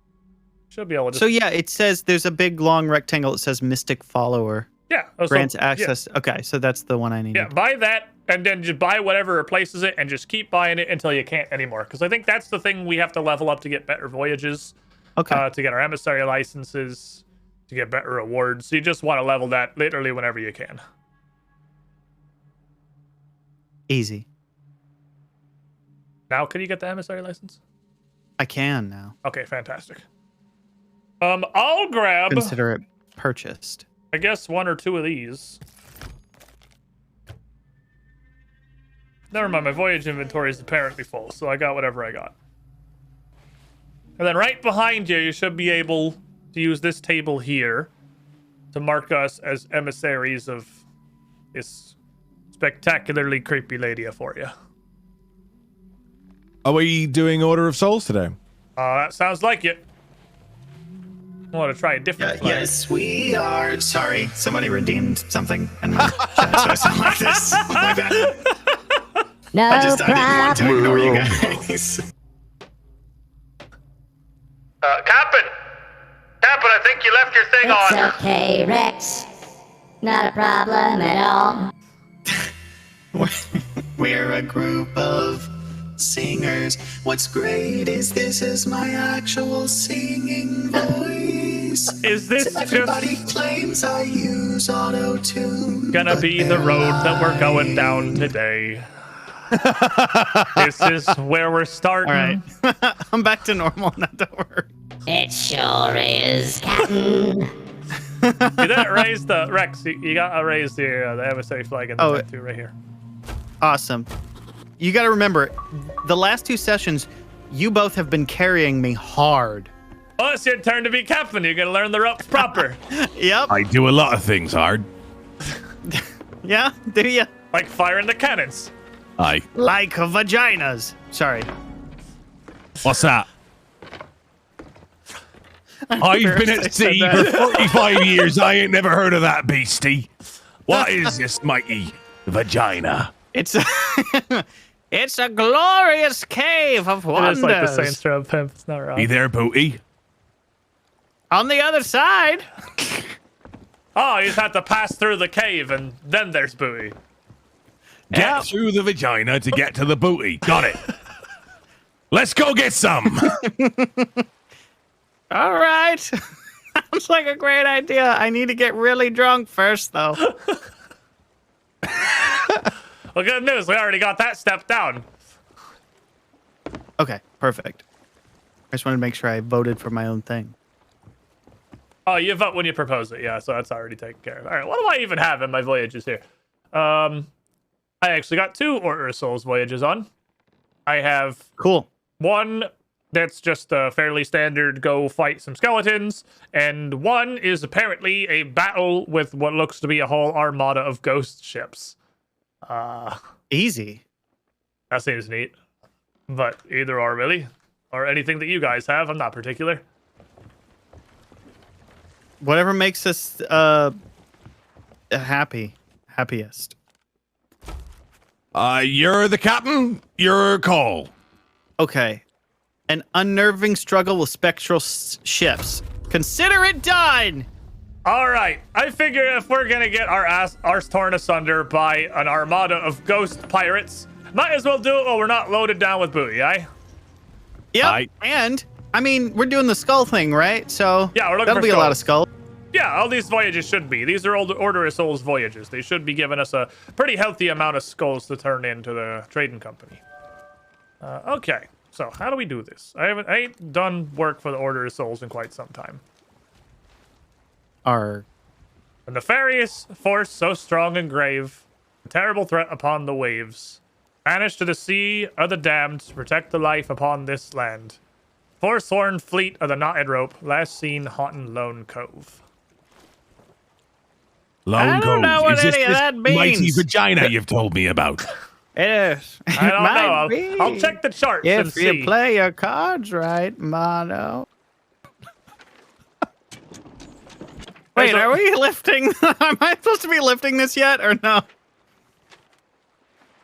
Speaker 2: should be able to.
Speaker 4: So yeah, it says there's a big long rectangle. It says Mystic Follower.
Speaker 2: Yeah,
Speaker 4: grants access. Yeah. Okay, so that's the one I need.
Speaker 2: Yeah, buy that, and then just buy whatever replaces it, and just keep buying it until you can't anymore. Because I think that's the thing we have to level up to get better voyages.
Speaker 4: Okay.
Speaker 2: To get our emissary licenses, to get better rewards. So you just want to level that literally whenever you can.
Speaker 4: Easy.
Speaker 2: Now, can you get the emissary license?
Speaker 4: I can now.
Speaker 2: Okay, fantastic. I'll grab.
Speaker 4: Consider it purchased.
Speaker 2: I guess 1 or 2 of these. Never mind, my voyage inventory is apparently full, so I got whatever I got. And then right behind you, you should be able to use this table here to mark us as emissaries of this spectacularly creepy lady for you.
Speaker 5: Are we doing Order of Souls today?
Speaker 2: That sounds like it. I want to try a different flag.
Speaker 8: Yes, we are. Sorry, somebody redeemed something, and so I sound like this. My bad.
Speaker 9: No
Speaker 8: I didn't want to ignore you guys.
Speaker 2: Captain, I think you left your thing
Speaker 9: it's
Speaker 2: on.
Speaker 9: Okay, Rex. Not a problem at all.
Speaker 8: We're a group of singers. What's great is this is my actual singing voice.
Speaker 2: Is this
Speaker 8: Everybody
Speaker 2: just
Speaker 8: claims I use auto-tune.
Speaker 2: gonna be the road that we're going down today? This is where we're starting.
Speaker 4: All right. I'm back to normal, not to worry.
Speaker 9: It sure is, Captain.
Speaker 2: You didn't raise the Rex. You got to raise the emissary flag in the too, right here.
Speaker 4: Awesome. You got to remember, the last 2 sessions, you both have been carrying me hard.
Speaker 2: Oh, it's your turn to be captain. You're gonna learn the ropes proper.
Speaker 4: Yep.
Speaker 5: I do a lot of things hard.
Speaker 4: Yeah, do you?
Speaker 2: Like firing the cannons.
Speaker 5: Aye.
Speaker 4: Like vaginas. Sorry.
Speaker 5: What's that? I've been at sea for 45 years. I ain't never heard of that beastie. What is this mighty vagina?
Speaker 4: It's a glorious cave of wonders.
Speaker 2: It's like the Saints Row pimp. It's not wrong.
Speaker 5: Be there, booty.
Speaker 4: On the other side.
Speaker 2: Oh, you just have to pass through the cave, and then there's booty.
Speaker 5: Get through the vagina to get to the booty. Got it. Let's go get some.
Speaker 4: All right. Sounds like a great idea. I need to get really drunk first, though.
Speaker 2: Well, good news. We already got that step down.
Speaker 4: Okay, perfect. I just wanted to make sure I voted for my own thing.
Speaker 2: Oh, you vote when you propose it. Yeah, so that's already taken care of. All right, what do I even have in my voyages here? I actually got 2 Order of Souls voyages on. I have one that's just a fairly standard go fight some skeletons, and one is apparently a battle with what looks to be a whole armada of ghost ships.
Speaker 4: Easy.
Speaker 2: That seems neat. But either or, really. Or anything that you guys have. I'm not particular.
Speaker 4: Whatever makes us happiest.
Speaker 5: You're the captain. Your call.
Speaker 4: Okay. An unnerving struggle with spectral ships. Consider it done!
Speaker 2: All right. I figure if we're going to get our arse torn asunder by an armada of ghost pirates, might as well do it while we're not loaded down with booty, eh?
Speaker 4: Yep. And, I mean, we're doing the skull thing, right? So,
Speaker 2: yeah, we're looking
Speaker 4: that'll
Speaker 2: for
Speaker 4: be a lot of skulls.
Speaker 2: Yeah, all these voyages should be. These are old Order of Souls voyages. They should be giving us a pretty healthy amount of skulls to turn into the trading company. Okay, so how do we do this? I ain't done work for the Order of Souls in quite some time. A nefarious force so strong and grave, a terrible threat upon the waves, banished to the sea of the damned to protect the life upon this land. Forsworn fleet of the knotted rope, last seen haunting Lone Cove.
Speaker 5: Lone
Speaker 4: don't know what
Speaker 5: Cove. Is this
Speaker 4: any of
Speaker 5: this
Speaker 4: that
Speaker 5: mighty
Speaker 4: means.
Speaker 5: vagina you've told me about?
Speaker 4: It is.
Speaker 2: I don't know. I'll check the charts and
Speaker 4: If
Speaker 2: see.
Speaker 4: you play your cards right, Mono. Wait, are we lifting? Am I supposed to be lifting this yet, or no?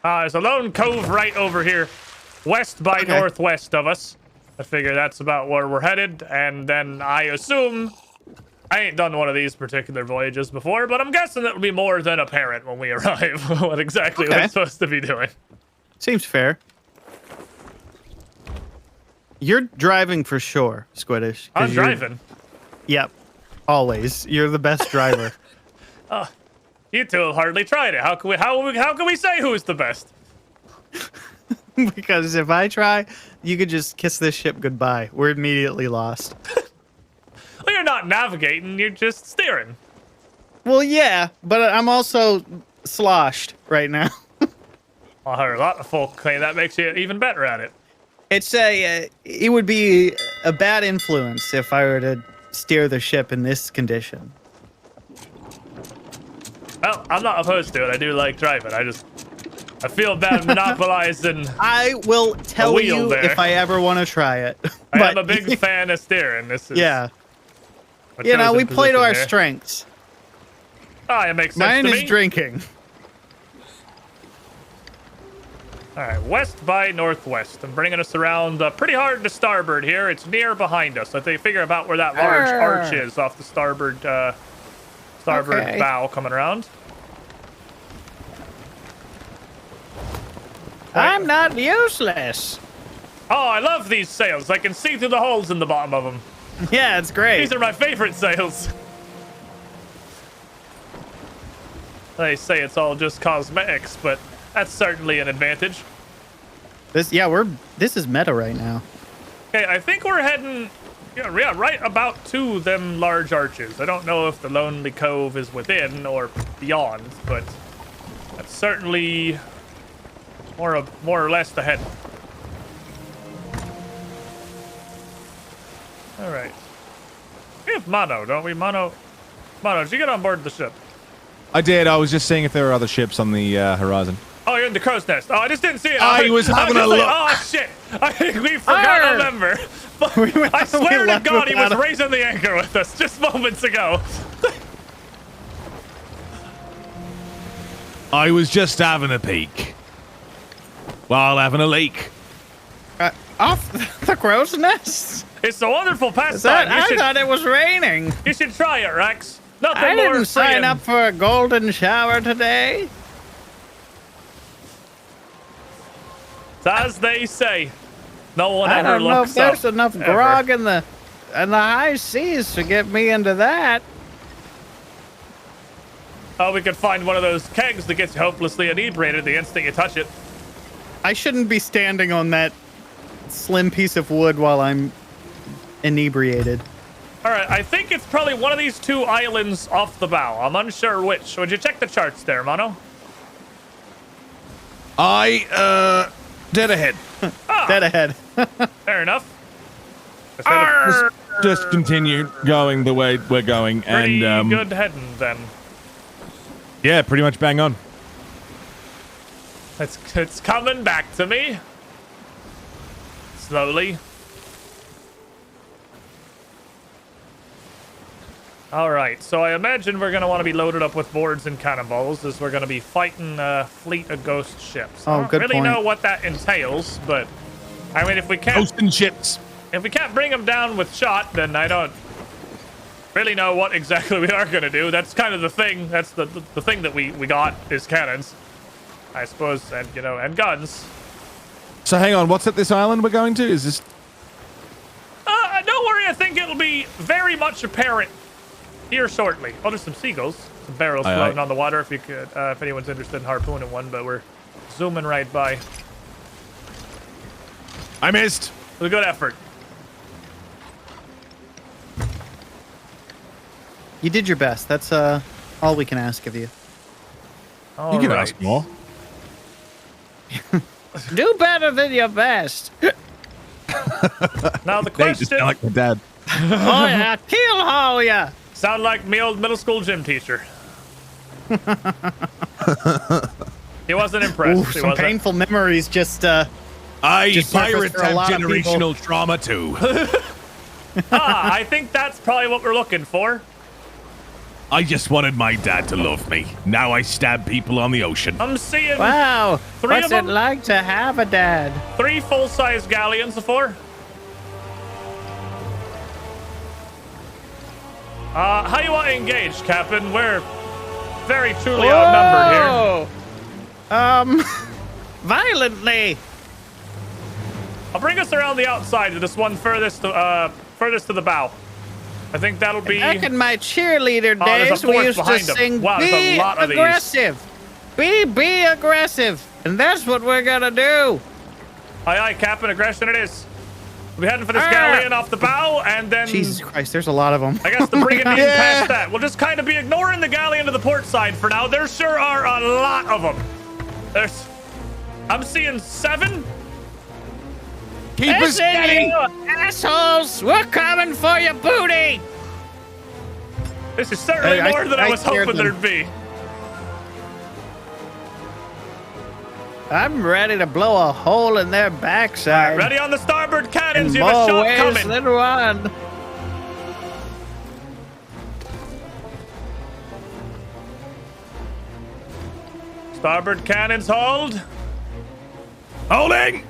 Speaker 2: There's a Lone Cove right over here, west by northwest of us. I figure that's about where we're headed, and then I assume... I ain't done one of these particular voyages before, but I'm guessing it'll be more than apparent when we arrive what exactly we're supposed to be doing.
Speaker 4: Seems fair. You're driving for sure, Squiddish.
Speaker 2: I'm driving.
Speaker 4: Yep. Always. You're the best driver.
Speaker 2: You two have hardly tried it. How can we say who's the best?
Speaker 4: Because if I try, you could just kiss this ship goodbye. We're immediately lost.
Speaker 2: Well, you're not navigating, you're just steering.
Speaker 4: Well, yeah, but I'm also sloshed right now.
Speaker 2: I heard a lot of folk say that makes you even better at it.
Speaker 4: It would be a bad influence if I were to steer the ship in this condition.
Speaker 2: Well, I'm not opposed to it. I do like driving. I feel bad monopolizing.
Speaker 4: I will tell you
Speaker 2: there.
Speaker 4: if I ever want to try it.
Speaker 2: I am a big fan of steering. This is
Speaker 4: you know, we play to our strengths.
Speaker 2: Ah, it makes sense
Speaker 4: Mine
Speaker 2: to
Speaker 4: is
Speaker 2: me.
Speaker 4: drinking.
Speaker 2: All right, west by northwest. I'm bringing us around pretty hard to starboard here. It's near behind us. I think figure about where that large arch is off the starboard bow coming around.
Speaker 4: I'm not useless.
Speaker 2: Oh, I love these sails. I can see through the holes in the bottom of them.
Speaker 4: Yeah, it's great.
Speaker 2: These are my favorite sails. They say it's all just cosmetics, but that's certainly an advantage.
Speaker 4: This is meta right now.
Speaker 2: Okay, I think we're heading right about to them large arches. I don't know if the Lonely Cove is within or beyond, but that's certainly more or less ahead. All right. We have Mono, don't we? Mono, did you get on board the ship?
Speaker 10: I did. I was just seeing if there were other ships on the horizon.
Speaker 2: Oh, you're in the crow's nest. Oh, I just didn't see it.
Speaker 5: I was having a look.
Speaker 2: Oh, shit. We forgot to remember. I swear to God, he was raising the anchor with us just moments ago.
Speaker 5: I was just having a peek while having a leak.
Speaker 4: Off the crow's nest?
Speaker 2: It's a wonderful pastime.
Speaker 4: I thought it was raining.
Speaker 2: You should try it, Rex. Nothing
Speaker 4: I
Speaker 2: more
Speaker 4: didn't sign
Speaker 2: freeing.
Speaker 4: up for a golden shower today.
Speaker 2: It's as they say. No one
Speaker 4: I
Speaker 2: ever
Speaker 4: don't know
Speaker 2: looks
Speaker 4: if there's
Speaker 2: up,
Speaker 4: enough
Speaker 2: ever.
Speaker 4: grog in the high seas to get me into that.
Speaker 2: Oh, we could find one of those kegs that gets you hopelessly inebriated the instant you touch it.
Speaker 4: I shouldn't be standing on that slim piece of wood while I'm inebriated.
Speaker 2: All right, I think it's probably one of these two islands off the bow. I'm unsure which. Would you check the charts there, Mono?
Speaker 5: Dead ahead.
Speaker 4: Dead ahead.
Speaker 2: Fair enough.
Speaker 5: Just continue going the way we're going,
Speaker 2: Pretty
Speaker 5: and
Speaker 2: good heading then.
Speaker 5: yeah, pretty much bang on.
Speaker 2: It's coming back to me. Slowly. Alright, so I imagine we're going to want to be loaded up with boards and cannonballs as we're going to be fighting a fleet of ghost ships. I don't really know what that entails, but I mean, if we can't
Speaker 5: Toast and chips.
Speaker 2: If we can't bring them down with shot, then I don't really know what exactly we are going to do. That's kind of the thing. That's the thing that we got is cannons, I suppose, and, you know, and guns.
Speaker 10: So hang on, what's at this island we're going to? Is this...
Speaker 2: Don't worry, I think it'll be very much apparent here shortly. Oh, there's some seagulls, some barrels floating on the water if you could, if anyone's interested in harpooning one, but we're zooming right by.
Speaker 5: I missed.
Speaker 2: It was a good effort.
Speaker 4: You did your best. That's all we can ask of you.
Speaker 2: All
Speaker 5: You can
Speaker 2: right.
Speaker 5: ask more.
Speaker 4: Do better than your best.
Speaker 2: Now the
Speaker 5: They just
Speaker 2: question...
Speaker 5: sound like my dad.
Speaker 4: Oh yeah, kill all ya.
Speaker 2: Sound like me old middle school gym teacher. He wasn't impressed.
Speaker 4: Ooh,
Speaker 2: He
Speaker 4: some
Speaker 2: wasn't.
Speaker 4: painful memories just
Speaker 5: Aye,
Speaker 4: Just surfaced
Speaker 5: pirates
Speaker 4: for a
Speaker 5: have
Speaker 4: lot of people.
Speaker 5: generational trauma too.
Speaker 2: I think that's probably what we're looking for.
Speaker 5: I just wanted my dad to love me. Now I stab people on the ocean.
Speaker 2: I'm seeing
Speaker 4: wow.
Speaker 2: Three
Speaker 4: What's
Speaker 2: of
Speaker 4: it
Speaker 2: them?
Speaker 4: like to have a dad?
Speaker 2: 3 full-size galleons of 4. How you want to engage, Captain? We're very truly outnumbered here.
Speaker 4: Violently.
Speaker 2: I'll bring us around the outside to this one furthest to the bow. I think that'll be...
Speaker 4: Back in my cheerleader
Speaker 2: Oh, there's a
Speaker 4: days, we
Speaker 2: fourth
Speaker 4: used to
Speaker 2: behind 'em.
Speaker 4: sing,
Speaker 2: Wow, there's a
Speaker 4: be
Speaker 2: lot of these.
Speaker 4: aggressive. Be aggressive. And that's what we're gonna do.
Speaker 2: Aye, aye, Captain. Aggression it is. We'll be heading for this
Speaker 4: Ah.
Speaker 2: galleon off the bow, and then...
Speaker 4: Jesus Christ, there's a lot of them.
Speaker 2: I guess the brigantine past that. We'll just kind of be ignoring the galleon to the port side for now. There sure are a lot of them. There's... I'm seeing 7.
Speaker 5: Keep us
Speaker 4: Listen,
Speaker 5: steady.
Speaker 4: you assholes! We're coming for your booty!
Speaker 2: This is certainly
Speaker 4: Hey,
Speaker 2: more than I was
Speaker 4: scared
Speaker 2: hoping
Speaker 4: them.
Speaker 2: there'd be.
Speaker 4: I'm ready to blow a hole in their backside.
Speaker 2: Ready on the starboard cannons.
Speaker 4: In
Speaker 2: You have a
Speaker 4: more
Speaker 2: shot
Speaker 4: ways
Speaker 2: coming.
Speaker 4: than one.
Speaker 2: Starboard cannons hold.
Speaker 5: Holding.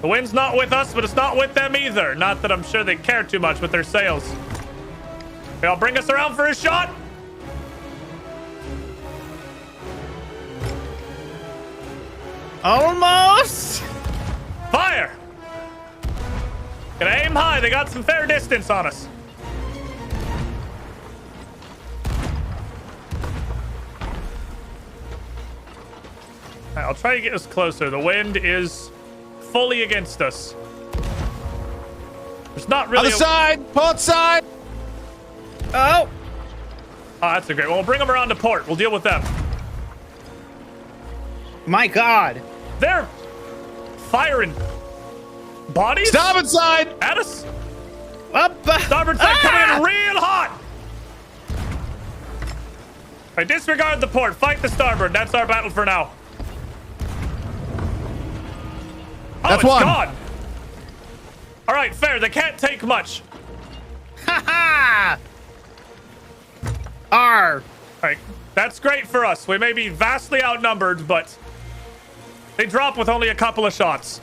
Speaker 2: The wind's not with us, but it's not with them either. Not that I'm sure they care too much with their sails. Okay, I'll bring us around for a shot.
Speaker 4: Almost.
Speaker 2: Fire! Gonna aim high. They got some fair distance on us. Alright, I'll try to get us closer. The wind is fully against us. There's not really
Speaker 10: Other side, port side.
Speaker 4: Oh.
Speaker 2: Oh, that's a great one. We'll bring them around to port. We'll deal with them.
Speaker 4: My God.
Speaker 2: They're firing bodies
Speaker 10: Starboard side.
Speaker 2: at us.
Speaker 4: Up.
Speaker 2: Starboard side coming in real hot. I disregard the port. Fight the starboard. That's our battle for now. Oh,
Speaker 10: That's
Speaker 2: it's
Speaker 10: one.
Speaker 2: gone. All right, fair. They can't take much.
Speaker 4: Ha ha. R.
Speaker 2: All right, that's great for us. We may be vastly outnumbered, but they drop with only a couple of shots.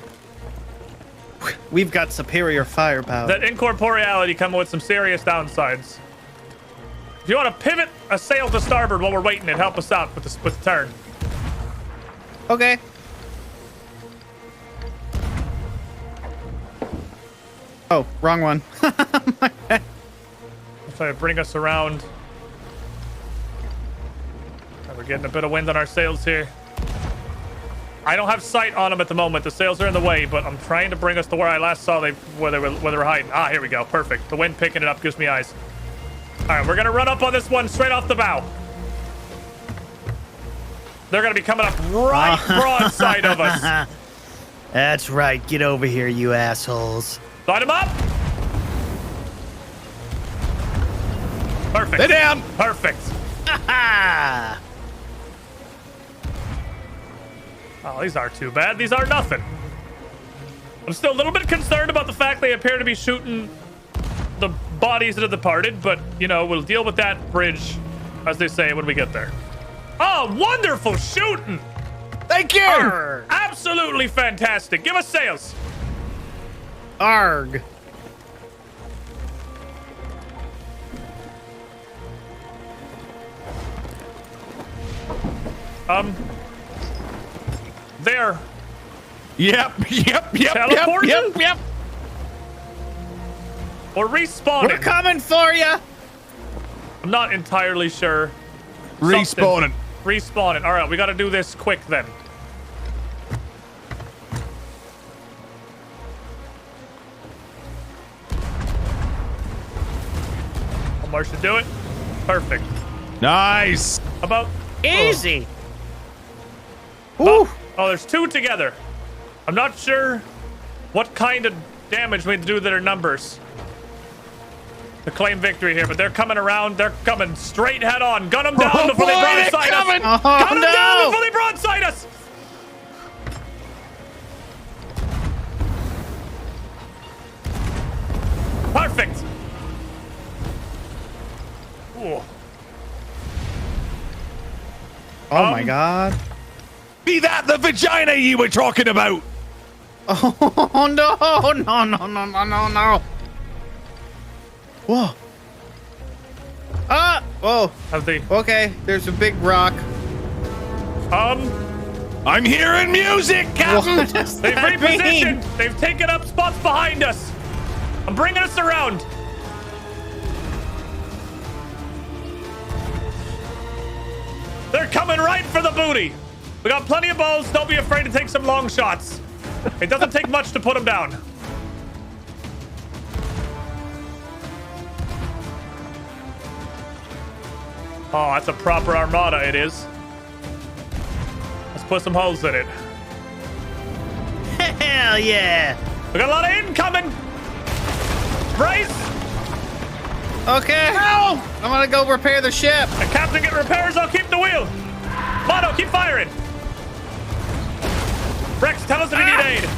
Speaker 4: We've got superior firepower.
Speaker 2: That incorporeality coming with some serious downsides. If you want to pivot a sail to starboard while we're waiting, it'd help us out with the turn.
Speaker 4: Okay. Oh, wrong one. My bad.
Speaker 2: Try to bring us around. We're getting a bit of wind on our sails here. I don't have sight on them at the moment. The sails are in the way, but I'm trying to bring us to where I last saw where they were hiding. Ah, here we go. Perfect. The wind picking it up gives me eyes. All right, we're gonna run up on this one straight off the bow. They're gonna be coming up right broadside of us.
Speaker 4: That's right. Get over here, you assholes.
Speaker 2: Light them up. Perfect.
Speaker 5: They're down.
Speaker 2: Perfect.
Speaker 4: Ha
Speaker 2: Oh, these aren't too bad. These are nothing. I'm still a little bit concerned about the fact they appear to be shooting the bodies that have departed, but, you know, we'll deal with that bridge, as they say, when we get there. Oh, wonderful shooting!
Speaker 5: They Thank you.
Speaker 4: Arg.
Speaker 2: Absolutely fantastic. Give us sails.
Speaker 4: Arg.
Speaker 2: There.
Speaker 5: Yep.
Speaker 2: Teleporting? Or respawning.
Speaker 4: We're coming for you.
Speaker 2: I'm not entirely sure.
Speaker 5: Respawning.
Speaker 2: Respawning. All right, we got to do this quick then. One more should do it. Perfect.
Speaker 5: Nice.
Speaker 2: About
Speaker 4: Easy.
Speaker 2: oh, there's two together. I'm not sure what kind of damage we need to do to their numbers to claim victory here, but they're coming around. They're coming straight head on. Gun them down before they broadside us.
Speaker 4: Oh,
Speaker 2: Gun them down
Speaker 4: no.
Speaker 2: before they broadside us. Perfect. Ooh.
Speaker 4: Oh my god.
Speaker 5: Be that the vagina you were talking about?
Speaker 4: Oh no. Whoa. Whoa.
Speaker 2: Have they?
Speaker 4: Okay, there's a big rock.
Speaker 5: I'm hearing music, Captain.
Speaker 4: What does
Speaker 2: They've
Speaker 4: that mean?
Speaker 2: repositioned. They've taken up spots behind us. I'm bringing us around. They're coming right for the booty. We got plenty of bows. Don't be afraid to take some long shots. It doesn't take much to put them down. Oh, that's a proper armada, it is. Let's put some holes in it.
Speaker 4: Hell yeah.
Speaker 2: We got a lot of incoming. Brace.
Speaker 4: Okay. I'm gonna go repair the ship.
Speaker 2: The captain get repairs, I'll keep the wheel. Mono, keep firing. Rex, tell us if you need aid.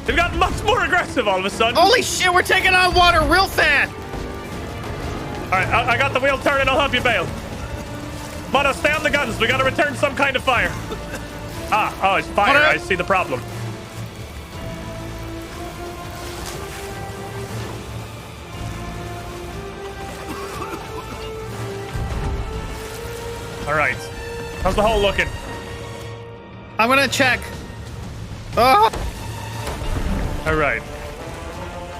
Speaker 2: They've gotten much more aggressive all of a sudden.
Speaker 4: Holy shit, we're taking on water real fast.
Speaker 2: All right, I got the wheel turning. I'll help you bail. Mono, stay on the guns. We got to return some kind of fire. Oh, it's fire. I see the problem. All right. How's the hull looking?
Speaker 4: I'm gonna check. Oh.
Speaker 2: All right.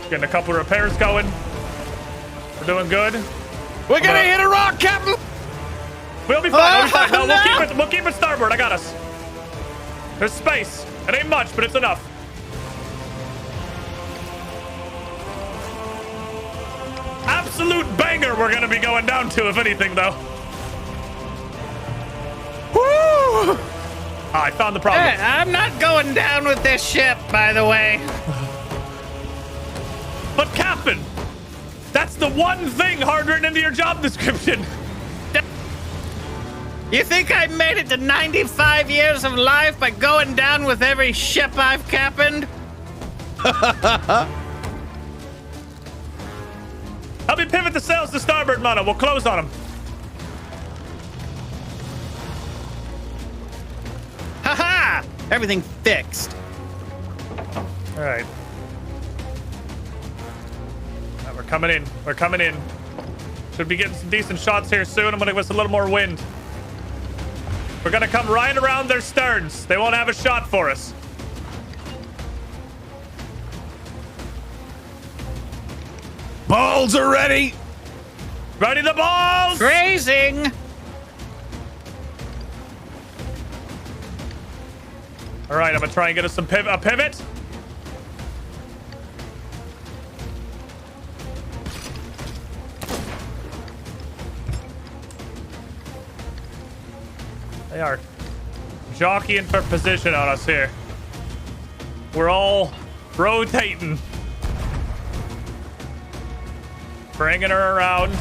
Speaker 2: Getting a couple of repairs going. We're doing good.
Speaker 5: We're gonna hit a rock, Captain.
Speaker 2: We'll be fine. We'll be fine. No,
Speaker 4: no.
Speaker 2: We'll keep it starboard. I got us. There's space. It ain't much, but it's enough. Absolute banger we're gonna be going down to, if anything, though. Woo! I found the problem.
Speaker 4: Hey, I'm not going down with this ship, by the way.
Speaker 2: But Captain, that's the one thing hard written into your job description.
Speaker 4: You think I made it to 95 years of life by going down with every ship I've captained?
Speaker 2: Help me pivot the sails to starboard, Mono. We'll close on them.
Speaker 4: Haha! Everything fixed.
Speaker 2: All right. We're coming in. We're coming in. Should be getting some decent shots here soon. I'm gonna give us a little more wind. We're gonna come right around their sterns. They won't have a shot for us.
Speaker 5: Balls are ready.
Speaker 2: Ready the balls!
Speaker 4: Grazing!
Speaker 2: All right, I'm gonna try and get us some a pivot. They are jockeying for position on us here. We're all rotating. Bringing her around.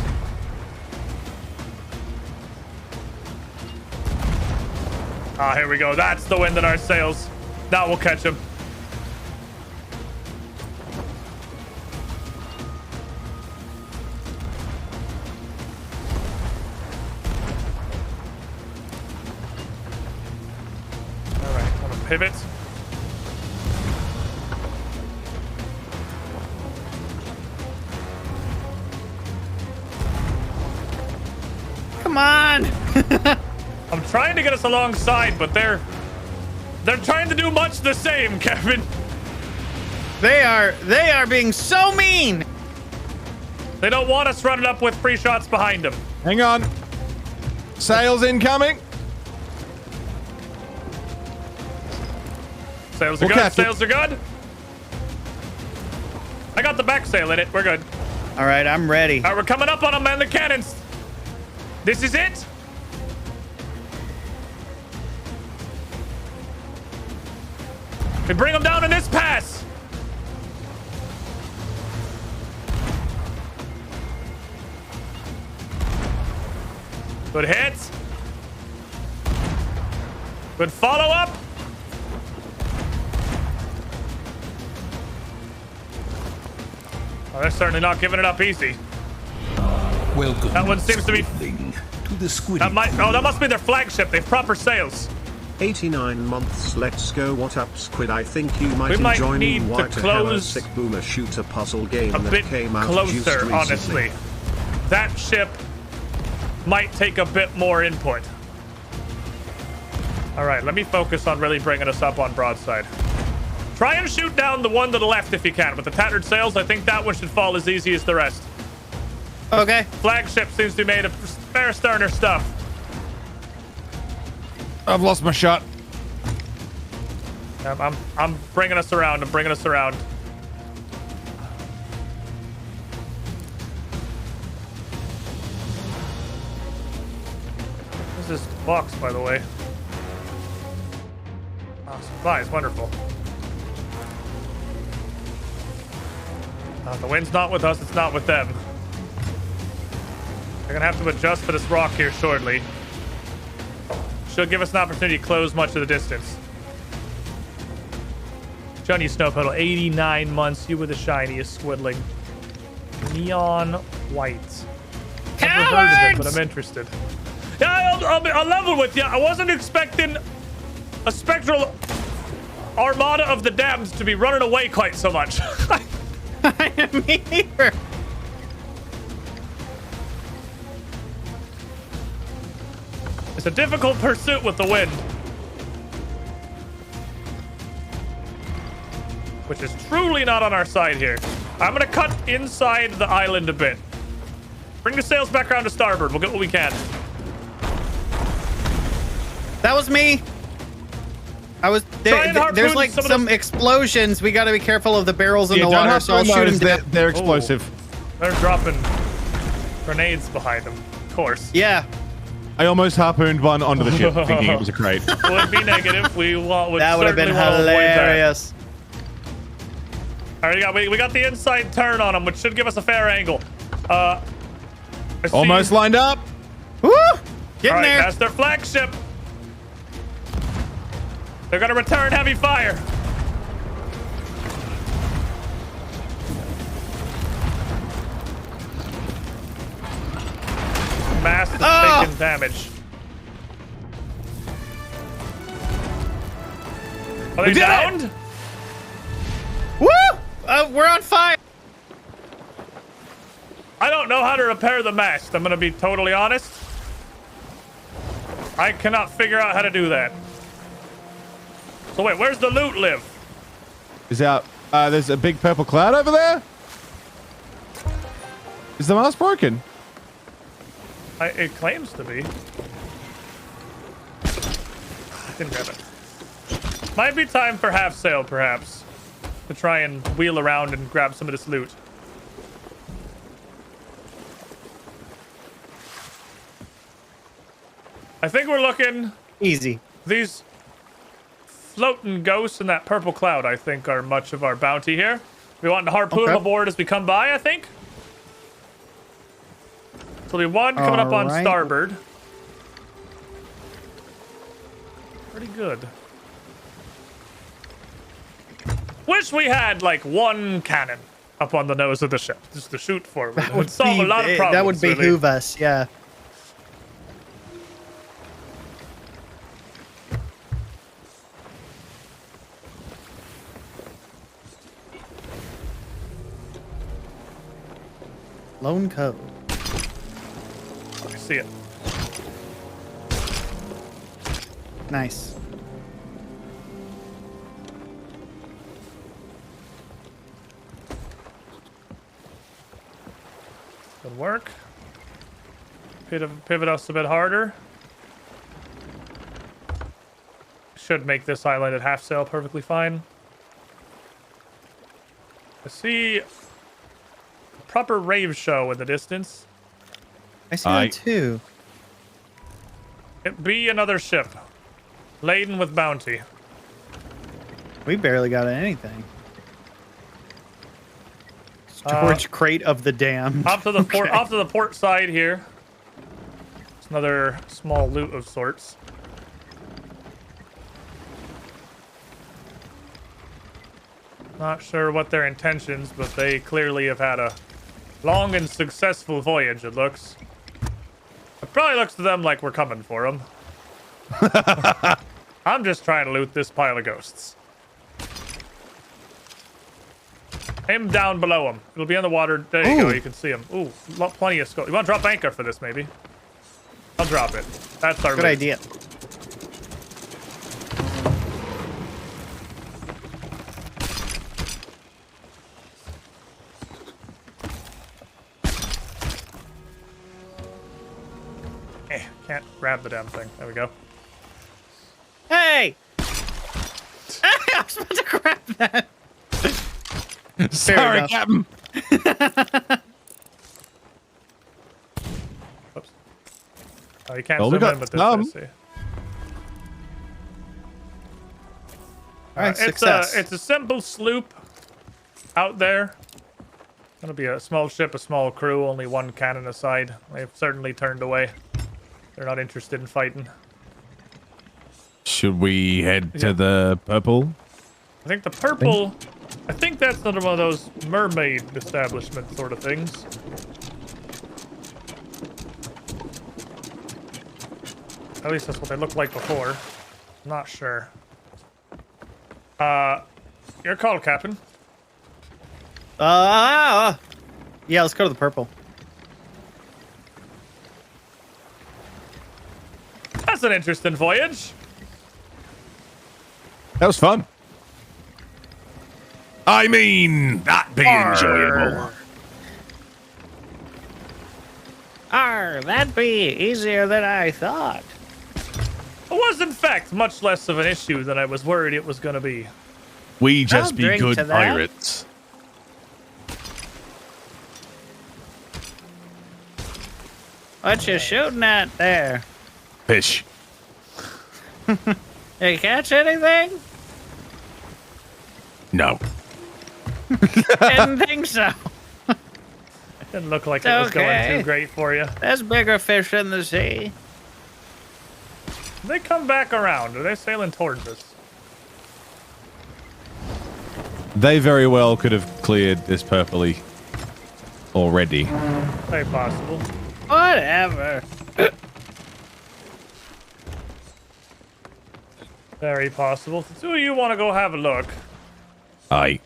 Speaker 2: Ah, here we go. That's the wind in our sails. That will catch him. pivot.
Speaker 4: Come on!
Speaker 2: I'm trying to get us alongside, but they're trying to do much the same, Kevin.
Speaker 4: They are being so mean.
Speaker 2: They don't want us running up with free shots behind them.
Speaker 10: Hang on. Sails incoming.
Speaker 2: Sails are
Speaker 10: We'll
Speaker 2: good.
Speaker 10: catch it.
Speaker 2: Sails are good. I got the back sail in it. We're good.
Speaker 4: All right, I'm ready.
Speaker 2: All right, we're coming up on them, man. The cannons. This is it. We bring them down in this pass. Good hits. Good follow up. Oh, they're certainly not giving it up easy.
Speaker 7: Welcome,
Speaker 2: That one seems to be.
Speaker 7: Squidling, to the Squiddy
Speaker 2: That might. Oh, that
Speaker 7: Pool.
Speaker 2: must be their flagship. They've proper sails.
Speaker 3: 89 months. Let's go. What up, Squid? I think you might
Speaker 2: We might
Speaker 3: enjoy
Speaker 2: need
Speaker 3: me
Speaker 2: to
Speaker 3: White Hammer
Speaker 2: close
Speaker 3: Sick Boomer Shooter puzzle game
Speaker 2: A
Speaker 3: that
Speaker 2: bit
Speaker 3: came out just
Speaker 2: closer,
Speaker 3: recently.
Speaker 2: honestly. That ship might take a bit more input. All right, let me focus on really bringing us up on broadside. Try and shoot down the one to the left if you can. With the tattered sails, I think that one should fall as easy as the rest.
Speaker 4: Okay.
Speaker 2: Flagship seems to be made of fair sterner stuff.
Speaker 10: I've lost my shot.
Speaker 2: I'm bringing us around. I'm bringing us around. What's this box, by the way? Oh, supplies. Wonderful. The wind's not with us. It's not with them. They're going to have to adjust to this rock here shortly. Should give us an opportunity to close much of the distance. Johnny Snowpuddle, 89 months. You were the shiniest Squidling. Neon white. Never heard of it, but I'm interested. Yeah, I'll level with you. I wasn't expecting a spectral armada of the damned to be running away quite so much.
Speaker 4: Me neither.
Speaker 2: It's a difficult pursuit with the wind. Which is truly not on our side here. I'm gonna cut inside the island a bit. Bring the sails back around to starboard. We'll get what we can.
Speaker 4: That was me. I was
Speaker 2: Try and harpoon
Speaker 4: there's like
Speaker 2: some of
Speaker 4: some
Speaker 2: those-
Speaker 4: explosions. We got to be careful of the barrels in
Speaker 10: Yeah,
Speaker 4: the
Speaker 10: don't
Speaker 4: water,
Speaker 10: have
Speaker 4: so I'll
Speaker 10: to
Speaker 4: shoot
Speaker 10: notice
Speaker 4: them
Speaker 10: that
Speaker 4: down.
Speaker 10: they're explosive.
Speaker 2: They're dropping grenades behind them. Of course.
Speaker 4: Yeah,
Speaker 10: I almost harpooned one onto the ship, thinking it was a crate.
Speaker 2: Would be negative. We would
Speaker 4: that would have been
Speaker 2: certainly want to avoid that.
Speaker 4: hilarious.
Speaker 2: All right, we got the inside turn on them, which should give us a fair angle. I see-
Speaker 10: Almost lined up.
Speaker 4: Woo!
Speaker 2: All
Speaker 4: Getting
Speaker 2: right,
Speaker 4: there.
Speaker 2: that's their flagship. They're gonna return heavy fire. Mast is taking damage. Are they
Speaker 10: did it!
Speaker 2: downed?
Speaker 4: Woo! We're on fire.
Speaker 2: I don't know how to repair the mast. I'm gonna be totally honest. I cannot figure out how to do that. So wait, where's the loot live?
Speaker 10: Is out. There's a big purple cloud over there. Is the mast broken?
Speaker 2: It claims to be. Didn't grab it. Might be time for half sail, perhaps, to try and wheel around and grab some of this loot. I think we're looking.
Speaker 4: Easy.
Speaker 2: These floating ghosts in that purple cloud, I think, are much of our bounty here. We want to harpoon them aboard as we come by, I think. So we one coming up on
Speaker 4: Alright.
Speaker 2: starboard. Pretty good. Wish we had like one cannon up on the nose of the ship just to shoot forward. It would solve a lot of problems.
Speaker 4: That would
Speaker 2: really.
Speaker 4: behoove us. Yeah. Lone code.
Speaker 2: I see it.
Speaker 4: Nice.
Speaker 2: Good work. Pivot us a bit harder. Should make this island at half sail perfectly fine. I see a proper rave show in the distance.
Speaker 4: I see that too.
Speaker 2: It be another ship, laden with bounty.
Speaker 4: We barely got anything. Storage crate of the damned.
Speaker 2: Off to the port. Off to the port side here. It's another small loot of sorts. Not sure what their intentions, but they clearly have had a long and successful voyage, it looks. It probably looks to them like we're coming for them. I'm just trying to loot this pile of ghosts. Aim down below him. It'll be on the water. There you go. You can see him. Ooh, plenty of scope. You want to drop anchor for this, maybe? I'll drop it. That's our
Speaker 4: good idea.
Speaker 2: Can't grab the damn thing. There we go.
Speaker 4: Hey! I was about to grab that.
Speaker 5: Sorry, Captain.
Speaker 2: Oops. Oh, you can't
Speaker 5: Well, we
Speaker 2: swim in,
Speaker 5: got
Speaker 2: but
Speaker 5: some.
Speaker 2: this I see.
Speaker 4: All right, success.
Speaker 2: It's a simple sloop out there. Gonna be a small ship, a small crew, only one cannon aside. They've certainly turned away. They're not interested in fighting.
Speaker 5: Should we head to the purple?
Speaker 2: I think the purple... I think that's another one of those mermaid establishment sort of things. At least that's what they looked like before. I'm not sure. Your call, Captain.
Speaker 4: Yeah, let's go to the purple.
Speaker 2: That's an interesting voyage.
Speaker 5: That was fun. I mean, that'd be enjoyable.
Speaker 4: That'd be easier than I thought.
Speaker 2: It was, in fact, much less of an issue than I was worried it was going to be.
Speaker 5: We just
Speaker 4: I'll
Speaker 5: be
Speaker 4: drink
Speaker 5: good
Speaker 4: to that.
Speaker 5: pirates.
Speaker 4: What you shooting at there?
Speaker 5: Fish.
Speaker 4: You catch anything?
Speaker 5: No.
Speaker 4: Didn't think so.
Speaker 2: Didn't look like it was going too great for you.
Speaker 4: There's bigger fish in the sea.
Speaker 2: They come back around. Are they sailing towards us?
Speaker 10: They very well could have cleared this purpley already.
Speaker 2: Very possible.
Speaker 4: Whatever.
Speaker 2: Very possible. If the two of you want to go have a look,
Speaker 5: Aye.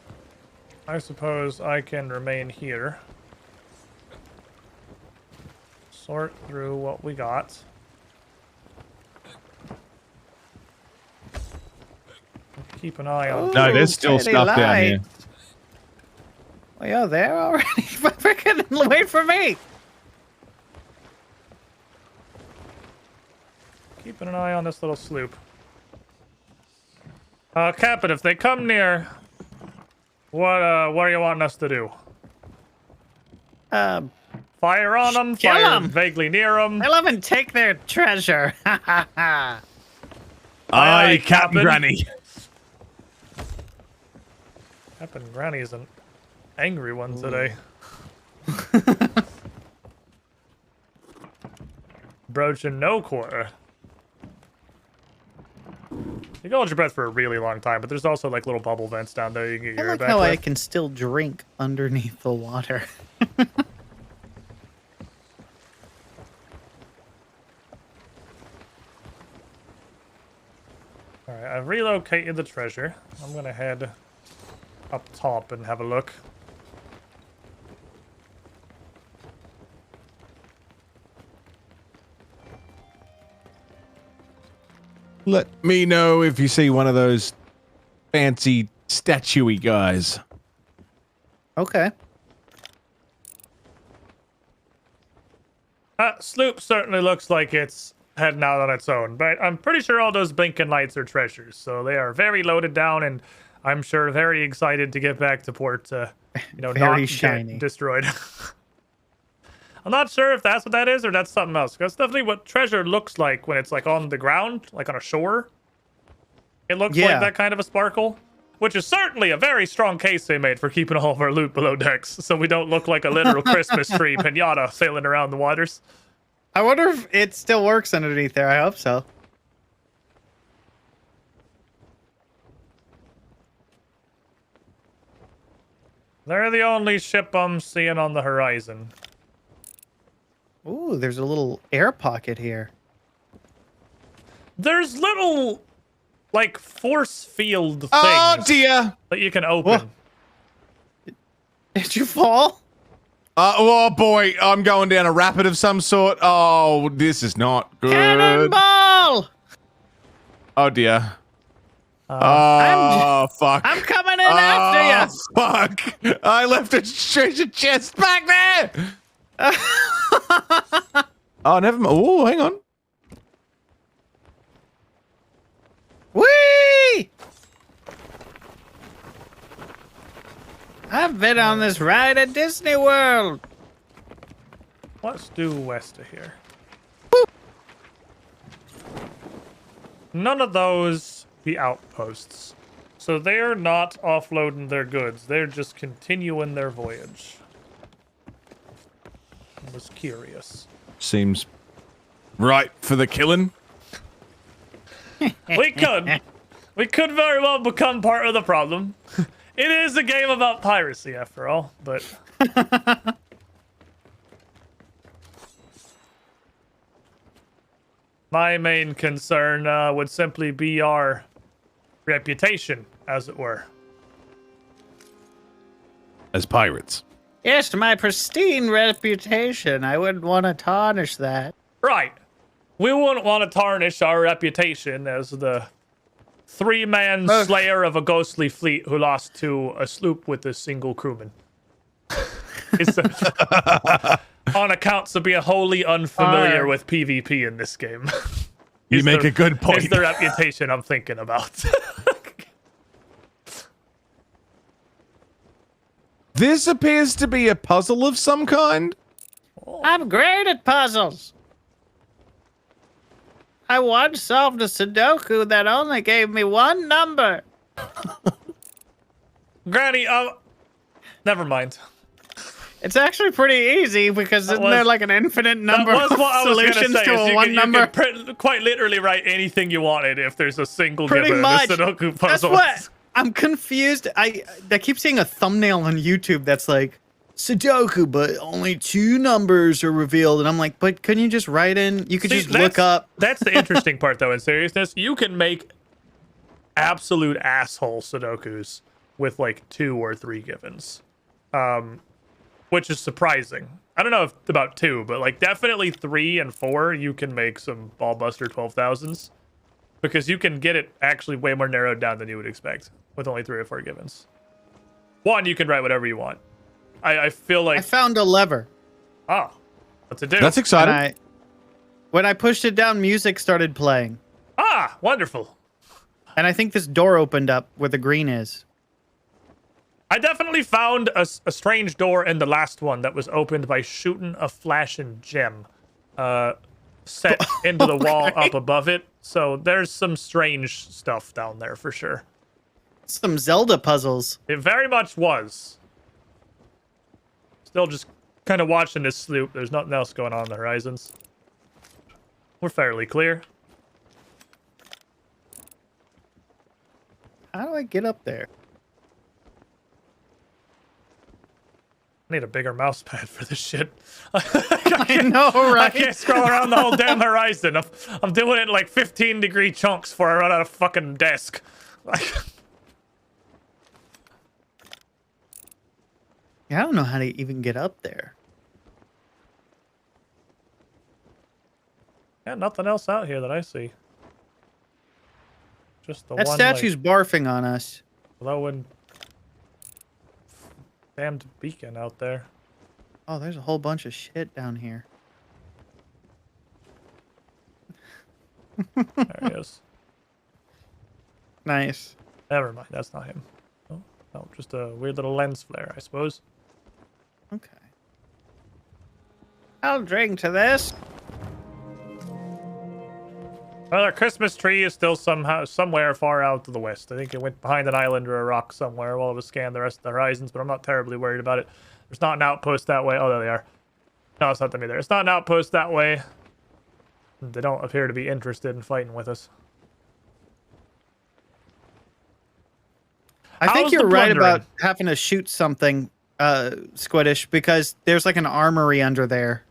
Speaker 2: I suppose I can remain here. Sort through what we got. Keep an eye on.
Speaker 10: No, there's still
Speaker 4: pretty
Speaker 10: stuff down here.
Speaker 4: light. Well, you're there already. Freaking wait for me.
Speaker 2: Keeping an eye on this little sloop. Captain, if they come near, what are you wanting us to do? Fire on them?
Speaker 4: Kill
Speaker 2: Fire
Speaker 4: 'em.
Speaker 2: vaguely near them?
Speaker 4: Kill them and take their treasure. Ha ha ha.
Speaker 5: Aye, Captain Granny.
Speaker 2: Captain Granny is an angry one today. Broaching no quarter. You can hold your breath for a really long time, but there's also like little bubble vents down there you can get
Speaker 4: I
Speaker 2: your
Speaker 4: like
Speaker 2: back
Speaker 4: how I
Speaker 2: with.
Speaker 4: can still drink underneath the water.
Speaker 2: Alright, I've relocated the treasure. I'm gonna head up top and have a look.
Speaker 10: Let me know if you see one of those fancy statuey guys.
Speaker 4: Okay.
Speaker 2: Sloop certainly looks like it's heading out on its own, but I'm pretty sure all those blinking lights are treasures, so they are very loaded down, and I'm sure very excited to get back to port to,
Speaker 4: Very
Speaker 2: not
Speaker 4: shiny.
Speaker 2: get destroyed. I'm not sure if that's what that is or that's something else. That's definitely what treasure looks like when it's like on the ground, like on a shore. It looks like that kind of a sparkle, which is certainly a very strong case they made for keeping all of our loot below decks, so we don't look like a literal Christmas tree pinata sailing around the waters.
Speaker 4: I wonder if it still works underneath there. I hope so.
Speaker 2: They're the only ship I'm seeing on the horizon.
Speaker 4: Ooh, there's a little air pocket here.
Speaker 2: There's little, like, force field things
Speaker 10: Oh dear!
Speaker 2: that you can open.
Speaker 4: Whoa. Did you fall?
Speaker 10: Oh boy, I'm going down a rapid of some sort. Oh, this is not good.
Speaker 4: Cannonball!
Speaker 10: Oh dear. Oh fuck!
Speaker 4: I'm coming in after you.
Speaker 10: Fuck! I left a treasure chest back there. Oh, never mind. Oh, hang on.
Speaker 4: Whee! I've been on this ride at Disney World.
Speaker 2: Let's do west of here. None of those be outposts. So they're not offloading their goods. They're just continuing their voyage. I was curious.
Speaker 10: Seems right for the killing.
Speaker 2: We could very well become part of the problem. It is a game about piracy, after all, but... My main concern would simply be our reputation, as it were.
Speaker 10: As pirates.
Speaker 4: Yes, my pristine reputation. I wouldn't want to tarnish that.
Speaker 2: Right. We wouldn't want to tarnish our reputation as the three-man slayer of a ghostly fleet who lost to a sloop with a single crewman. On accounts of being wholly unfamiliar with PvP in this game.
Speaker 10: You make a good point.
Speaker 2: Is the reputation I'm thinking about.
Speaker 10: This appears to be a puzzle of some kind.
Speaker 4: I'm great at puzzles. I once solved a Sudoku that only gave me one number.
Speaker 2: Granny, never mind.
Speaker 4: It's actually pretty easy because isn't there like an infinite number of solutions to a one number?
Speaker 2: You can quite literally write anything you wanted if there's a single
Speaker 4: Pretty
Speaker 2: given
Speaker 4: much.
Speaker 2: Sudoku puzzle.
Speaker 4: That's what I'm confused. I keep seeing a thumbnail on YouTube that's like Sudoku, but only 2 numbers are revealed, and I'm like, but couldn't you just write in? You could just look up.
Speaker 2: That's the interesting part, though. In seriousness, you can make absolute asshole Sudokus with like 2 or 3 givens. Which is surprising. I don't know if about 2, but like definitely 3 and 4, you can make some ballbuster 12,000s because you can get it actually way more narrowed down than you would expect with only 3 or 4 givens. 1, you can write whatever you want. I feel like
Speaker 4: I found a lever.
Speaker 2: Oh, what's it do?
Speaker 10: That's exciting.
Speaker 4: And when I pushed it down, music started playing.
Speaker 2: Ah, wonderful.
Speaker 4: And I think this door opened up where the green is.
Speaker 2: I definitely found a strange door in the last one that was opened by shooting a flashing gem set into the wall up above it. So there's some strange stuff down there for sure.
Speaker 4: Some Zelda puzzles.
Speaker 2: It very much was. Still just kind of watching this sloop. There's nothing else going on the horizons. We're fairly clear.
Speaker 4: How do I get up there?
Speaker 2: I need a bigger mouse pad for this shit.
Speaker 4: I know, right?
Speaker 2: I can't scroll around the whole damn horizon. I'm doing it in like 15-degree chunks before I run out of fucking desk. Like,
Speaker 4: Yeah, I don't know how to even get up there.
Speaker 2: yeah, nothing else out here that I see. just the
Speaker 4: That
Speaker 2: one
Speaker 4: statue's barfing on us.
Speaker 2: glowing damned beacon out there.
Speaker 4: Oh, there's a whole bunch of shit down here.
Speaker 2: There he is.
Speaker 4: Nice.
Speaker 2: Never mind, that's not him. Oh, no, just a weird little lens flare, I suppose.
Speaker 4: Okay. I'll drink to this.
Speaker 2: Well, our Christmas tree is still somewhere far out to the west. I think it went behind an island or a rock somewhere while it was scanning the rest of the horizons, but I'm not terribly worried about it. There's not an outpost that way. Oh, there they are. No, it's not them either. It's not an outpost that way. They don't appear to be interested in fighting with us.
Speaker 4: I think you're right about having to shoot something, Squiddish, because there's like an armory under there.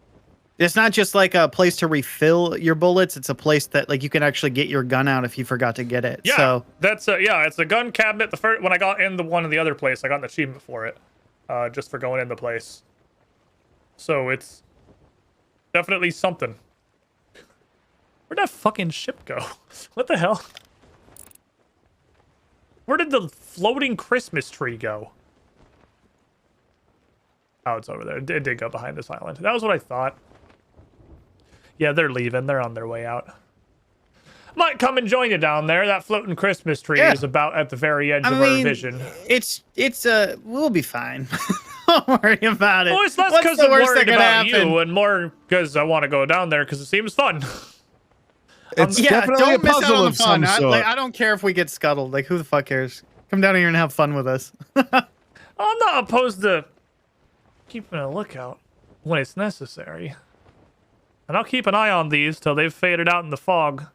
Speaker 4: It's not just like a place to refill your bullets. It's a place that like you can actually get your gun out if you forgot to get it.
Speaker 2: Yeah,
Speaker 4: so
Speaker 2: that's it's a gun cabinet. The first when I got in the one in the other place, I got an achievement for it, just for going in the place. So it's definitely something. Where'd that fucking ship go? What the hell? Where did the floating Christmas tree go? Oh, it's over there. It did go behind this island. That was what I thought. Yeah, they're leaving. They're on their way out. Might come and join you down there. That floating Christmas tree is about at the very edge of our vision.
Speaker 4: We'll be fine. Don't worry about it.
Speaker 2: Well, it's less because I'm worried about you and more because I want to go down there because it seems fun.
Speaker 10: It's definitely a puzzle of some sort.
Speaker 4: I don't care if we get scuttled. Like, who the fuck cares? Come down here and have fun with us.
Speaker 2: I'm not opposed to keeping a lookout when it's necessary. And I'll keep an eye on these till they've faded out in the fog.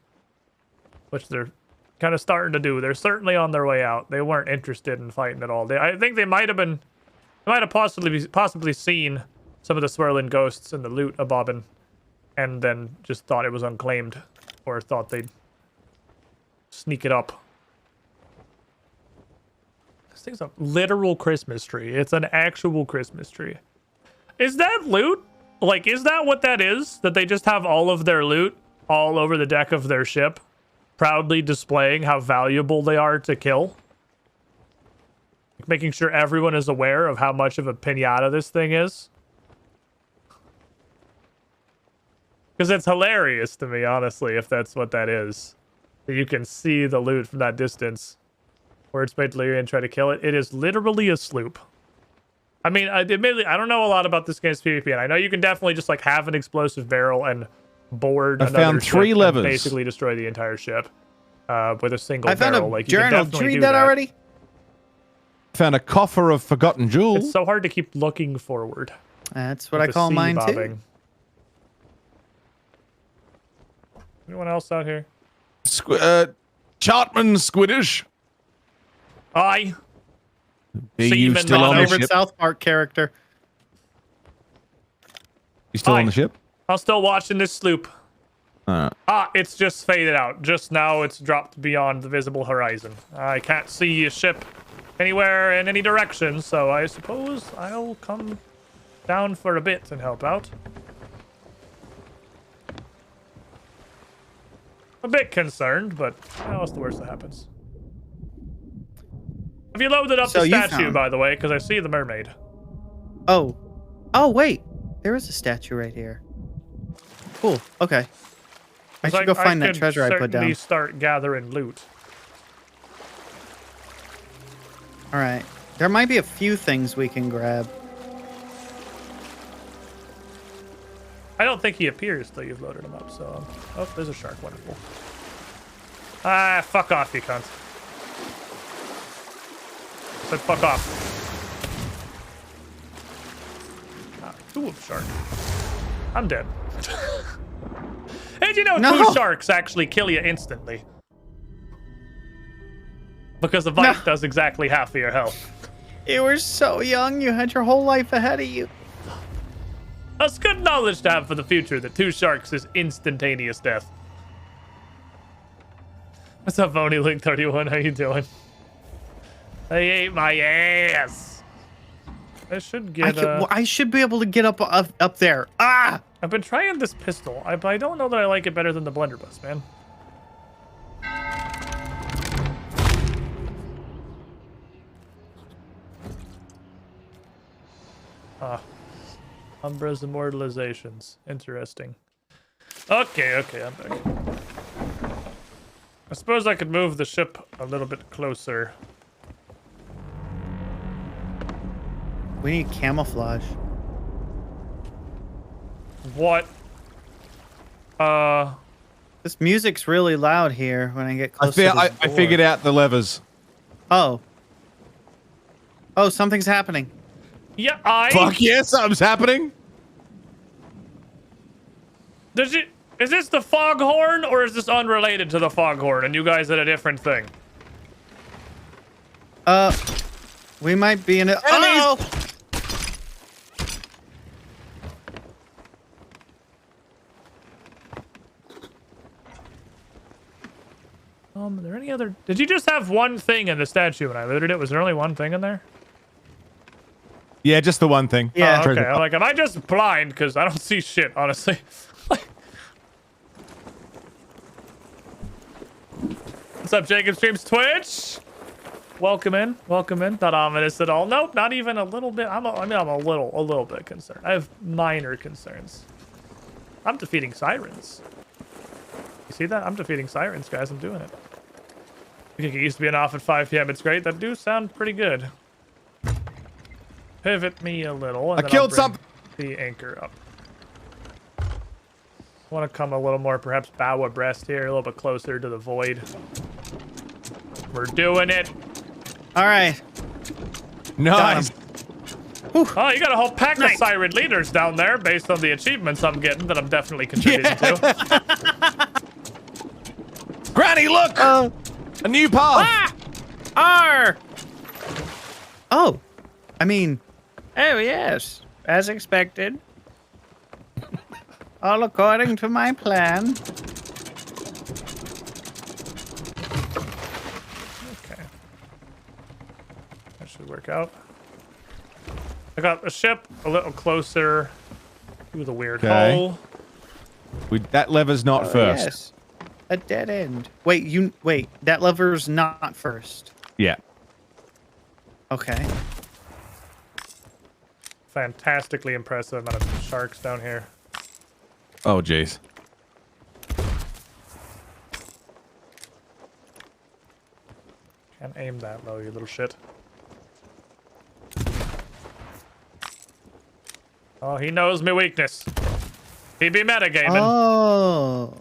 Speaker 2: Which they're kind of starting to do. They're certainly on their way out. They weren't interested in fighting at all. I think they might have possibly seen some of the swirling ghosts and the loot a-bobbing. And then just thought it was unclaimed. Or thought they'd sneak it up. This thing's a literal Christmas tree. It's an actual Christmas tree. Is that loot? Like, is that what that is? That they just have all of their loot all over the deck of their ship? Proudly displaying how valuable they are to kill? Like, making sure everyone is aware of how much of a pinata this thing is? Because it's hilarious to me, honestly, if that's what that is. That you can see the loot from that distance. Where it's basically going to try to kill it. It is literally a sloop. I mean, admittedly, I don't know a lot about this game's PvP, and I know you can definitely just, like, have an explosive barrel and board another
Speaker 10: found 3 levers.
Speaker 2: And basically destroy the entire ship with a single
Speaker 4: I found
Speaker 2: barrel.
Speaker 4: a
Speaker 2: like,
Speaker 4: journal. Did you read that already?
Speaker 10: Found a coffer of forgotten jewels.
Speaker 2: It's so hard to keep looking forward.
Speaker 4: That's what I call mine, too.
Speaker 2: Anyone else out here?
Speaker 5: Chartman Squiddish.
Speaker 2: Aye.
Speaker 10: Are you still on the ship?
Speaker 4: South Park character.
Speaker 10: You still on the ship?
Speaker 2: I'm still watching this sloop. It's just faded out. Just now it's dropped beyond the visible horizon. I can't see a ship anywhere in any direction, so I suppose I'll come down for a bit and help out. A bit concerned, but what's the worst that happens? Have you loaded up the statue, by the way? Because I see the mermaid.
Speaker 4: Oh, wait. There is a statue right here. Cool. Okay. I should go find that treasure I put down.
Speaker 2: Certainly start gathering loot.
Speaker 4: All right. There might be a few things we can grab.
Speaker 2: I don't think he appears till you've loaded him up, so... Oh, there's a shark. Wonderful. Ah, fuck off, you cunt. I said fuck off. Two of shark. I'm dead. And you know, 2 sharks actually kill you instantly. Because the bite does exactly half of your health.
Speaker 4: You were so young, you had your whole life ahead of you.
Speaker 2: That's good knowledge to have for the future, that 2 sharks is instantaneous death. What's up, Phony Link 31? How you doing? They ate my ass. I should get
Speaker 4: I should be able to get up there. Ah!
Speaker 2: I've been trying this pistol, but I don't know that I like it better than the blunderbuss, man. Umbra's immortalizations. Interesting. Okay, I'm back. I suppose I could move the ship a little bit closer.
Speaker 4: We need camouflage.
Speaker 2: What?
Speaker 4: This music's really loud here when I get
Speaker 10: I,
Speaker 4: close to this
Speaker 10: I
Speaker 4: door.
Speaker 10: figured out the levers.
Speaker 4: Oh. Oh, something's happening.
Speaker 2: Yeah,
Speaker 10: Fuck yeah, something's happening.
Speaker 2: Is this the foghorn, or is this unrelated to the foghorn, and you guys did a different thing?
Speaker 4: We might be in a... Oh!
Speaker 2: Are there any other... Did you just have one thing in the statue when I looted it? Was there only one thing in there?
Speaker 10: Yeah, just the one thing.
Speaker 4: Yeah.
Speaker 2: Oh, okay. I'm like, am I just blind? Because I don't see shit, honestly. What's up, Jacob Streams Twitch? Welcome in. Welcome in. Not ominous at all. Nope, not even a little bit. I'm a little bit concerned. I have minor concerns. I'm defeating sirens. You see that? I'm defeating sirens, guys. I'm doing it. We can get used to being off at 5 p.m. It's great. That do sound pretty good. Pivot me a little. And
Speaker 10: I killed something.
Speaker 2: The anchor up. Want to come a little more, perhaps bow abreast here, a little bit closer to the void. We're doing it.
Speaker 4: All right.
Speaker 10: Nice.
Speaker 2: Oh, you got a whole pack of siren leaders down there based on the achievements I'm getting that I'm definitely contributing to.
Speaker 10: Granny, look! A new path.
Speaker 4: R. Oh, I mean, oh yes, as expected. All according to my plan.
Speaker 2: Okay. That should work out. I got the ship a little closer to the weird hole.
Speaker 10: That lever's not first.
Speaker 4: Yes. A dead end. Wait, that lever's not first.
Speaker 10: Yeah.
Speaker 4: Okay.
Speaker 2: Fantastically impressive amount of sharks down here.
Speaker 10: Oh, jeez.
Speaker 2: Can't aim that low, you little shit. Oh, he knows my weakness. He be metagaming.
Speaker 4: Oh.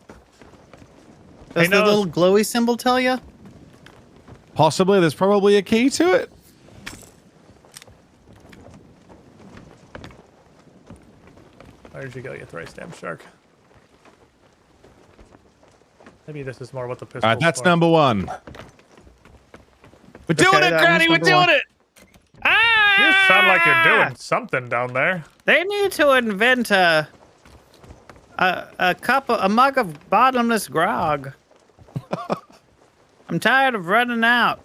Speaker 4: Does the little glowy symbol tell you?
Speaker 10: Possibly. There's probably a key to it.
Speaker 2: Where'd you go, you thrice damn shark? Maybe this is more what the pistol.
Speaker 10: All right, that's number one. We're doing it, Granny. We're doing it.
Speaker 2: You sound like you're doing something down there.
Speaker 4: They need to invent a mug of bottomless grog. I'm tired of running out.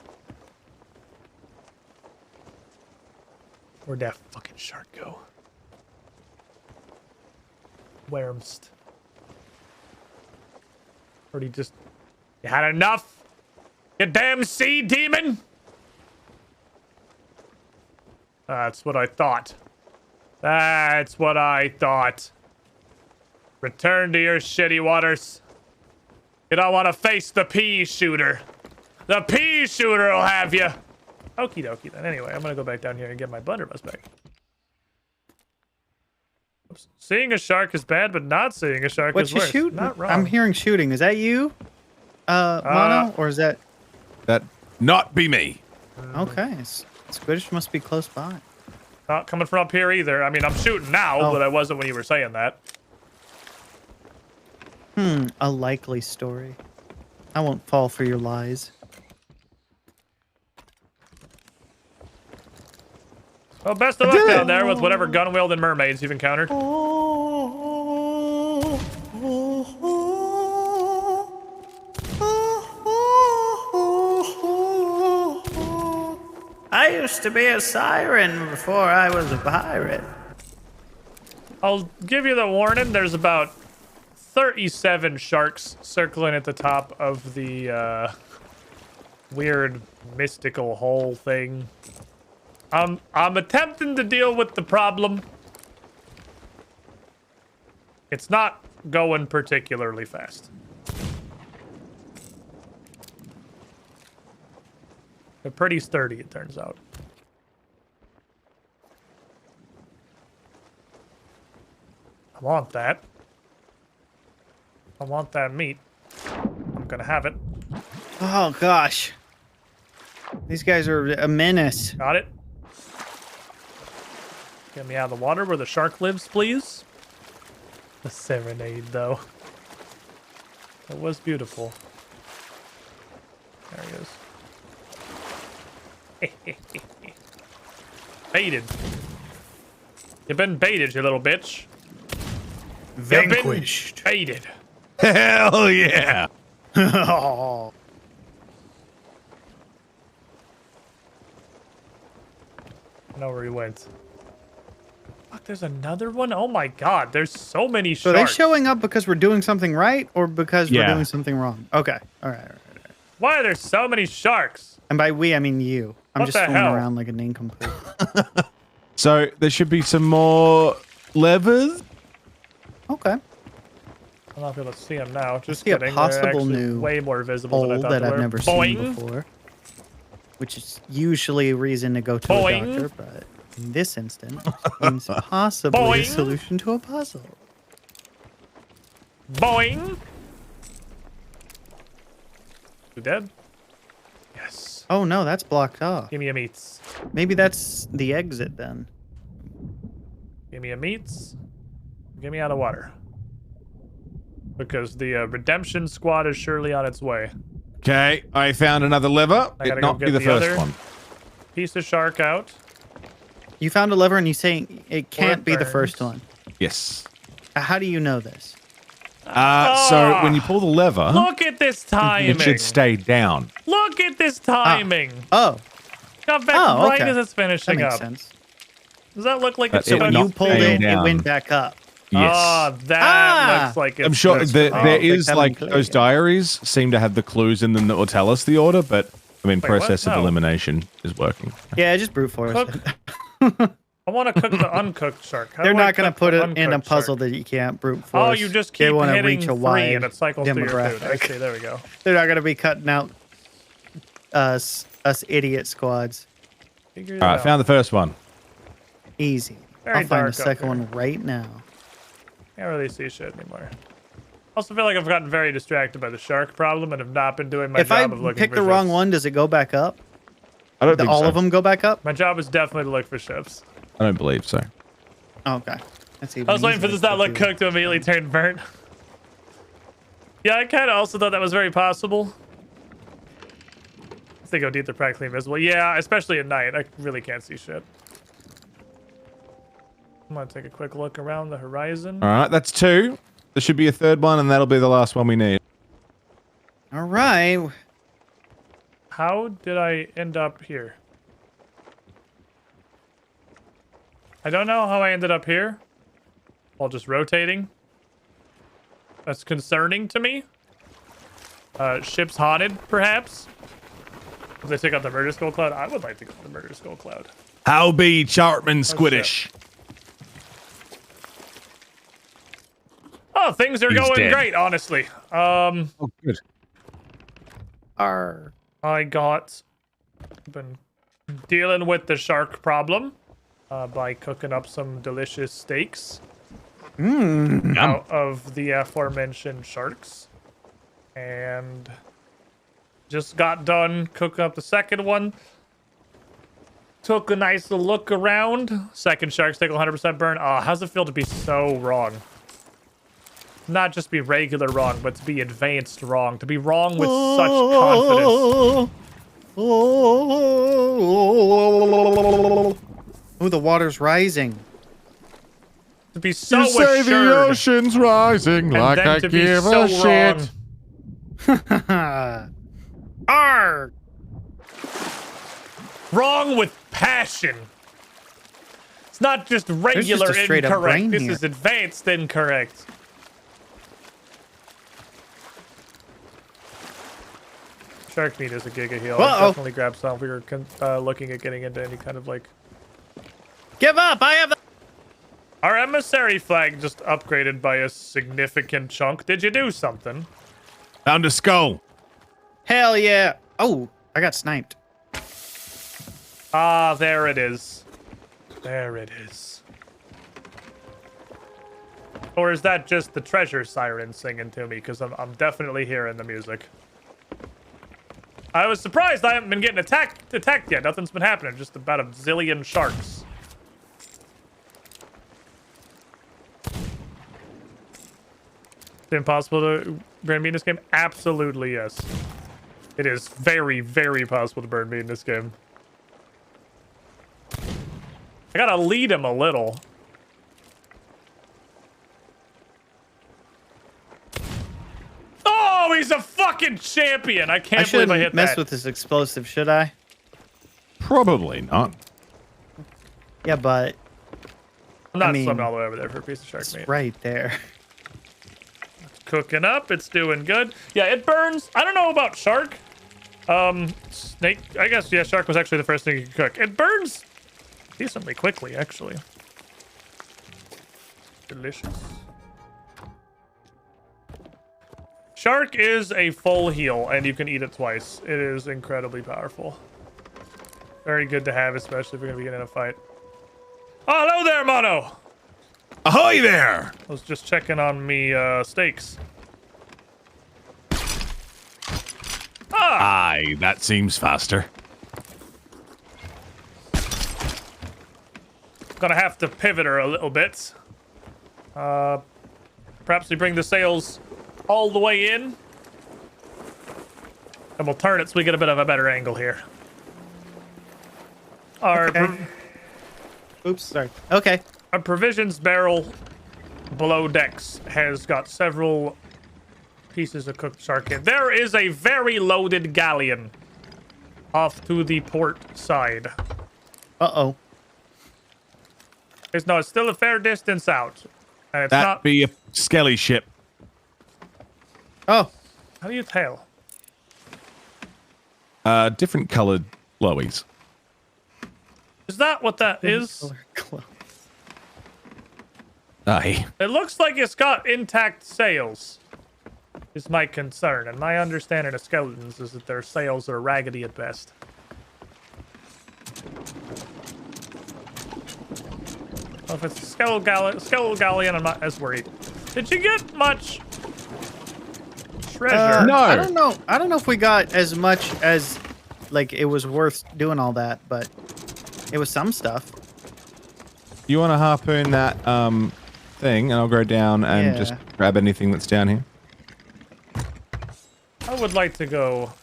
Speaker 2: Where'd that fucking shark go? Where'mst? Or he just... You had enough? You damn sea demon? That's what I thought. That's what I thought. Return to your shitty waters. You don't want to face the pea shooter. The pea shooter will have you. Okie dokie then. Anyway, I'm going to go back down here and get my blunderbuss back. Oops. Seeing a shark is bad, but not seeing a shark is
Speaker 4: What you
Speaker 2: worse.
Speaker 4: shooting?
Speaker 2: Not wrong.
Speaker 4: I'm hearing shooting. Is that you, Mono, or is that?
Speaker 10: That not be me.
Speaker 4: Okay, Squidish must be close by.
Speaker 2: Not coming from up here either. I mean, I'm shooting now, but I wasn't when you were saying that.
Speaker 4: A likely story. I won't fall for your lies.
Speaker 2: Well, best of luck down there with whatever gun-wielding mermaids you've encountered.
Speaker 4: I used to be a siren before I was a pirate.
Speaker 2: I'll give you the warning. There's about 37 sharks circling at the top of the weird mystical hole thing. I'm attempting to deal with the problem. It's not going particularly fast. They're pretty sturdy, it turns out. I want that. I want that meat. I'm gonna have it.
Speaker 4: Oh gosh. These guys are a menace.
Speaker 2: Got it. Get me out of the water where the shark lives, please. The serenade, though. It was beautiful. There he is. Baited. You've been baited, you little bitch.
Speaker 7: Vanquished.
Speaker 2: You've been baited.
Speaker 5: Hell yeah.
Speaker 4: Oh.
Speaker 2: I know where he went. Fuck, there's another one? Oh my god, there's so many
Speaker 4: So
Speaker 2: sharks.
Speaker 4: are they showing up because we're doing something right or because we're
Speaker 10: Yeah.
Speaker 4: doing something wrong? Okay. All right.
Speaker 2: Why are there so many sharks?
Speaker 4: And by we, I mean you. I'm
Speaker 2: What
Speaker 4: just
Speaker 2: the
Speaker 4: fooling
Speaker 2: hell?
Speaker 4: around like a nincompoop.
Speaker 10: So there should be some more levers.
Speaker 4: Okay.
Speaker 2: I'm not able to see them now. Just
Speaker 4: see a
Speaker 2: kidding.
Speaker 4: possible
Speaker 2: They're actually
Speaker 4: new
Speaker 2: way more visible than I
Speaker 4: Hole
Speaker 2: thought
Speaker 4: that
Speaker 2: they
Speaker 4: I've
Speaker 2: were.
Speaker 4: never
Speaker 2: Boing.
Speaker 4: seen before. Which is usually a reason to go to
Speaker 2: Boing.
Speaker 4: a doctor, but in this instance, it seems possibly a
Speaker 2: Boing.
Speaker 4: solution to a puzzle.
Speaker 2: Boing. You dead? Yes.
Speaker 4: Oh no, that's blocked off.
Speaker 2: Give me a meats.
Speaker 4: Maybe that's the exit then.
Speaker 2: Give me a meats. Get me out of water. Because the redemption squad is surely on its way.
Speaker 10: Okay, I found another lever.
Speaker 2: I gotta
Speaker 10: It
Speaker 2: go
Speaker 10: not
Speaker 2: get
Speaker 10: be the
Speaker 2: the
Speaker 10: first
Speaker 2: other.
Speaker 10: one.
Speaker 2: Piece of shark out.
Speaker 4: You found a lever and you're saying it can't
Speaker 2: it
Speaker 4: be the
Speaker 2: burns.
Speaker 4: first one.
Speaker 10: Yes.
Speaker 4: How do you know this?
Speaker 10: So when you pull the lever,
Speaker 2: Look at this timing.
Speaker 10: it should stay down.
Speaker 2: Look at this timing.
Speaker 4: Oh,
Speaker 2: Got back
Speaker 4: Oh,
Speaker 2: right
Speaker 4: okay.
Speaker 2: as it's
Speaker 4: that
Speaker 2: finishing
Speaker 4: makes
Speaker 2: up.
Speaker 4: sense.
Speaker 2: Does that look like
Speaker 10: But
Speaker 2: it's
Speaker 10: it
Speaker 4: So when
Speaker 2: supposed
Speaker 4: you
Speaker 10: not
Speaker 4: pulled
Speaker 10: staying
Speaker 4: it, it
Speaker 10: down.
Speaker 4: went back up.
Speaker 10: Yes.
Speaker 2: Ah, that looks like it's
Speaker 10: I'm sure
Speaker 2: just
Speaker 10: there
Speaker 2: for-
Speaker 10: is like
Speaker 4: technically,
Speaker 10: those
Speaker 4: yeah.
Speaker 10: diaries seem to have the clues in them that will tell us the order, but I mean,
Speaker 2: Wait, what?
Speaker 10: process of
Speaker 2: No.
Speaker 10: elimination is working.
Speaker 4: Yeah, just brute force.
Speaker 2: Cook.
Speaker 4: it.
Speaker 2: I want to cook the uncooked shark. How
Speaker 4: They're
Speaker 2: do I
Speaker 4: not going to
Speaker 2: cook
Speaker 4: put
Speaker 2: the
Speaker 4: it in a
Speaker 2: uncooked
Speaker 4: puzzle
Speaker 2: shark?
Speaker 4: that you can't brute force.
Speaker 2: Oh, you just
Speaker 4: They
Speaker 2: keep
Speaker 4: wanna
Speaker 2: hitting
Speaker 4: reach a
Speaker 2: 3
Speaker 4: wide
Speaker 2: and it cycles through your food. I
Speaker 4: demographic.
Speaker 2: see, there we go.
Speaker 4: They're not going to be cutting out us idiot squads.
Speaker 2: Figure it
Speaker 10: All right,
Speaker 2: out.
Speaker 10: found the first one.
Speaker 4: Easy.
Speaker 2: Very
Speaker 4: I'll find
Speaker 2: dark
Speaker 4: the
Speaker 2: up
Speaker 4: second
Speaker 2: here.
Speaker 4: one right now.
Speaker 2: Can't really see shit anymore. Also feel like I've gotten very distracted by the shark problem and have not been doing my
Speaker 4: If I
Speaker 2: job of looking
Speaker 4: pick
Speaker 2: for
Speaker 4: the wrong
Speaker 2: ships.
Speaker 4: one, does it go back up?
Speaker 10: I don't think
Speaker 4: All
Speaker 10: so.
Speaker 4: of them go back up?
Speaker 2: My job is definitely to look for ships.
Speaker 10: I don't believe so.
Speaker 4: Okay. That's even
Speaker 2: I was waiting for
Speaker 4: easier
Speaker 2: this not
Speaker 4: to
Speaker 2: look
Speaker 4: do.
Speaker 2: cooked to immediately turn burnt. Yeah, I kind of also thought that was very possible. If they go deep, they're practically invisible. Yeah, especially at night. I really can't see shit. I'm gonna take a quick look around the horizon.
Speaker 10: All right, that's 2. There should be a third one, and that'll be the last one we need.
Speaker 4: All right.
Speaker 2: How did I end up here? I don't know how I ended up here. While just rotating. That's concerning to me. Ship's haunted, perhaps. If they take out the Murder Skull Cloud, I would like to go to the Murder Skull Cloud.
Speaker 5: How be Chartman Squiddish?
Speaker 2: Oh, things are
Speaker 5: He's
Speaker 2: going
Speaker 5: dead.
Speaker 2: great, honestly.
Speaker 10: Oh, good.
Speaker 4: Arr.
Speaker 2: I been dealing with the shark problem by cooking up some delicious steaks out of the aforementioned sharks, and just got done cooking up the second one. Took a nice little look around. Second shark steak 100% burn. Oh, how's it feel to be so wrong? Not just be regular wrong, but to be advanced wrong. To be wrong with such confidence.
Speaker 4: Oh, the water's rising.
Speaker 2: To be so
Speaker 10: You say
Speaker 2: assured.
Speaker 10: the ocean's rising
Speaker 2: and
Speaker 10: like
Speaker 2: then
Speaker 10: I
Speaker 2: to be
Speaker 10: give
Speaker 2: so
Speaker 10: a shit.
Speaker 2: wrong. Arr! Wrong with passion. It's not just regular
Speaker 4: just a straight up
Speaker 2: incorrect.
Speaker 4: brain
Speaker 2: This
Speaker 4: here.
Speaker 2: is advanced incorrect. Shark meat is a giga heal.
Speaker 4: Uh-oh.
Speaker 2: I'll definitely grab some if we were looking at getting into any kind of like...
Speaker 4: Give up! I have the...
Speaker 2: Our emissary flag just upgraded by a significant chunk. Did you do something?
Speaker 5: Found a skull.
Speaker 4: Hell yeah! Oh, I got sniped.
Speaker 2: Ah, there it is. There it is. Or is that just the treasure siren singing to me? Because I'm definitely hearing the music. I was surprised I haven't been getting attacked yet. Nothing's been happening. Just about a zillion sharks. Is it impossible to burn meat in this game? Absolutely, yes. It is very, very possible to burn meat in this game. I gotta lead him a little. Oh, he's a fucking champion! I can't believe I hit
Speaker 4: mess
Speaker 2: that.
Speaker 4: with this explosive, should I?
Speaker 5: Probably not.
Speaker 4: Yeah, but
Speaker 2: I'm not
Speaker 4: I mean,
Speaker 2: swimming all the way over there for a piece of shark
Speaker 4: it's
Speaker 2: meat.
Speaker 4: right there.
Speaker 2: It's cooking up. It's doing good. Yeah, it burns. I don't know about shark. Snake. I guess, yeah, shark was actually the first thing you could cook. It burns decently quickly, actually. Delicious. Shark is a full heal, and you can eat it twice. It is incredibly powerful. Very good to have, especially if we're going to be getting in a fight. Oh, hello there, Mono!
Speaker 5: Ahoy there!
Speaker 2: I was just checking on me steaks. Ah!
Speaker 5: Aye, that seems faster.
Speaker 2: Gonna have to pivot her a little bit. Perhaps we bring the sails all the way in. And we'll turn it so we get a bit of a better angle here. Our,
Speaker 4: Okay. Oops, sorry. Okay.
Speaker 2: our provisions barrel below decks has got several pieces of cooked shark in. There is a very loaded galleon off to the port side.
Speaker 4: Uh-oh.
Speaker 2: It's still a fair distance out. And it's
Speaker 5: That'd
Speaker 2: not...
Speaker 5: be a skelly ship.
Speaker 4: Oh.
Speaker 2: How do you tell?
Speaker 5: Different colored lowies.
Speaker 2: Is that what that is?
Speaker 5: Aye.
Speaker 2: It looks like it's got intact sails. Is my concern. And my understanding of skeletons is that their sails are raggedy at best. Well, if it's a skeletal galleon, I'm not as worried. Did you get much treasure?
Speaker 5: No.
Speaker 4: I don't know. I don't know if we got as much as, like, it was worth doing all that, but it was some stuff.
Speaker 10: You want to harpoon that thing, and I'll go down and
Speaker 4: Yeah.
Speaker 10: just grab anything that's down here.
Speaker 2: I would like to go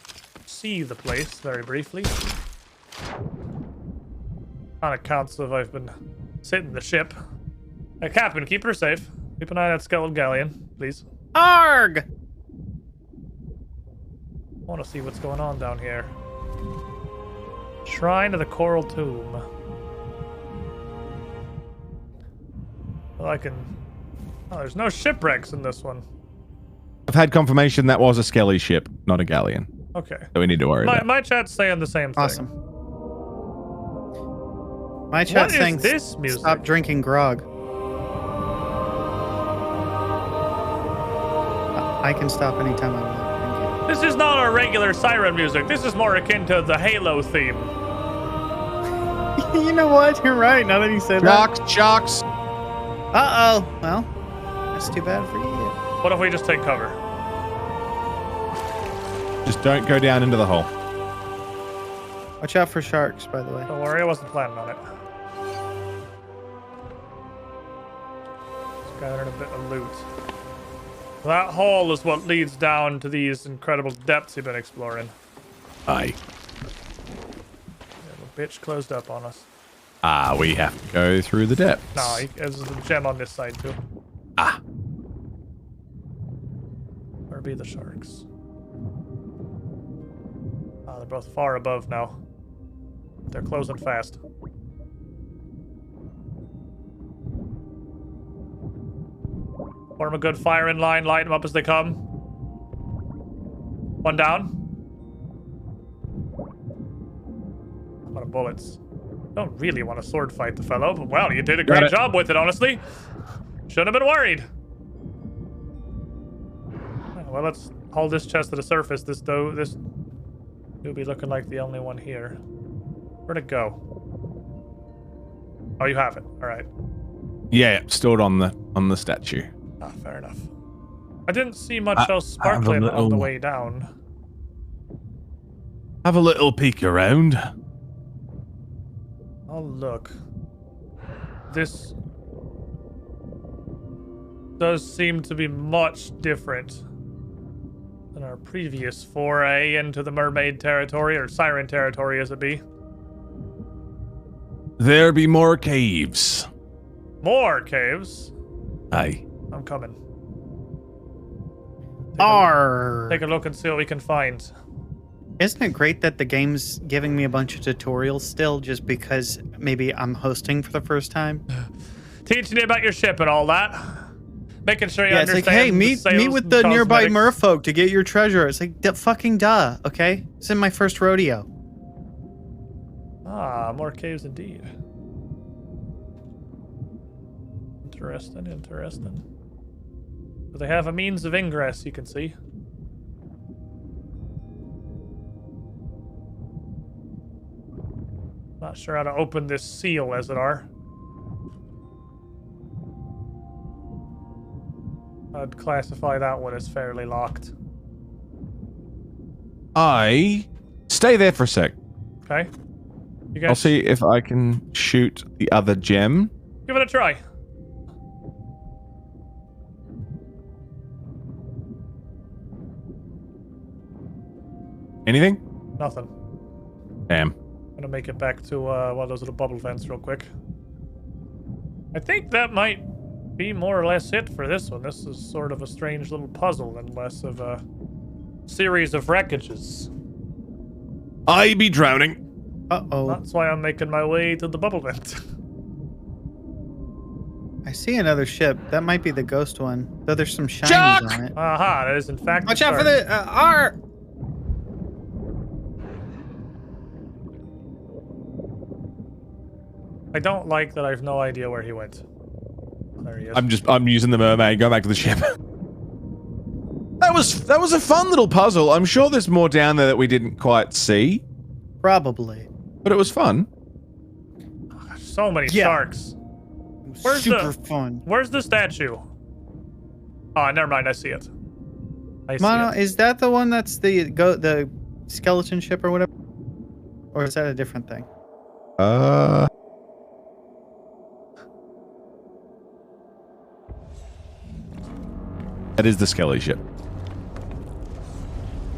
Speaker 2: see the place very briefly. On account of I've been sitting the ship. Hey, Captain, keep her safe. Keep an eye on that skeletal galleon, please.
Speaker 4: Arg!
Speaker 2: I want to see what's going on down here. Shrine of the Coral Tomb. Well, I can... Oh, there's no shipwrecks in this one.
Speaker 10: I've had confirmation that was a skelly ship, not a galleon.
Speaker 2: Okay.
Speaker 10: So we need to worry about.
Speaker 2: My chat's saying the same thing.
Speaker 4: Awesome. My chat's
Speaker 2: What is
Speaker 4: saying
Speaker 2: this music?
Speaker 4: stop drinking grog. I can stop anytime I want.
Speaker 2: This is not our regular siren music. This is more akin to the Halo theme.
Speaker 4: Thank you. You know what? You're right. Now that you said
Speaker 10: Sharks.
Speaker 4: that. Uh-oh. Well, that's too bad for you.
Speaker 2: What if we just take cover?
Speaker 10: Just don't go down into the hole.
Speaker 4: Watch out for sharks, by the way.
Speaker 2: Don't worry, I wasn't planning on it. Just gathering a bit of loot. That hole is what leads down to these incredible depths you've been exploring.
Speaker 5: Aye.
Speaker 2: Yeah, the bitch closed up on us.
Speaker 5: Ah, we have to go through the depths.
Speaker 2: No, there's a gem on this side too.
Speaker 5: Ah.
Speaker 2: Where be the sharks? Oh, they're both far above now. They're closing fast. Form a good firing line, light them up as they come. One down. I'm out of bullets. Don't really want to sword fight the fellow, but well, you did a great job with it, honestly. Shouldn't have been worried. Well, let's hold this chest to the surface. This will be looking like the only one here. Where'd it go? Oh, you have it. All right.
Speaker 10: Yeah, stored on the statue.
Speaker 2: Ah, fair enough. I didn't see much else sparkling on the way down.
Speaker 5: Have a little peek around.
Speaker 2: Oh, look. This does seem to be much different than our previous foray into the mermaid territory, or siren territory as it be.
Speaker 5: There be more caves.
Speaker 2: More caves?
Speaker 5: Aye.
Speaker 2: I'm coming. Take a look and see what we can find.
Speaker 4: Isn't it great that the game's giving me a bunch of tutorials still, just because maybe I'm hosting for the first time?
Speaker 2: Teaching you about your ship and all that. Making sure you understand.
Speaker 4: It's like, hey, meet with the nearby merfolk to get your treasure. It's like, fucking duh, okay? It's in my first rodeo.
Speaker 2: Ah, more caves indeed. Interesting. Do they have a means of ingress, you can see? Not sure how to open this seal, as it are. I'd classify that one as fairly locked.
Speaker 10: Stay there for a sec.
Speaker 2: Okay. You guys
Speaker 10: I'll see if I can shoot the other gem.
Speaker 2: give it a try.
Speaker 10: Anything?
Speaker 2: Nothing.
Speaker 10: Damn.
Speaker 2: I'm gonna make it back to one of those little bubble vents real quick. I think that might be more or less it for this one. This is sort of a strange little puzzle and less of a series of wreckages.
Speaker 5: I be drowning.
Speaker 4: Uh-oh.
Speaker 2: That's why I'm making my way to the bubble vent.
Speaker 4: I see another ship. That might be the ghost one. Though there's some shinies on it.
Speaker 2: Aha, that is in fact
Speaker 4: Watch out for the R!
Speaker 2: I don't like that I've no idea where he went. There he is.
Speaker 10: I'm using the mermaid. Go back to the ship. That was a fun little puzzle. I'm sure there's more down there that we didn't quite see.
Speaker 4: Probably.
Speaker 10: But it was fun.
Speaker 2: So many sharks. Where's
Speaker 4: Super fun.
Speaker 2: Where's the statue? Oh, never mind. I see it.
Speaker 4: Mono, is that the one that's the skeleton ship or whatever? Or is that a different thing?
Speaker 10: That is the skelly ship.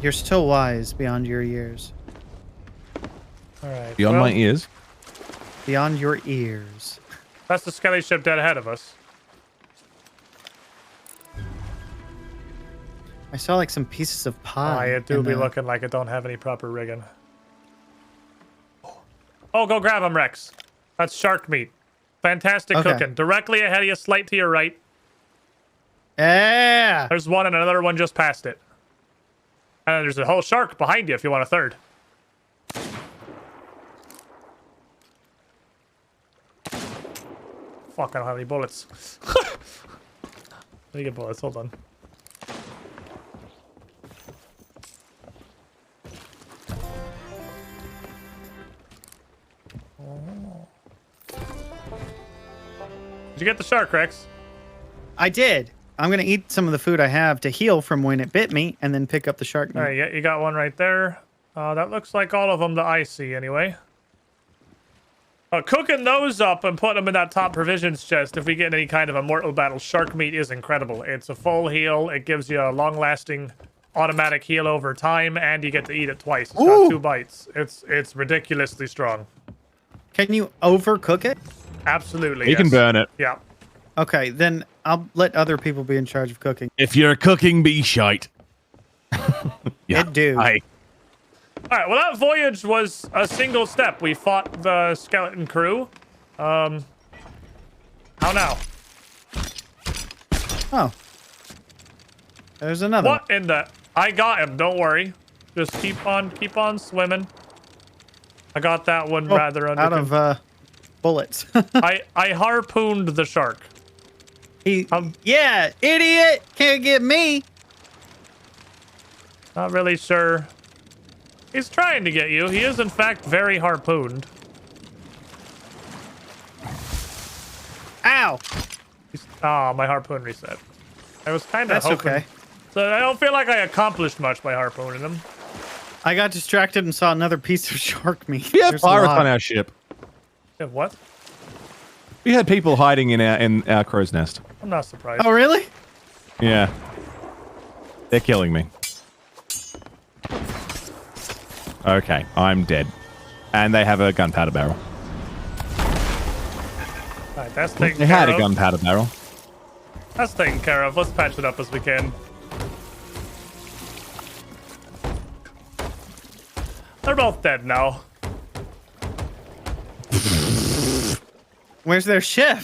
Speaker 4: You're so wise beyond your years.
Speaker 2: All right.
Speaker 10: Beyond my ears.
Speaker 4: Beyond your ears.
Speaker 2: That's the skelly ship dead ahead of us.
Speaker 4: I saw like some pieces of pie.
Speaker 2: It do be looking like it don't have any proper rigging. Oh, go grab him, Rex. That's shark meat. Fantastic cooking. Directly ahead of you, slight to your right.
Speaker 4: Yeah.
Speaker 2: There's one and another one just past it. And there's a whole shark behind you if you want a third. Fuck, I don't have any bullets. Let me get bullets, hold on. Did you get the shark, Rex?
Speaker 4: I did. I'm going to eat some of the food I have to heal from when it bit me and then pick up the shark meat.
Speaker 2: All right, yeah, you got one right there. That looks like all of them that I see anyway. Cooking those up and putting them in that top provisions chest, if we get any kind of a mortal battle, shark meat is incredible. It's a full heal. It gives you a long-lasting automatic heal over time, and you get to eat it twice. It's got 2 bites. It's ridiculously strong.
Speaker 4: Can you overcook it?
Speaker 2: Absolutely,
Speaker 10: You can burn it.
Speaker 2: Yeah.
Speaker 4: Okay, then I'll let other people be in charge of cooking.
Speaker 5: If you're cooking, be shite.
Speaker 10: Yeah.
Speaker 4: It do.
Speaker 2: All right, well, that voyage was a single step. We fought the skeleton crew. How now?
Speaker 4: Oh. There's another.
Speaker 2: What in the... I got him, don't worry. Just keep on swimming. I got that one
Speaker 4: Oh,
Speaker 2: rather under
Speaker 4: out of bullets.
Speaker 2: I harpooned the shark.
Speaker 4: Yeah, idiot! Can't get me.
Speaker 2: Not really sure. He's trying to get you. He is, in fact, very harpooned.
Speaker 4: Ow!
Speaker 2: Oh, my harpoon reset. I was kind of
Speaker 4: That's
Speaker 2: hoping.
Speaker 4: okay.
Speaker 2: So I don't feel like I accomplished much by harpooning him.
Speaker 4: I got distracted and saw another piece of shark meat.
Speaker 10: We have
Speaker 4: There's a
Speaker 10: pirates
Speaker 4: lot.
Speaker 10: on our ship.
Speaker 2: Yeah, what?
Speaker 10: We had people hiding in our crow's nest.
Speaker 2: I'm not surprised.
Speaker 4: Oh, really?
Speaker 10: Yeah. They're killing me. Okay, I'm dead. And they have a gunpowder barrel.
Speaker 2: Alright, that's taken
Speaker 10: They
Speaker 2: care
Speaker 10: had
Speaker 2: of.
Speaker 10: a gunpowder barrel.
Speaker 2: That's taken care of. Let's patch it up as we can. They're both dead now.
Speaker 4: Where's their ship?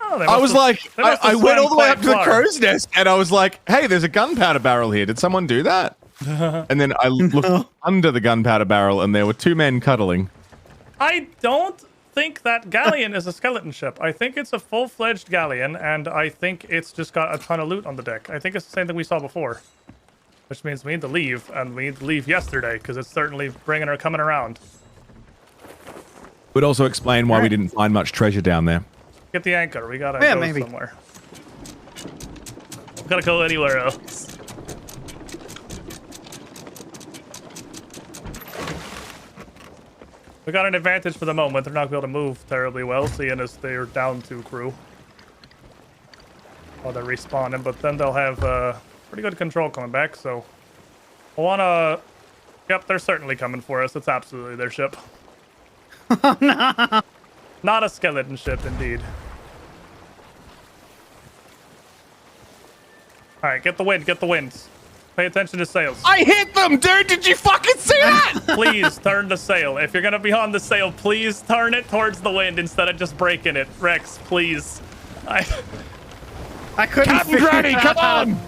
Speaker 2: Oh, they
Speaker 10: I
Speaker 2: must
Speaker 10: was
Speaker 2: have-
Speaker 10: like,
Speaker 2: they must
Speaker 10: I
Speaker 2: have
Speaker 10: went
Speaker 2: swam
Speaker 10: all the way
Speaker 2: quite
Speaker 10: up to the
Speaker 2: far.
Speaker 10: crow's nest and I was like, hey, there's a gunpowder barrel here. Did someone do that? And then I looked under the gunpowder barrel and there were two men cuddling.
Speaker 2: I don't think that galleon is a skeleton ship. I think it's a full-fledged galleon, and I think it's just got a ton of loot on the deck. I think it's the same thing we saw before. Which means we need to leave, and we need to leave yesterday, because it's certainly coming around.
Speaker 10: Would also explain why we didn't find much treasure down there.
Speaker 2: Get the anchor. We gotta
Speaker 4: Yeah,
Speaker 2: go
Speaker 4: maybe.
Speaker 2: somewhere. We gotta go anywhere else. We got an advantage for the moment. They're not going to be able to move terribly well, seeing as they're down 2 crew. While they're respawning, but then they'll have pretty good control coming back, so... I wanna... Yep, they're certainly coming for us. It's absolutely their ship.
Speaker 4: Oh, no.
Speaker 2: Not a skeleton ship, indeed. Alright, get the wind, get the wind. Pay attention to sails.
Speaker 10: I hit them, dude! Did you fucking see that?
Speaker 2: Please turn the sail. If you're gonna be on the sail, please turn it towards the wind instead of just breaking it. Rex, please.
Speaker 4: I couldn't
Speaker 10: Captain
Speaker 4: figure
Speaker 10: Granny,
Speaker 4: it
Speaker 10: come
Speaker 4: out.
Speaker 10: on!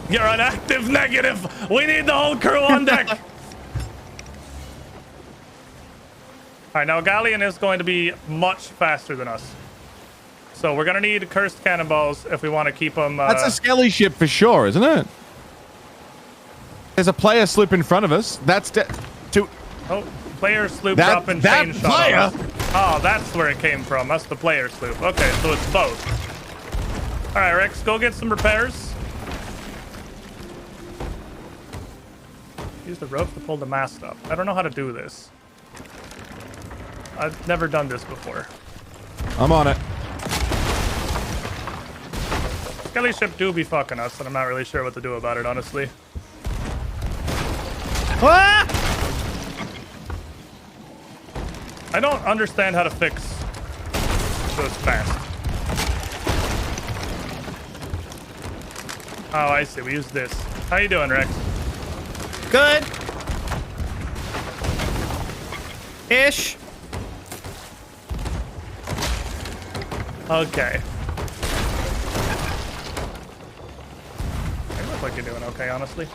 Speaker 2: You're an active negative. We need the whole crew on deck. All right, now Galleon is going to be much faster than us. So we're gonna need cursed cannonballs if we want to keep them.
Speaker 10: That's a skelly ship for sure, isn't it? There's a player sloop in front of us. That's
Speaker 2: Oh, player sloop
Speaker 10: That-
Speaker 2: dropping
Speaker 10: that
Speaker 2: chain shot on us. Oh, that's where it came from. That's the player sloop. Okay, so it's both. All right, Rex, go get some repairs. Use the rope to pull the mast up. I don't know how to do this. I've never done this before.
Speaker 10: I'm on it.
Speaker 2: Skelly ship do be fucking us, and I'm not really sure what to do about it, honestly.
Speaker 4: Ah!
Speaker 2: I don't understand how to fix those fast. Oh, I see. We use this. How you doing, Rex?
Speaker 4: Good. Ish.
Speaker 2: Okay. You look like you're doing okay, honestly.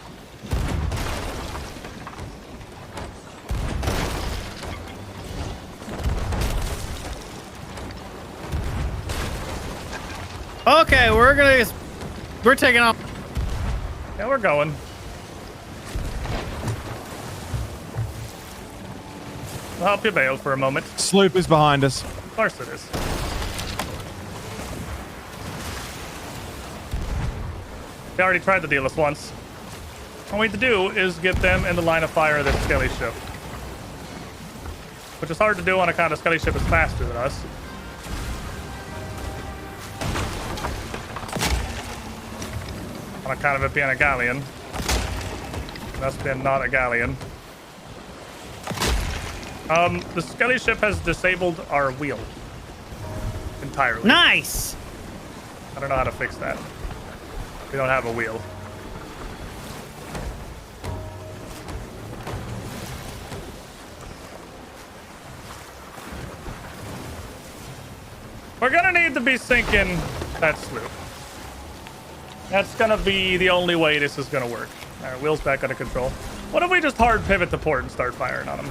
Speaker 4: Okay, we're taking off.
Speaker 2: Yeah, we're going. I'll help you bail for a moment.
Speaker 10: Sloop is behind us.
Speaker 2: Of course it is. They already tried to deal us once. All we need to do is get them in the line of fire of the skelly ship. Which is hard to do on account of skelly ship is faster than us. On account of it being a galleon. That's been not a galleon. The skelly ship has disabled our wheel. Entirely.
Speaker 4: Nice.
Speaker 2: I don't know how to fix that. We don't have a wheel. We're gonna need to be sinking that sloop. That's gonna be the only way this is gonna work. All right, wheel's back under control. What if we just hard pivot to port and start firing on them?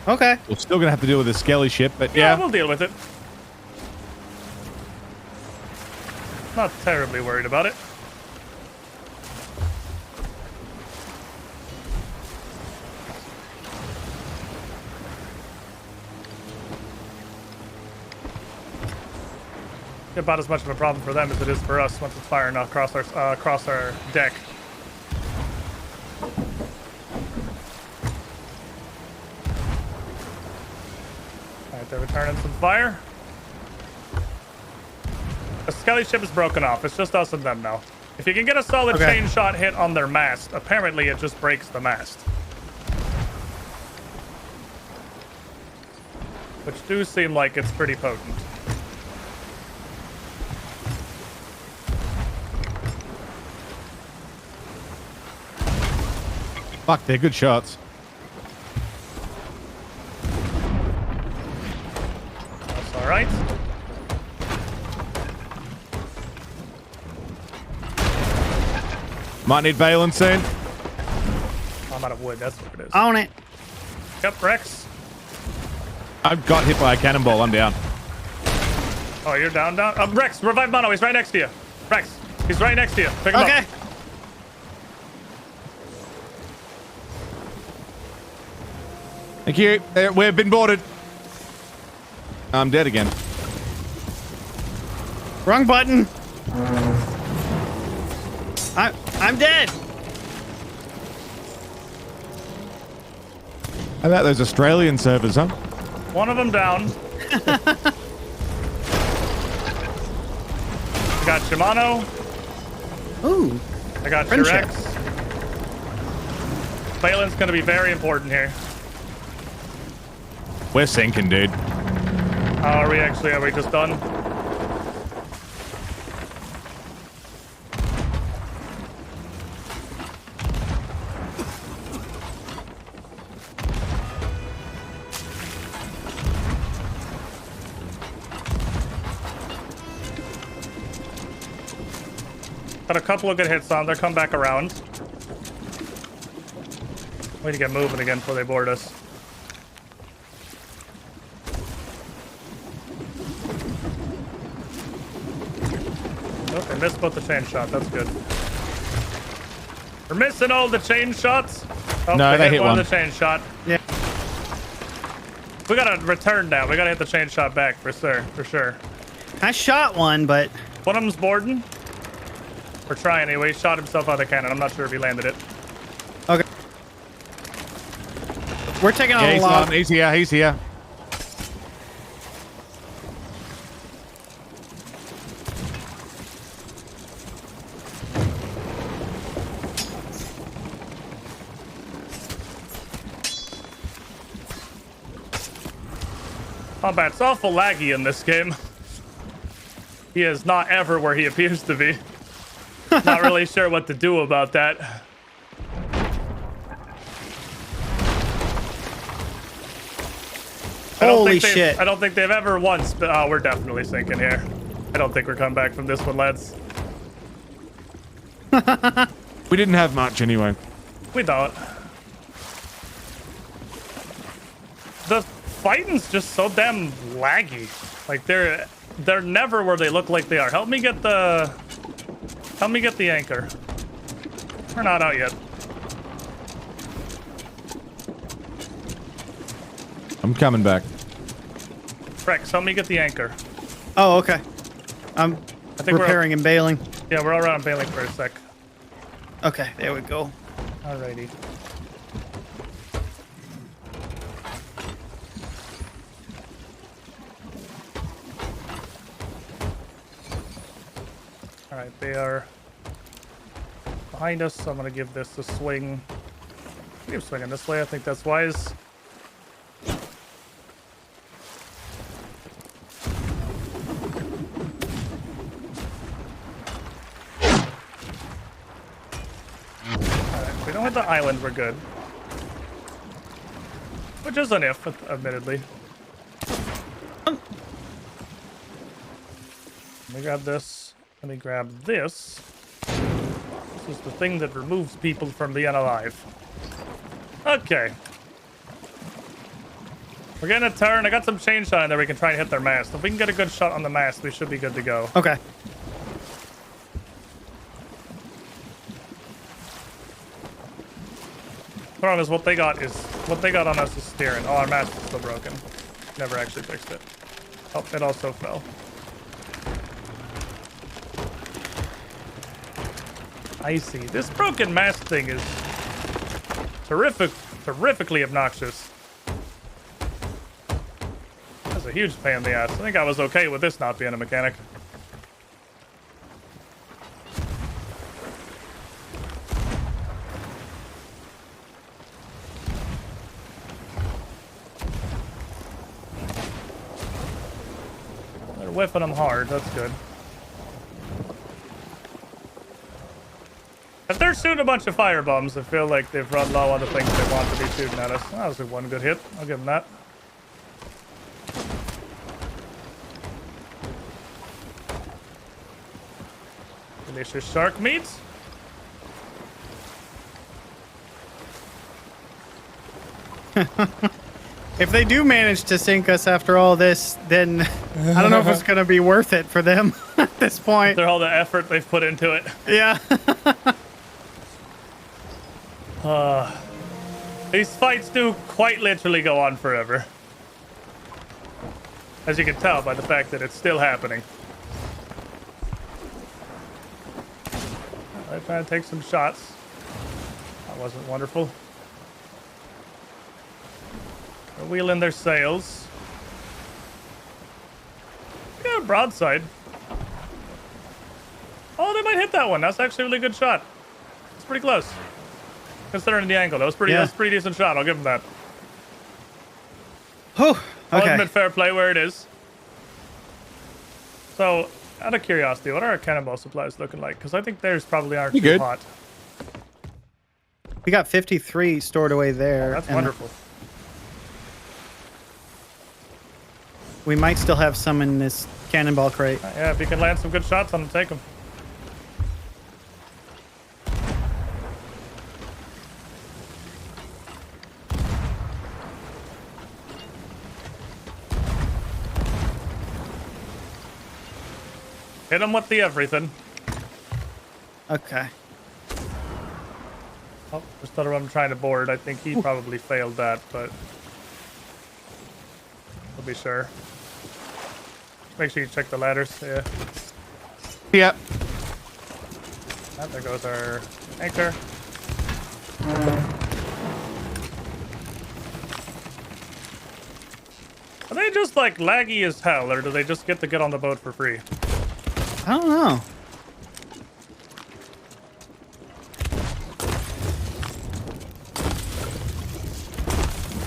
Speaker 4: Okay.
Speaker 10: We're still gonna have to deal with this skelly ship, but
Speaker 2: Yeah,
Speaker 10: yeah.
Speaker 2: we'll deal with it. Not terribly worried about it. About as much of a problem for them as it is for us once it's firing across our deck. Alright, they're returning some fire. The skelly ship is broken off. It's just us and them now. If you can get a solid chain shot hit on their mast, apparently it just breaks the mast. Which do seem like it's pretty potent.
Speaker 10: Fuck, they're good shots.
Speaker 2: That's all right.
Speaker 10: Might need Valen soon.
Speaker 2: I'm out of wood. That's what it is.
Speaker 4: On it.
Speaker 2: Yep, Rex.
Speaker 10: I got hit by a cannonball. I'm down.
Speaker 2: Oh, you're down. Rex, revive Mono. He's right next to you. Rex, he's right next to you. Pick him up.
Speaker 10: Thank you. We've been boarded. I'm dead again.
Speaker 4: Wrong button. I'm dead.
Speaker 10: How about those Australian servers, huh?
Speaker 2: One of them down. I got Shimano.
Speaker 4: Ooh.
Speaker 2: I got
Speaker 4: Friendship.
Speaker 2: Rex. Valen's going to be very important here.
Speaker 10: We're sinking, dude.
Speaker 2: Are we actually? Are we just done? Got a couple of good hits on. They'll come back around. We need to get moving again before they board us. Okay, missed both the chain shot. That's good. We're missing all the chain shots. Oh,
Speaker 10: No, they hit one.
Speaker 2: The chain shot.
Speaker 4: Yeah.
Speaker 2: We gotta return now. We gotta hit the chain shot back for sure. For sure.
Speaker 4: I shot one, but
Speaker 2: One of them's boarding. We're trying anyway. He shot himself out of the cannon. I'm not sure if he landed it.
Speaker 4: okay. We're taking on a
Speaker 10: He's
Speaker 4: log.
Speaker 10: on. He's here. He's here.
Speaker 2: Combat's awful laggy in this game. He is not ever where he appears to be. Not really sure what to do about that.
Speaker 4: Holy shit.
Speaker 2: I don't think they've ever once, but oh, we're definitely sinking here. I don't think we're coming back from this one, lads.
Speaker 10: We didn't have much anyway.
Speaker 2: We don't. The fighting's just so damn laggy. Like they're never where they look like they are. Help me get the anchor. We're not out yet.
Speaker 10: I'm coming back.
Speaker 2: Rex, help me get the anchor.
Speaker 4: Oh, okay. I'm
Speaker 2: I think
Speaker 4: repairing and bailing.
Speaker 2: Yeah, we're all around bailing for a sec.
Speaker 4: Okay, there we go.
Speaker 2: Alrighty. Alright, they are behind us, so I'm gonna give this a swing. Keep swinging this way, I think that's wise. Alright, if we don't hit the island, we're good. Which is an if, admittedly. Let me grab this. Let me grab this. This is the thing that removes people from being alive. Okay. We're getting a turn. I got some chain shot in there. We can try and hit their mast. If we can get a good shot on the mast, we should be good to go.
Speaker 4: Okay.
Speaker 2: Problem is, what they got on us is steering. Oh, our mast is still broken. Never actually fixed it. Oh, it also fell. I see. This broken mast thing is terrifically obnoxious. That's a huge pain in the ass. I think I was okay with this not being a mechanic. They're whiffing them hard. That's good. If they're shooting a bunch of firebombs, I feel like they've run low on the things they want to be shooting at us. That was one good hit. I'll give them that. Delicious shark meat.
Speaker 4: If they do manage to sink us after all this, then I don't know if it's going to be worth it for them at this point.
Speaker 2: After all the effort they've put into it.
Speaker 4: Yeah.
Speaker 2: These fights do quite literally go on forever. As you can tell by the fact that it's still happening. I'm trying to take some shots. That wasn't wonderful. They're wheeling their sails. We got a broadside. Oh, they might hit that one. That's actually a really good shot. It's pretty close. Considering the angle, that was pretty decent shot. I'll give them that.
Speaker 4: Oh,
Speaker 2: I'll
Speaker 4: okay.
Speaker 2: admit fair play where it is. So, out of curiosity, what are our cannonball supplies looking like? Because I think theirs probably aren't too hot.
Speaker 4: We got 53 stored away there.
Speaker 2: Oh, that's wonderful.
Speaker 4: We might still have some in this cannonball crate.
Speaker 2: Yeah, if you can land some good shots on them, take them. Hit him with the everything.
Speaker 4: Okay.
Speaker 2: Oh, there's another one I'm trying to board. I think he probably failed that, but we'll be sure. Make sure you check the ladders. Yeah.
Speaker 10: Yep.
Speaker 2: Ah, there goes our anchor. Are they just like laggy as hell, or do they just get to get on the boat for free?
Speaker 4: I don't know.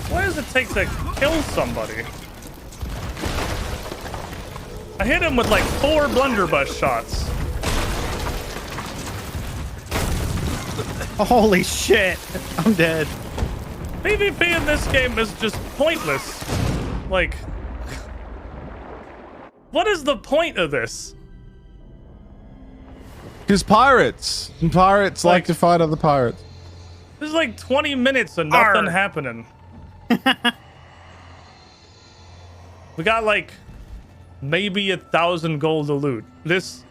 Speaker 2: What does it take to kill somebody? I hit him with like 4 blunderbuss shots.
Speaker 4: Holy shit. I'm dead.
Speaker 2: PvP in this game is just pointless. Like, what is the point of this?
Speaker 10: Because pirates. And pirates like to fight other pirates.
Speaker 2: This is like 20 minutes and nothing happening. We got like maybe 1,000 gold to loot. This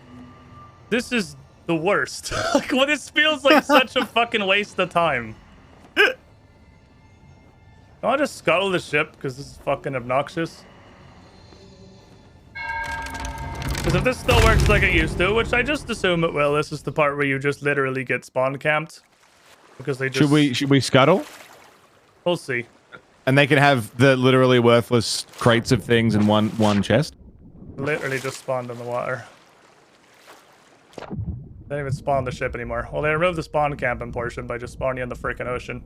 Speaker 2: is the worst. Like, what this feels like such a fucking waste of time. I'll just scuttle the ship because this is fucking obnoxious. Because if this still works like it used to, which I just assume it will, this is the part where you just literally get spawn camped. Because they just...
Speaker 10: Should we scuttle?
Speaker 2: We'll see.
Speaker 10: And they can have the literally worthless crates of things in one chest?
Speaker 2: Literally just spawned in the water. They don't even spawn the ship anymore. Well, they removed the spawn camping portion by just spawning in the freaking ocean.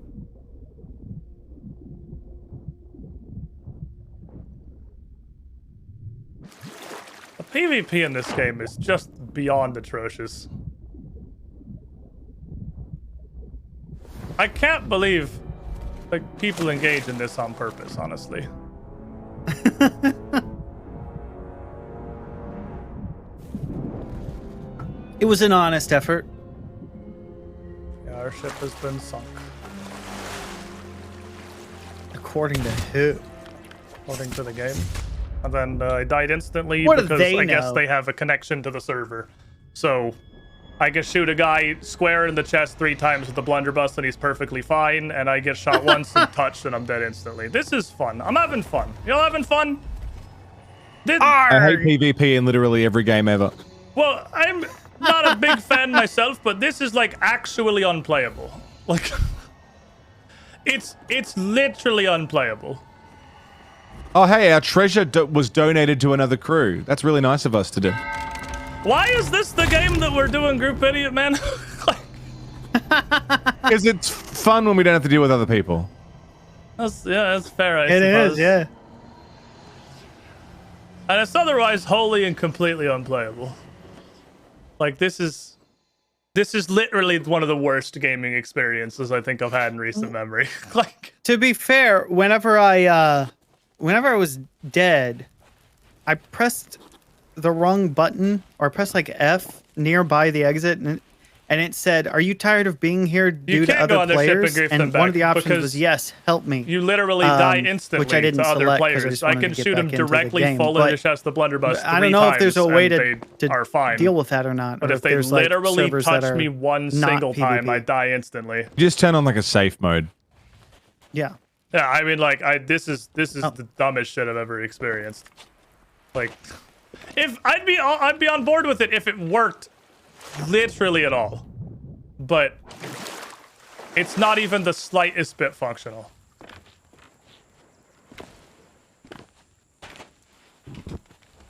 Speaker 2: The PvP in this game is just beyond atrocious. I can't believe like people engage in this on purpose, honestly.
Speaker 4: It was an honest effort.
Speaker 2: Yeah, our ship has been sunk.
Speaker 4: According to who?
Speaker 2: According to the game. And then I died instantly
Speaker 4: What do
Speaker 2: because
Speaker 4: they
Speaker 2: I guess
Speaker 4: know?
Speaker 2: they have a connection to the server. So I can shoot a guy square in the chest 3 times with the blunderbuss and he's perfectly fine. And I get shot once and touched and I'm dead instantly. This is fun. I'm having fun. Y'all having fun?
Speaker 10: I hate PvP in literally every game ever.
Speaker 2: Well, I'm not a big fan myself, but this is like actually unplayable. Like, it's literally unplayable.
Speaker 10: Oh, hey, our treasure was donated to another crew. That's really nice of us to do.
Speaker 2: Why is this the game that we're doing, Group Idiot, man?
Speaker 10: Because it's fun when we don't have to deal with other people.
Speaker 2: That's fair, I
Speaker 4: It
Speaker 2: suppose.
Speaker 4: is, yeah.
Speaker 2: And it's otherwise wholly and completely unplayable. Like, this is literally one of the worst gaming experiences I think I've had in recent memory. Like,
Speaker 4: to be fair, whenever I was dead, I pressed the wrong button or pressed like F nearby the exit and it said, "Are you tired of being here due to other players?" And one of the options was yes, help me.
Speaker 2: You literally die instantly
Speaker 4: which I didn't
Speaker 2: to other
Speaker 4: select
Speaker 2: players. I can shoot him directly full in the chest, the blunderbuss.
Speaker 4: I don't know if there's a way to
Speaker 2: are fine.
Speaker 4: deal with that or not.
Speaker 2: But
Speaker 4: or
Speaker 2: if they
Speaker 4: there's, like,
Speaker 2: literally
Speaker 4: servers that
Speaker 2: touch
Speaker 4: are
Speaker 2: me one
Speaker 4: not
Speaker 2: single time,
Speaker 4: PvP.
Speaker 2: I die instantly.
Speaker 10: Just turn on like a safe mode.
Speaker 4: Yeah.
Speaker 2: Yeah, I mean, like, this is the dumbest shit I've ever experienced. Like, if I'd be on board with it if it worked literally at all, but it's not even the slightest bit functional.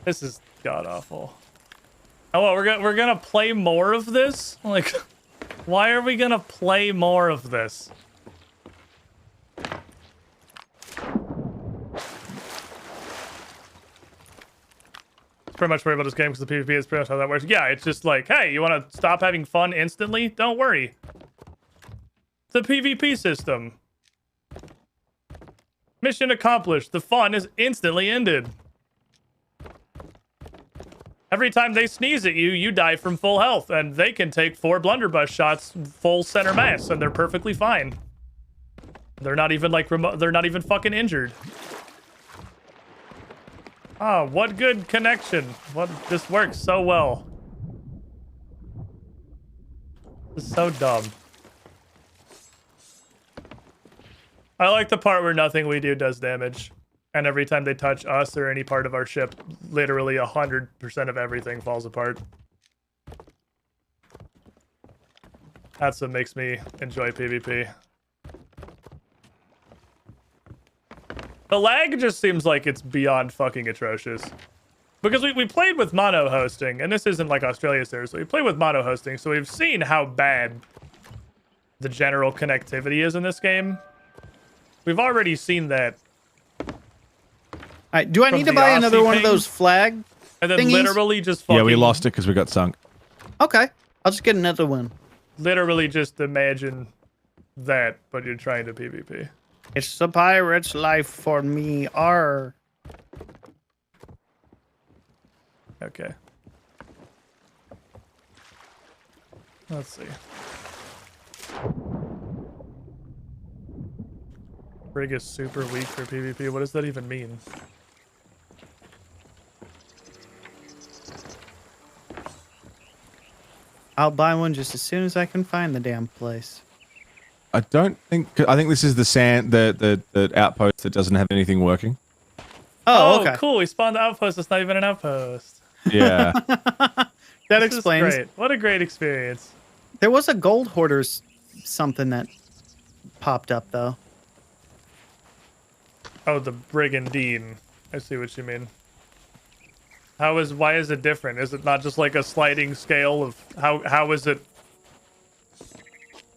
Speaker 2: This is god awful. Oh, well, we're gonna play more of this? Like, why are we gonna play more of this? Pretty much worry about this game because the PvP is pretty much how that works. Yeah, it's just like, hey, you want to stop having fun instantly? Don't worry. The PvP system. Mission accomplished. The fun is instantly ended. Every time they sneeze at you, you die from full health, and they can take 4 blunderbuss shots full center mass, and they're perfectly fine. They're not even like they're not even fucking injured. Oh, what good connection. This works so well. This is so dumb. I like the part where nothing we do does damage. And every time they touch us or any part of our ship, literally 100% of everything falls apart. That's what makes me enjoy PvP. The lag just seems like it's beyond fucking atrocious. Because we played with mono hosting, and this isn't like Australia seriously. We played with mono hosting, so we've seen how bad the general connectivity is in this game. We've already seen that.
Speaker 4: Alright, do I need to buy another one of those flag
Speaker 2: and then
Speaker 4: thingies?
Speaker 2: literally just fucking...
Speaker 10: Yeah, we lost it because we got sunk.
Speaker 4: Okay, I'll just get another one.
Speaker 2: Literally just imagine that, but you're trying to PvP.
Speaker 4: It's the pirate's life for me. R.
Speaker 2: Okay. Let's see. Rig is super weak for PvP. What does that even mean?
Speaker 4: I'll buy one just as soon as I can find the damn place.
Speaker 10: I think this is the outpost that doesn't have anything working.
Speaker 4: Oh, okay.
Speaker 2: Cool. We spawned the outpost. It's not even an outpost.
Speaker 10: Yeah.
Speaker 4: That explains.
Speaker 2: Great. What a great experience.
Speaker 4: There was a gold hoarders something that popped up though.
Speaker 2: Oh, the brigandine. I see what you mean. Why is it different? Is it not just like a sliding scale of how is it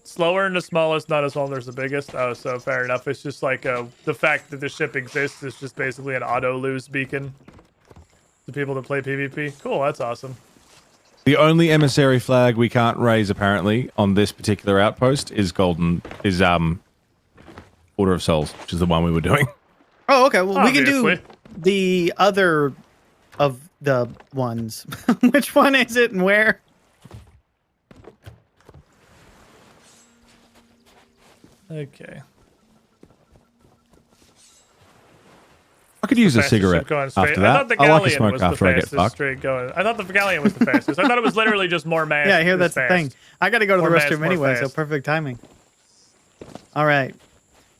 Speaker 2: slower in the smallest, not as small as the biggest? Oh, so fair enough. It's just like the fact that the ship exists is just basically an auto lose beacon to people that play PvP. Cool, that's awesome.
Speaker 10: The only emissary flag we can't raise apparently on this particular outpost is Order of Souls, which is the one we were doing.
Speaker 4: Oh, okay. Well, we can
Speaker 2: Obviously.
Speaker 4: do the other of the ones. Which one is it and where?
Speaker 2: Okay.
Speaker 5: I could use a
Speaker 2: Fastest ship
Speaker 5: cigarette
Speaker 2: going straight.
Speaker 5: after
Speaker 2: I
Speaker 5: that.
Speaker 2: thought the
Speaker 5: I like a
Speaker 2: galleon
Speaker 5: smoke
Speaker 2: was the
Speaker 5: after I get
Speaker 2: fastest
Speaker 5: fucked.
Speaker 2: straight going. I thought the galleon was the fastest. I thought it was literally just more mass.
Speaker 4: Yeah, I hear
Speaker 2: is
Speaker 4: that's the
Speaker 2: fast.
Speaker 4: thing. I got to go to the
Speaker 2: More mass,
Speaker 4: restroom
Speaker 2: more
Speaker 4: anyway, so
Speaker 2: fast.
Speaker 4: perfect timing. All right.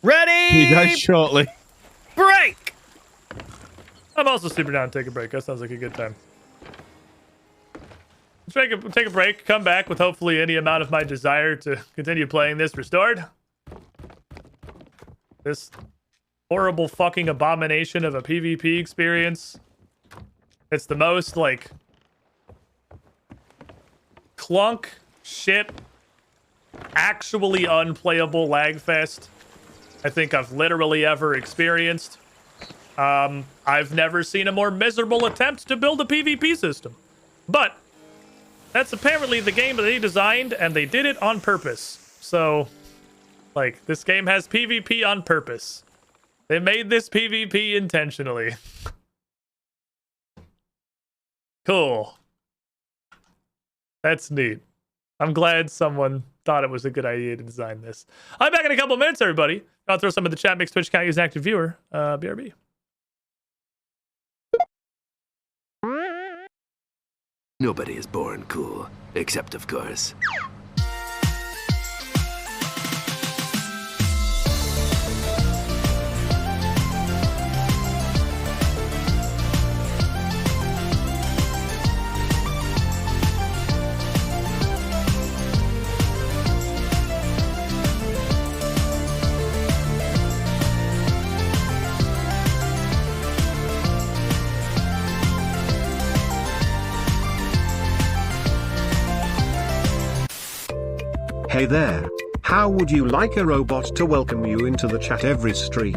Speaker 4: Ready?
Speaker 5: See you guys shortly.
Speaker 4: Break!
Speaker 2: I'm also super down to take a break. That sounds like a good time. Let's take a break, come back with hopefully any amount of my desire to continue playing this restored. This horrible fucking abomination of a PvP experience. It's the most, like, clunk, shit, actually unplayable lagfest I think I've literally ever experienced. I've never seen a more miserable attempt to build a PvP system. But that's apparently the game that they designed, and they did it on purpose. So, like, this game has PvP on purpose. They made this PvP intentionally. Cool. That's neat. I'm glad someone thought it was a good idea to design this. I'm back in a couple minutes, everybody. I'll throw some of the chat mix Twitch account use an active viewer. BRB.
Speaker 6: Nobody is born cool, except, of course,
Speaker 3: Hey there. How would you like a robot to welcome you into the chat every stream?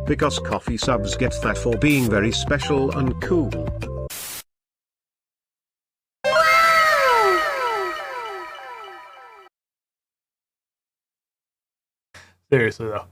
Speaker 3: Because coffee subs get that for being very special and cool.
Speaker 2: Seriously, though.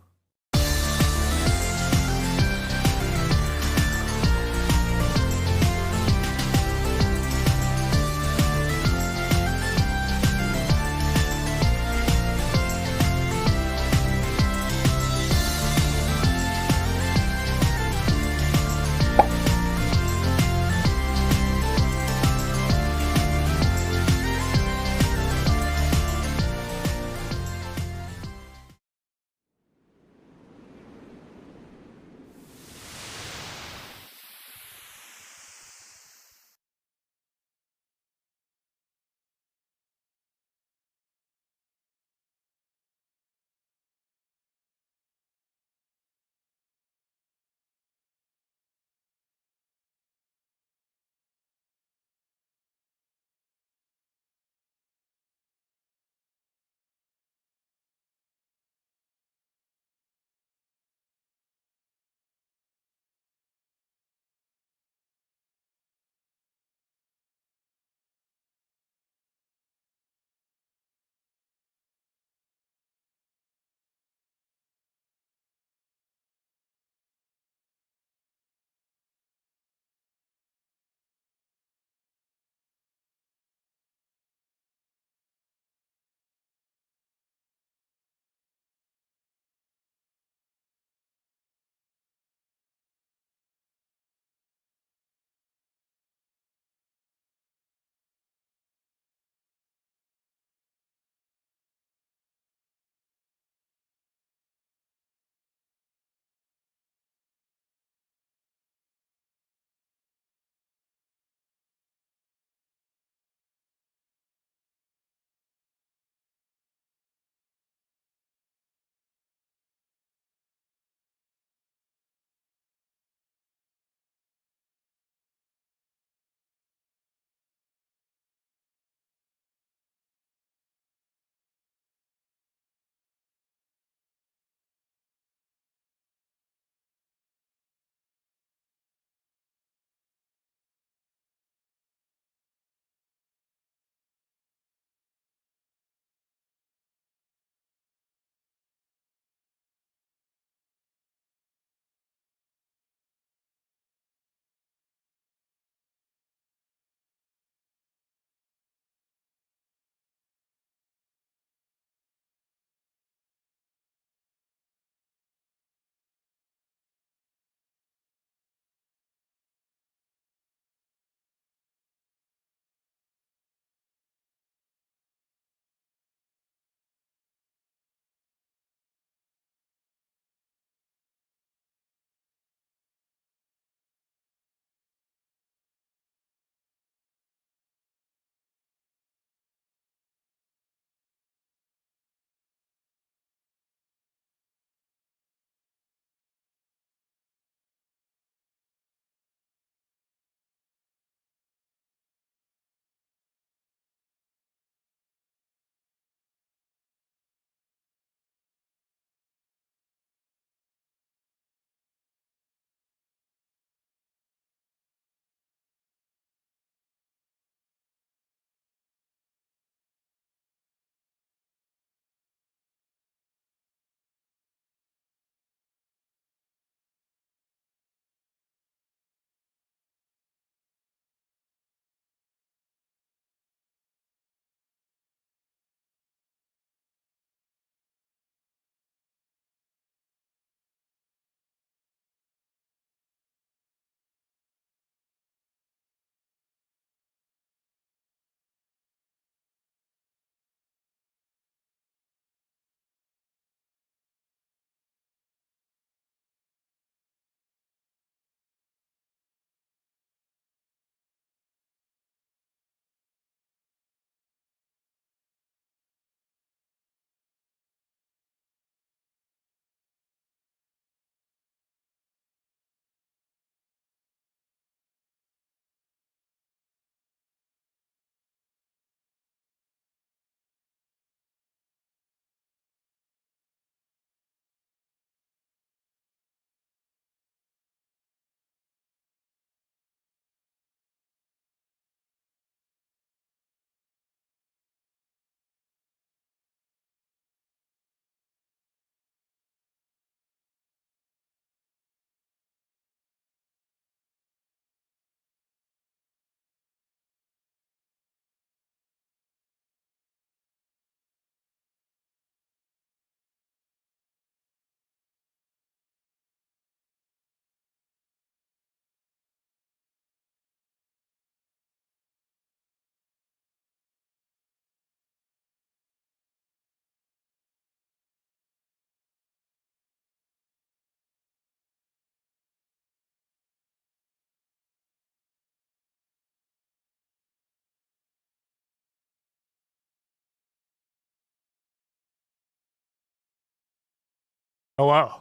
Speaker 2: Hello.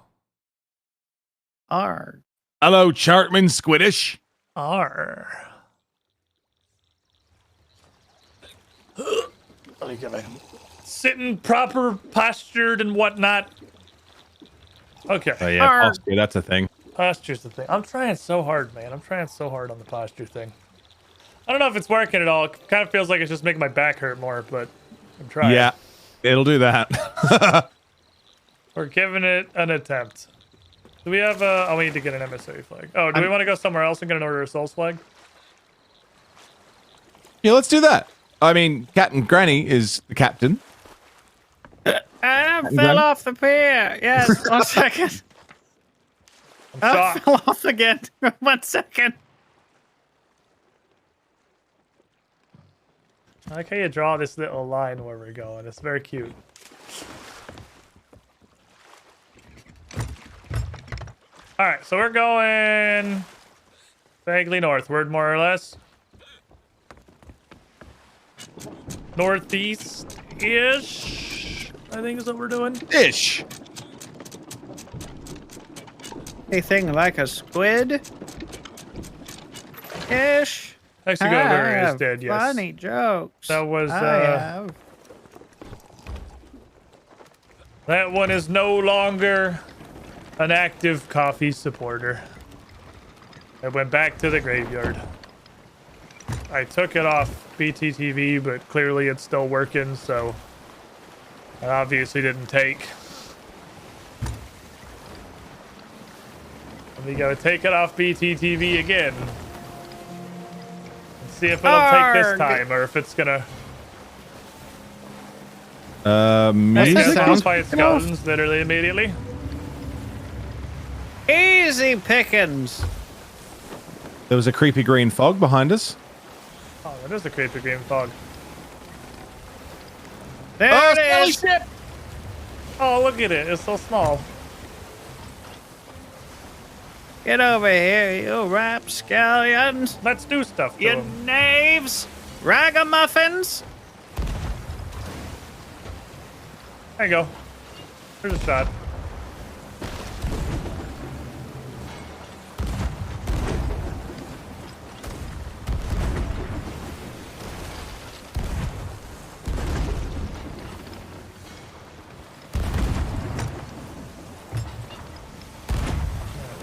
Speaker 4: Arg.
Speaker 5: Hello, Chartman Squiddish.
Speaker 2: Arr. Let me get my sitting proper, postured, and whatnot. Okay.
Speaker 10: Oh yeah, posture, that's a thing.
Speaker 2: Posture's the thing. I'm trying so hard, man. I'm trying so hard on the posture thing. I don't know if it's working at all. It kind of feels like it's just making my back hurt more, but I'm trying.
Speaker 10: Yeah, it'll do that.
Speaker 2: We're giving it an attempt. Do we have a... Oh, we need to get an emissary flag. Oh, do we want to go somewhere else and get an Order of Souls flag?
Speaker 10: Yeah, let's do that. I mean, Captain Granny is the captain.
Speaker 4: I fell off the pier. Yes, 1 second. I fell off again. 1 second.
Speaker 2: I like how you draw this little line where we're going. It's very cute. All right, so we're going vaguely northward, more or less. Northeast-ish, I think is what we're doing.
Speaker 10: Ish.
Speaker 4: Anything like a squid? Ish.
Speaker 2: Actually, go over is dead, yes.
Speaker 4: Funny jokes.
Speaker 2: That was,
Speaker 4: have.
Speaker 2: that one is no longer an active coffee supporter. It went back to the graveyard. I took it off BTTV, but clearly it's still working, so it obviously didn't take. And we gotta take it off BTTV again. And see if it'll take this time, or if it's gonna...
Speaker 10: Music?
Speaker 2: Fight skeletons literally immediately.
Speaker 4: Easy pickings.
Speaker 10: There was a creepy green fog behind us.
Speaker 2: Oh, that is a creepy green fog.
Speaker 4: There it is.
Speaker 10: Ship.
Speaker 2: Oh, look at it. It's so small.
Speaker 4: Get over here, you rapscallions.
Speaker 2: Let's do stuff to
Speaker 4: You
Speaker 2: them.
Speaker 4: knaves. Ragamuffins.
Speaker 2: There you go. There's a shot.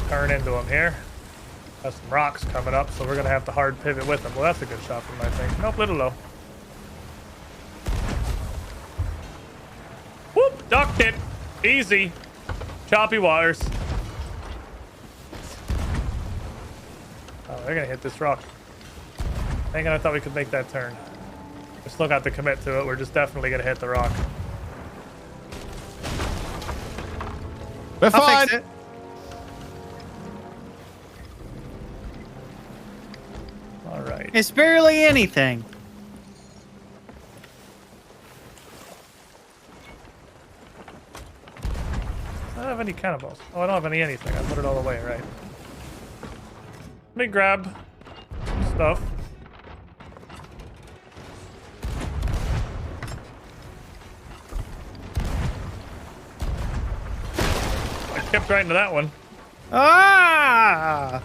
Speaker 2: Turn into him here. Got some rocks coming up, so we're gonna have to hard pivot with them. Well, that's a good shot from my thing. Nope, little low. Whoop! Ducked it. Easy. Choppy waters. Oh, they're gonna hit this rock. Dang it, I thought we could make that turn. We still got to commit to it. We're just definitely gonna hit the rock.
Speaker 10: We're
Speaker 4: I'll
Speaker 10: fine.
Speaker 4: fix it.
Speaker 2: All right.
Speaker 4: It's barely anything.
Speaker 2: I don't have any cannonballs. Oh, I don't have anything. I put it all away, right? Let me grab stuff. I kept right into that one.
Speaker 4: Ah!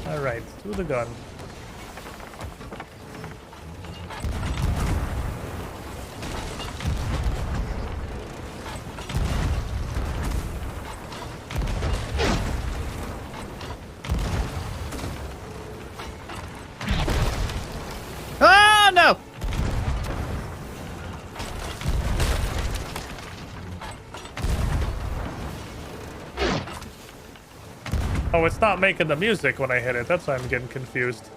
Speaker 2: All right, to the gun.
Speaker 4: Oh no!
Speaker 2: Oh, it's not making the music when I hit it. That's why I'm getting confused.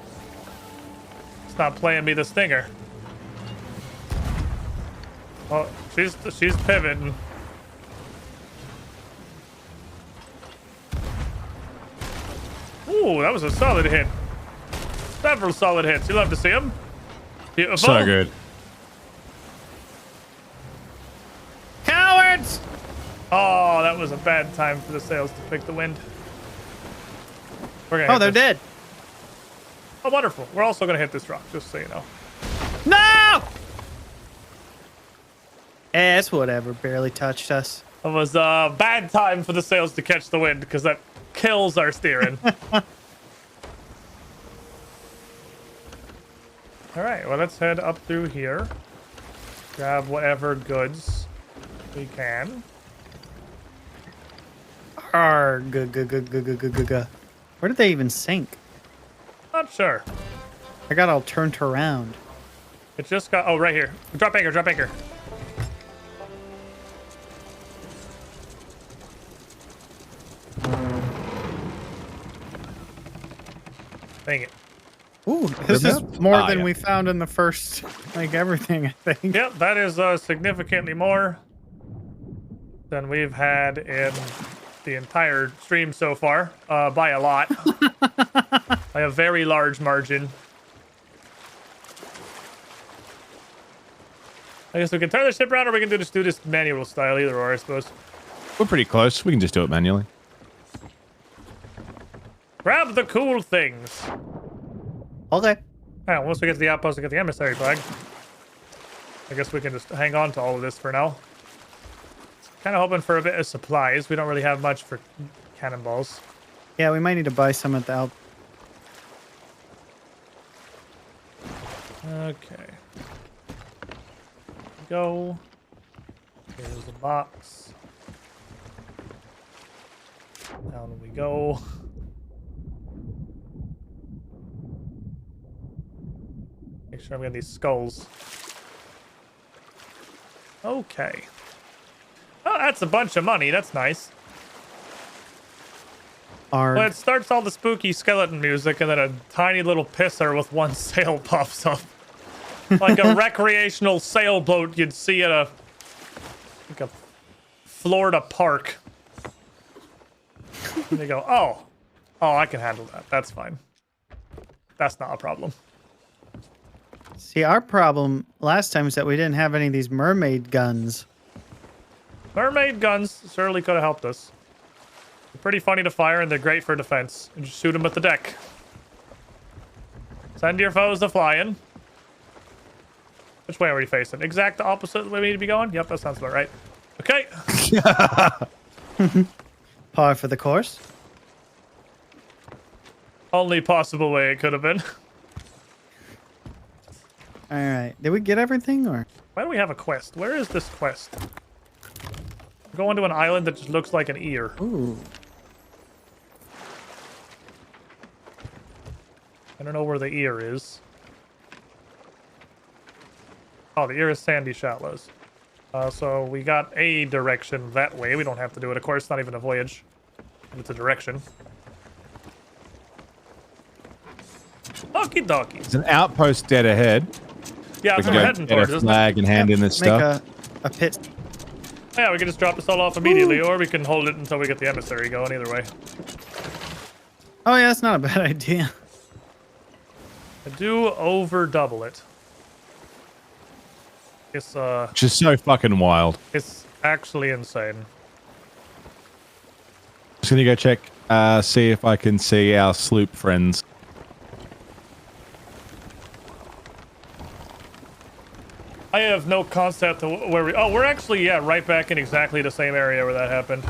Speaker 2: It's not playing me the stinger. Oh, she's pivoting. Ooh, that was a solid hit. Several solid hits. You love to see them. Beautiful.
Speaker 10: So good.
Speaker 4: Cowards!
Speaker 2: Oh, that was a bad time for the sails to pick the wind. We're gonna
Speaker 4: Oh,
Speaker 2: hit
Speaker 4: they're
Speaker 2: this.
Speaker 4: dead.
Speaker 2: Oh, wonderful. We're also gonna hit this rock, just so you know.
Speaker 4: No! It's whatever. Barely touched us.
Speaker 2: It was a bad time for the sails to catch the wind because that kills our steering. All right, well, let's head up through here. Grab whatever goods we can.
Speaker 4: Where did they even sink?
Speaker 2: Not sure.
Speaker 4: I got all turned around.
Speaker 2: It just got... Oh, right here. Drop anchor, drop anchor. Dang it.
Speaker 4: Ooh, this is more than
Speaker 10: yeah.
Speaker 4: we found in the first, like, everything, I think.
Speaker 2: Yep, that is significantly more than we've had in the entire stream so far, by a lot. By a very large margin. I guess we can turn the ship around, or we can just do this manual style, either or, I suppose.
Speaker 10: We're pretty close. We can just do it manually.
Speaker 2: Grab the cool things.
Speaker 4: Okay.
Speaker 2: Alright, once we get to the outpost and get the emissary flag, I guess we can just hang on to all of this for now. Kind of hoping for a bit of supplies. We don't really have much for cannonballs.
Speaker 4: Yeah, we might need to buy some at the out.
Speaker 2: Okay. Go. Here's the box. Down we go. Make sure I'm getting these skulls. Okay. Oh, that's a bunch of money. That's nice.
Speaker 4: Arg.
Speaker 2: Well, it starts all the spooky skeleton music, and then a tiny little pisser with one sail pops up. Like a recreational sailboat you'd see at a Florida park. And they go, oh, I can handle that. That's fine. That's not a problem.
Speaker 4: See, our problem last time is that we didn't have any of these mermaid guns.
Speaker 2: Mermaid guns certainly could have helped us. They're pretty funny to fire, and they're great for defense. And just shoot them at the deck. Send your foes to flying. Which way are we facing? Exact opposite way we need to be going? Yep, that sounds about right. Okay.
Speaker 4: Par for the course.
Speaker 2: Only possible way it could have been.
Speaker 4: All right. Did we get everything, or?
Speaker 2: Why do we have a quest? Where is this quest? We're going to an island that just looks like an ear.
Speaker 4: Ooh.
Speaker 2: I don't know where the ear is. Oh, the ear is Sandy Shallows. So we got a direction that way. We don't have to do it. Of course, it's not even a voyage. It's a direction. Okie dokie.
Speaker 10: It's an outpost dead ahead.
Speaker 2: Yeah,
Speaker 10: We
Speaker 2: that's
Speaker 10: can
Speaker 2: what we're
Speaker 10: go
Speaker 2: heading
Speaker 10: get
Speaker 2: towards,
Speaker 10: a
Speaker 2: isn't it?
Speaker 10: flag and hand in this stuff.
Speaker 4: Make a pit.
Speaker 2: Yeah, we can just drop this all off immediately, or we can hold it until we get the emissary going, either way.
Speaker 4: Oh, yeah, that's not a bad idea.
Speaker 2: I do over double it. It's
Speaker 10: Just so fucking wild.
Speaker 2: it's actually insane.
Speaker 10: Just gonna go check, see if I can see our sloop friends.
Speaker 2: I have no concept of where we... Oh, we're actually, yeah, right back in exactly the same area where that happened.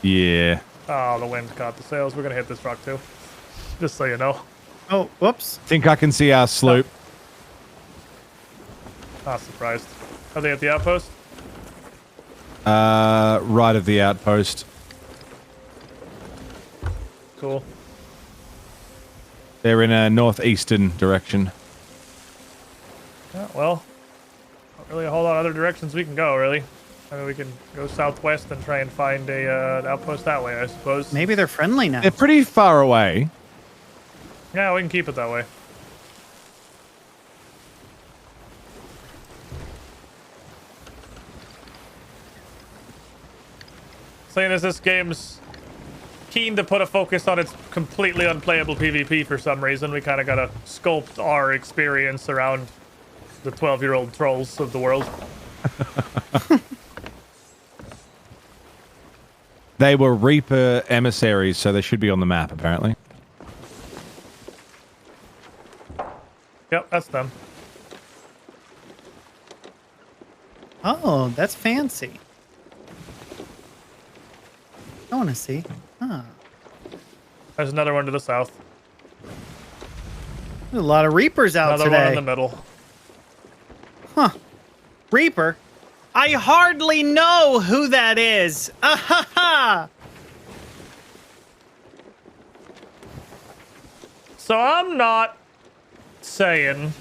Speaker 10: Yeah.
Speaker 2: Oh, the wind caught the sails. We're gonna hit this rock, too. Just so you know.
Speaker 4: Oh, whoops.
Speaker 10: Think I can see our sloop.
Speaker 2: Not surprised. Are they at the outpost?
Speaker 10: Right of the outpost.
Speaker 2: Cool.
Speaker 10: They're in a northeastern direction.
Speaker 2: Yeah, well, not really a whole lot of other directions we can go, really. I mean, we can go southwest and try and find a an outpost that way, I suppose.
Speaker 4: Maybe they're friendly now.
Speaker 10: They're pretty far away.
Speaker 2: Yeah, we can keep it that way. Saying as this game's keen to put a focus on its completely unplayable PvP for some reason, we kind of got to sculpt our experience around the 12-year-old trolls of the world.
Speaker 10: They were Reaper emissaries, so they should be on the map, apparently.
Speaker 2: Yep, that's them.
Speaker 4: Oh, that's fancy. I want to see. Huh.
Speaker 2: There's another one to the south.
Speaker 4: There's a lot of Reapers out
Speaker 2: Another
Speaker 4: today.
Speaker 2: one in the middle.
Speaker 4: Huh. Reaper? I hardly know who that is. Ah ha ha!
Speaker 2: So I'm not saying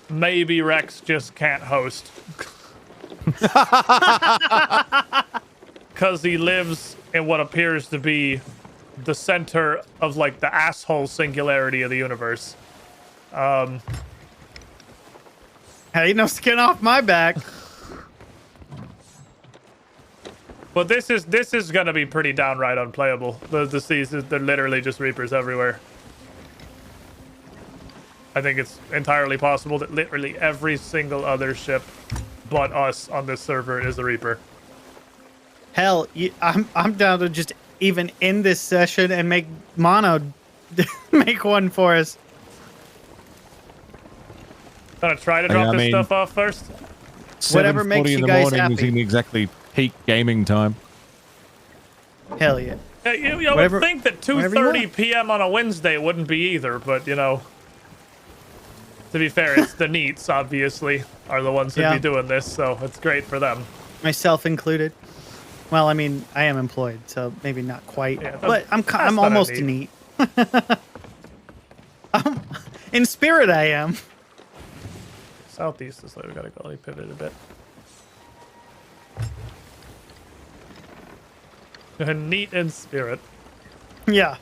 Speaker 2: maybe Rex just can't host. Because he lives in what appears to be the center of, like, the asshole singularity of the universe.
Speaker 4: Hey, no skin off my back.
Speaker 2: But this is gonna be pretty downright unplayable. The seas, they're literally just Reapers everywhere. I think it's entirely possible that literally every single other ship but us on this server is a Reaper.
Speaker 4: Hell, I'm down to just even end this session and make Mono make one for us.
Speaker 2: Gonna try to drop this stuff off first?
Speaker 4: Whatever makes you guys happy.
Speaker 5: Isn't exactly peak gaming time.
Speaker 4: Hell yeah.
Speaker 2: You would think that 2:30 p.m. on a Wednesday wouldn't be either, but, you know, to be fair, it's the Neats, obviously, are the ones that be doing this, so it's great for them.
Speaker 4: Myself included. Well, I mean, I am employed, so maybe not quite,
Speaker 2: Yeah,
Speaker 4: but I'm almost a neat. In spirit, I am.
Speaker 2: Southeast is like we gotta go. Let me pivot a bit. Neat in spirit.
Speaker 4: Yeah.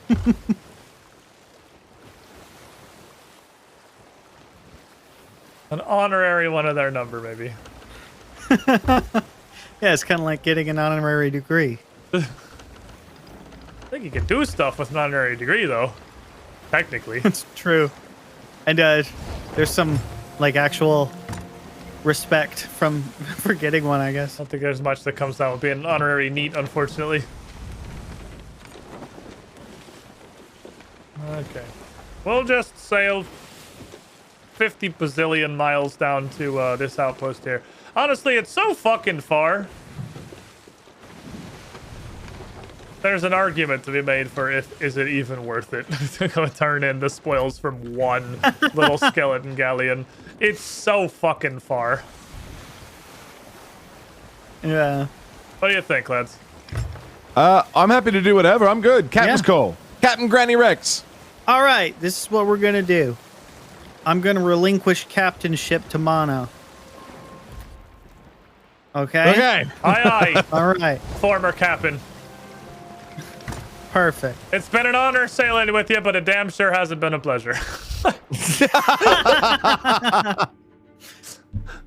Speaker 2: An honorary one of their number, maybe.
Speaker 4: Yeah, it's kind of like getting an honorary degree.
Speaker 2: I think you can do stuff with an honorary degree, though. Technically.
Speaker 4: It's true. And there's some, like, actual respect for getting one, I guess.
Speaker 2: I don't think there's much that comes down with being an honorary neat, unfortunately. Okay. We'll just sail 50 bazillion miles down to this outpost here. Honestly, it's so fucking far. There's an argument to be made for is it even worth it to go turn in the spoils from one little skeleton galleon. It's so fucking far.
Speaker 4: Yeah.
Speaker 2: What do you think, lads?
Speaker 10: I'm happy to do whatever. I'm good. Captain's call. Captain Granny Rex.
Speaker 4: All right, this is what we're going to do. I'm going to relinquish captainship to Mono. Okay?
Speaker 10: Okay.
Speaker 2: Aye, aye.
Speaker 4: All right.
Speaker 2: Former captain.
Speaker 4: Perfect.
Speaker 2: It's been an honor sailing with you, but it damn sure hasn't been a pleasure.
Speaker 4: Hey,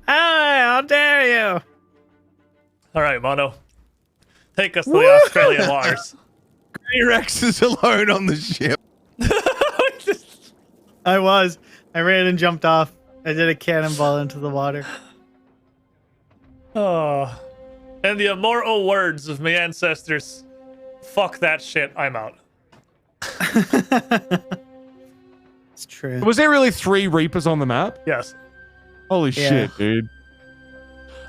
Speaker 4: how dare you?
Speaker 2: All right, Mono. Take us to the Australian waters.
Speaker 5: Granny Rex is alone on the ship.
Speaker 4: I ran and jumped off. I did a cannonball into the water.
Speaker 2: Oh. And the immortal words of my ancestors. Fuck that shit, I'm out.
Speaker 4: It's true.
Speaker 5: Was there really 3 Reapers on the map?
Speaker 2: Yes.
Speaker 5: Holy shit, dude.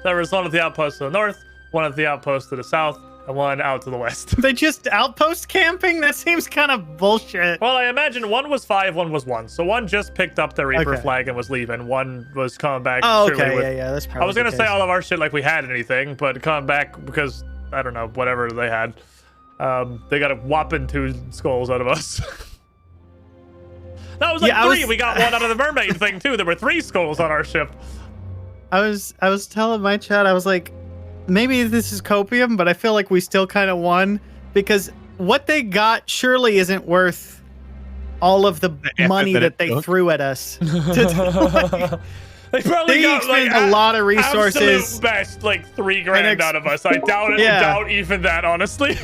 Speaker 2: There was one at the outpost to the north, one at the outpost to the south, and one out to the west.
Speaker 4: They just outpost camping? That seems kind of bullshit.
Speaker 2: Well, I imagine one was 5, one was 1. So one just picked up the Reaper flag and was leaving. One was coming back.
Speaker 4: Oh, okay, yeah, that's probably
Speaker 2: I was going to
Speaker 4: the
Speaker 2: say
Speaker 4: case.
Speaker 2: all of our shit like we had anything, but coming back because, I don't know, whatever they had. They got a whopping 2 skulls out of us. That was like 3. We got one out of the mermaid thing, too. There were 3 skulls on our ship.
Speaker 4: I was telling my chat, I was like, maybe this is copium, but I feel like we still kind of won because what they got surely isn't worth all of the money that they threw at us.
Speaker 2: They probably got like
Speaker 4: a lot of resources.
Speaker 2: Absolute best, like $3,000 out of us. I doubt it.
Speaker 4: Yeah.
Speaker 2: I doubt even that, honestly.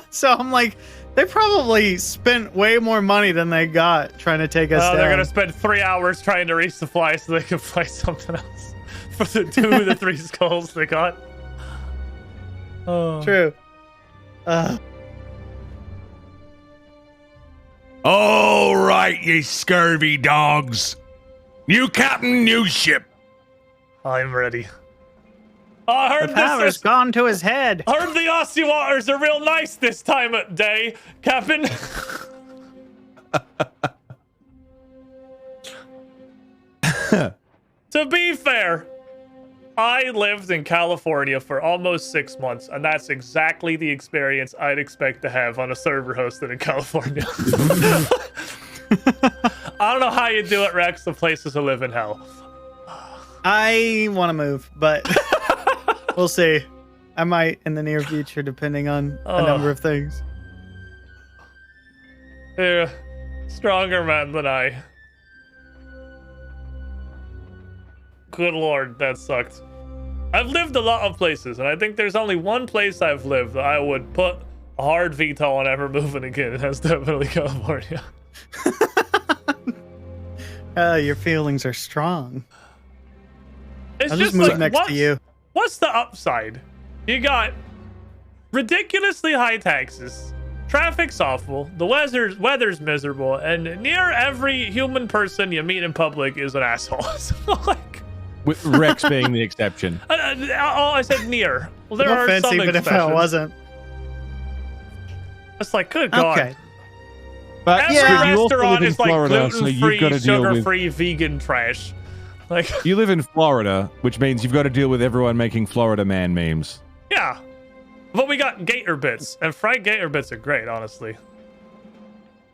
Speaker 4: So I'm like, they probably spent way more money than they got trying to take us down.
Speaker 2: They're gonna spend 3 hours trying to resupply so they can fly something else for the 2 of the 3 skulls they got. Oh.
Speaker 4: True.
Speaker 5: All right, you scurvy dogs. New captain, new ship.
Speaker 2: I'm ready. I heard
Speaker 4: The power's gone to his head.
Speaker 2: Heard the Aussie waters are real nice this time of day, Captain. To be fair, I lived in California for almost 6 months, and that's exactly the experience I'd expect to have on a server hosted in California. I don't know how you do it, Rex. The places to live in hell.
Speaker 4: I want to move, but we'll see. I might in the near future, depending on a number of things.
Speaker 2: Yeah, stronger man than I. Good lord, that sucked. I've lived a lot of places, and I think there's only one place I've lived that I would put a hard veto on ever moving again, and that's definitely California.
Speaker 4: Your feelings are strong.
Speaker 2: It's
Speaker 4: I'll
Speaker 2: just
Speaker 4: move
Speaker 2: like,
Speaker 4: next to you.
Speaker 2: What's the upside? You got ridiculously high taxes, traffic's awful, the weather's miserable, and near every human person you meet in public is an asshole. So, like,
Speaker 10: with Rex being the exception.
Speaker 2: I said near. Well, there
Speaker 4: No
Speaker 2: are
Speaker 4: fancy,
Speaker 2: some
Speaker 4: but if
Speaker 2: exceptions.
Speaker 4: it wasn't.
Speaker 2: It's like, good God.
Speaker 4: Okay.
Speaker 10: But
Speaker 2: Every
Speaker 10: yeah, you also
Speaker 2: restaurant
Speaker 10: live in
Speaker 2: is like
Speaker 10: Florida, so you've got
Speaker 2: gluten-free,
Speaker 10: to deal with.
Speaker 2: sugar-free, vegan trash. Like,
Speaker 10: You live in Florida, which means you've got to deal with everyone making Florida man memes.
Speaker 2: yeah. But we got gator bits, and fried gator bits are great, honestly.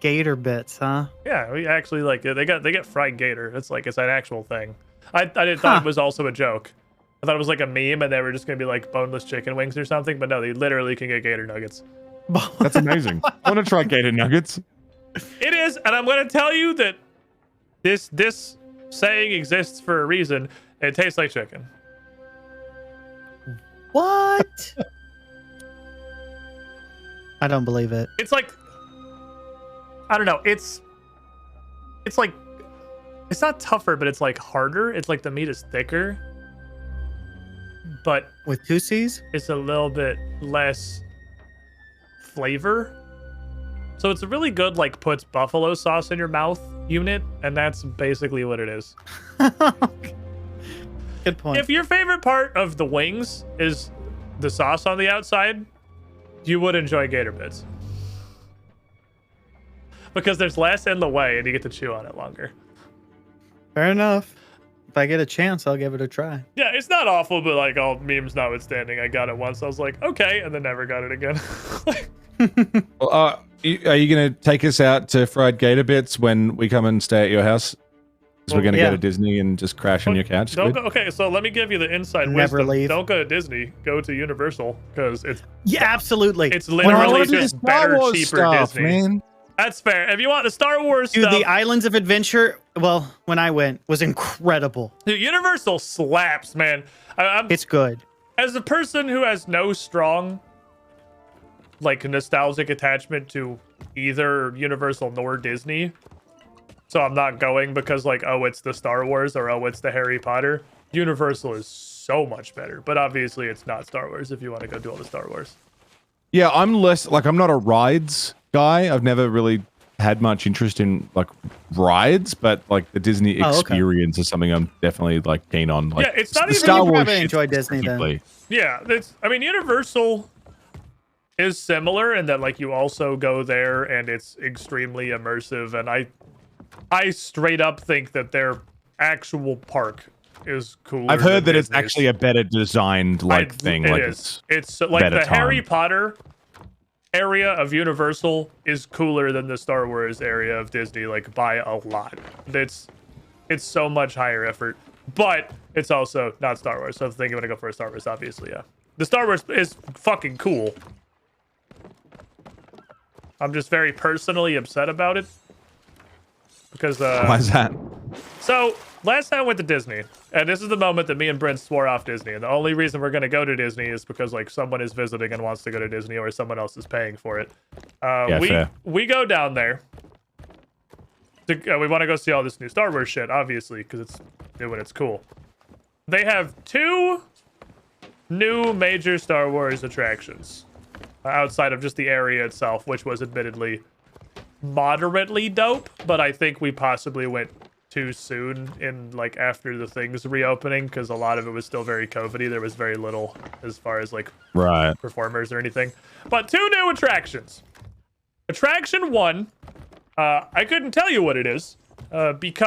Speaker 4: Gator bits, huh?
Speaker 2: Yeah, we actually like they get fried gator. It's like it's an actual thing. I didn't thought it was also a joke. I thought it was like a meme, and they were just gonna be like boneless chicken wings or something. But no, they literally can get gator nuggets.
Speaker 10: That's amazing. I want to try gator nuggets.
Speaker 2: It is, and I'm gonna tell you that this saying exists for a reason. It tastes like chicken.
Speaker 4: What? I don't believe it.
Speaker 2: It's like, I don't know. It's like, it's not tougher, but it's like harder. It's like the meat is thicker, but
Speaker 4: With 2 C's?
Speaker 2: it's a little bit less flavor. So it's a really good, like, puts buffalo sauce in your mouth unit, and that's basically what it is.
Speaker 4: Good point.
Speaker 2: If your favorite part of the wings is the sauce on the outside, you would enjoy gator bits. Because there's less in the way, and you get to chew on it longer.
Speaker 4: Fair enough. If I get a chance, I'll give it a try.
Speaker 2: Yeah, it's not awful, but like all memes notwithstanding, I got it once. I was like, okay, and then never got it again.
Speaker 10: Well, are you going to take us out to fried gator bits when we come and stay at your house? Because we're going to go to Disney and just crash on your couch.
Speaker 2: Don't go, okay, so let me give you the inside
Speaker 4: Never
Speaker 2: wisdom.
Speaker 4: leave.
Speaker 2: Don't go to Disney. Go to Universal because it's
Speaker 4: absolutely.
Speaker 2: It's literally
Speaker 10: do
Speaker 2: just
Speaker 10: the Star
Speaker 2: better,
Speaker 10: Wars
Speaker 2: cheaper
Speaker 10: stuff,
Speaker 2: Disney.
Speaker 10: man.
Speaker 2: That's fair. If you want the Star Wars
Speaker 4: Dude,
Speaker 2: stuff,
Speaker 4: the Islands of Adventure, well, when I went, was incredible.
Speaker 2: dude, Universal slaps, man.
Speaker 4: It's good.
Speaker 2: As a person who has no strong, like, nostalgic attachment to either Universal nor Disney, so I'm not going because, like, oh, it's the Star Wars or oh, it's the Harry Potter. Universal is so much better, but obviously it's not Star Wars if you want to go do all the Star Wars.
Speaker 10: Yeah, I'm less like I'm not a rides guy. I've never really had much interest in like rides, but like the Disney experience is something I'm definitely like keen on. Like,
Speaker 2: yeah, it's not
Speaker 10: the
Speaker 2: even.
Speaker 10: Star
Speaker 4: you
Speaker 10: Wars.
Speaker 4: probably
Speaker 10: shit
Speaker 4: enjoy Disney then.
Speaker 10: specifically.
Speaker 2: Yeah, it's. I mean, Universal is similar in that like you also go there and it's extremely immersive, and I straight up think that their actual park is cooler.
Speaker 10: I've heard
Speaker 2: than
Speaker 10: that it's
Speaker 2: Disney's.
Speaker 10: actually a better designed like thing.
Speaker 2: It
Speaker 10: Like
Speaker 2: is. It's like
Speaker 10: better
Speaker 2: the Harry
Speaker 10: time.
Speaker 2: Potter area of Universal is cooler than the Star Wars area of Disney, like by a lot. It's so much higher effort, but it's also not Star Wars. So if I'm gonna go for a Star Wars, obviously, yeah. The Star Wars is fucking cool. I'm just very personally upset about it because
Speaker 10: why is that?
Speaker 2: so last time I went to Disney, and this is the moment that me and Brent swore off Disney, and the only reason we're gonna go to Disney is because like someone is visiting and wants to go to Disney, or someone else is paying for it.
Speaker 10: Fair.
Speaker 2: We go down there. We want to go see all this new Star Wars shit, obviously, because it's new and it's cool. They have 2 new major Star Wars attractions outside of just the area itself, which was admittedly moderately dope, but I think we possibly went too soon in like after the things reopening because a lot of it was still very COVID-y. There was very little as far as like performers or anything. But 2 new attractions. Attraction 1, I couldn't tell you what it is because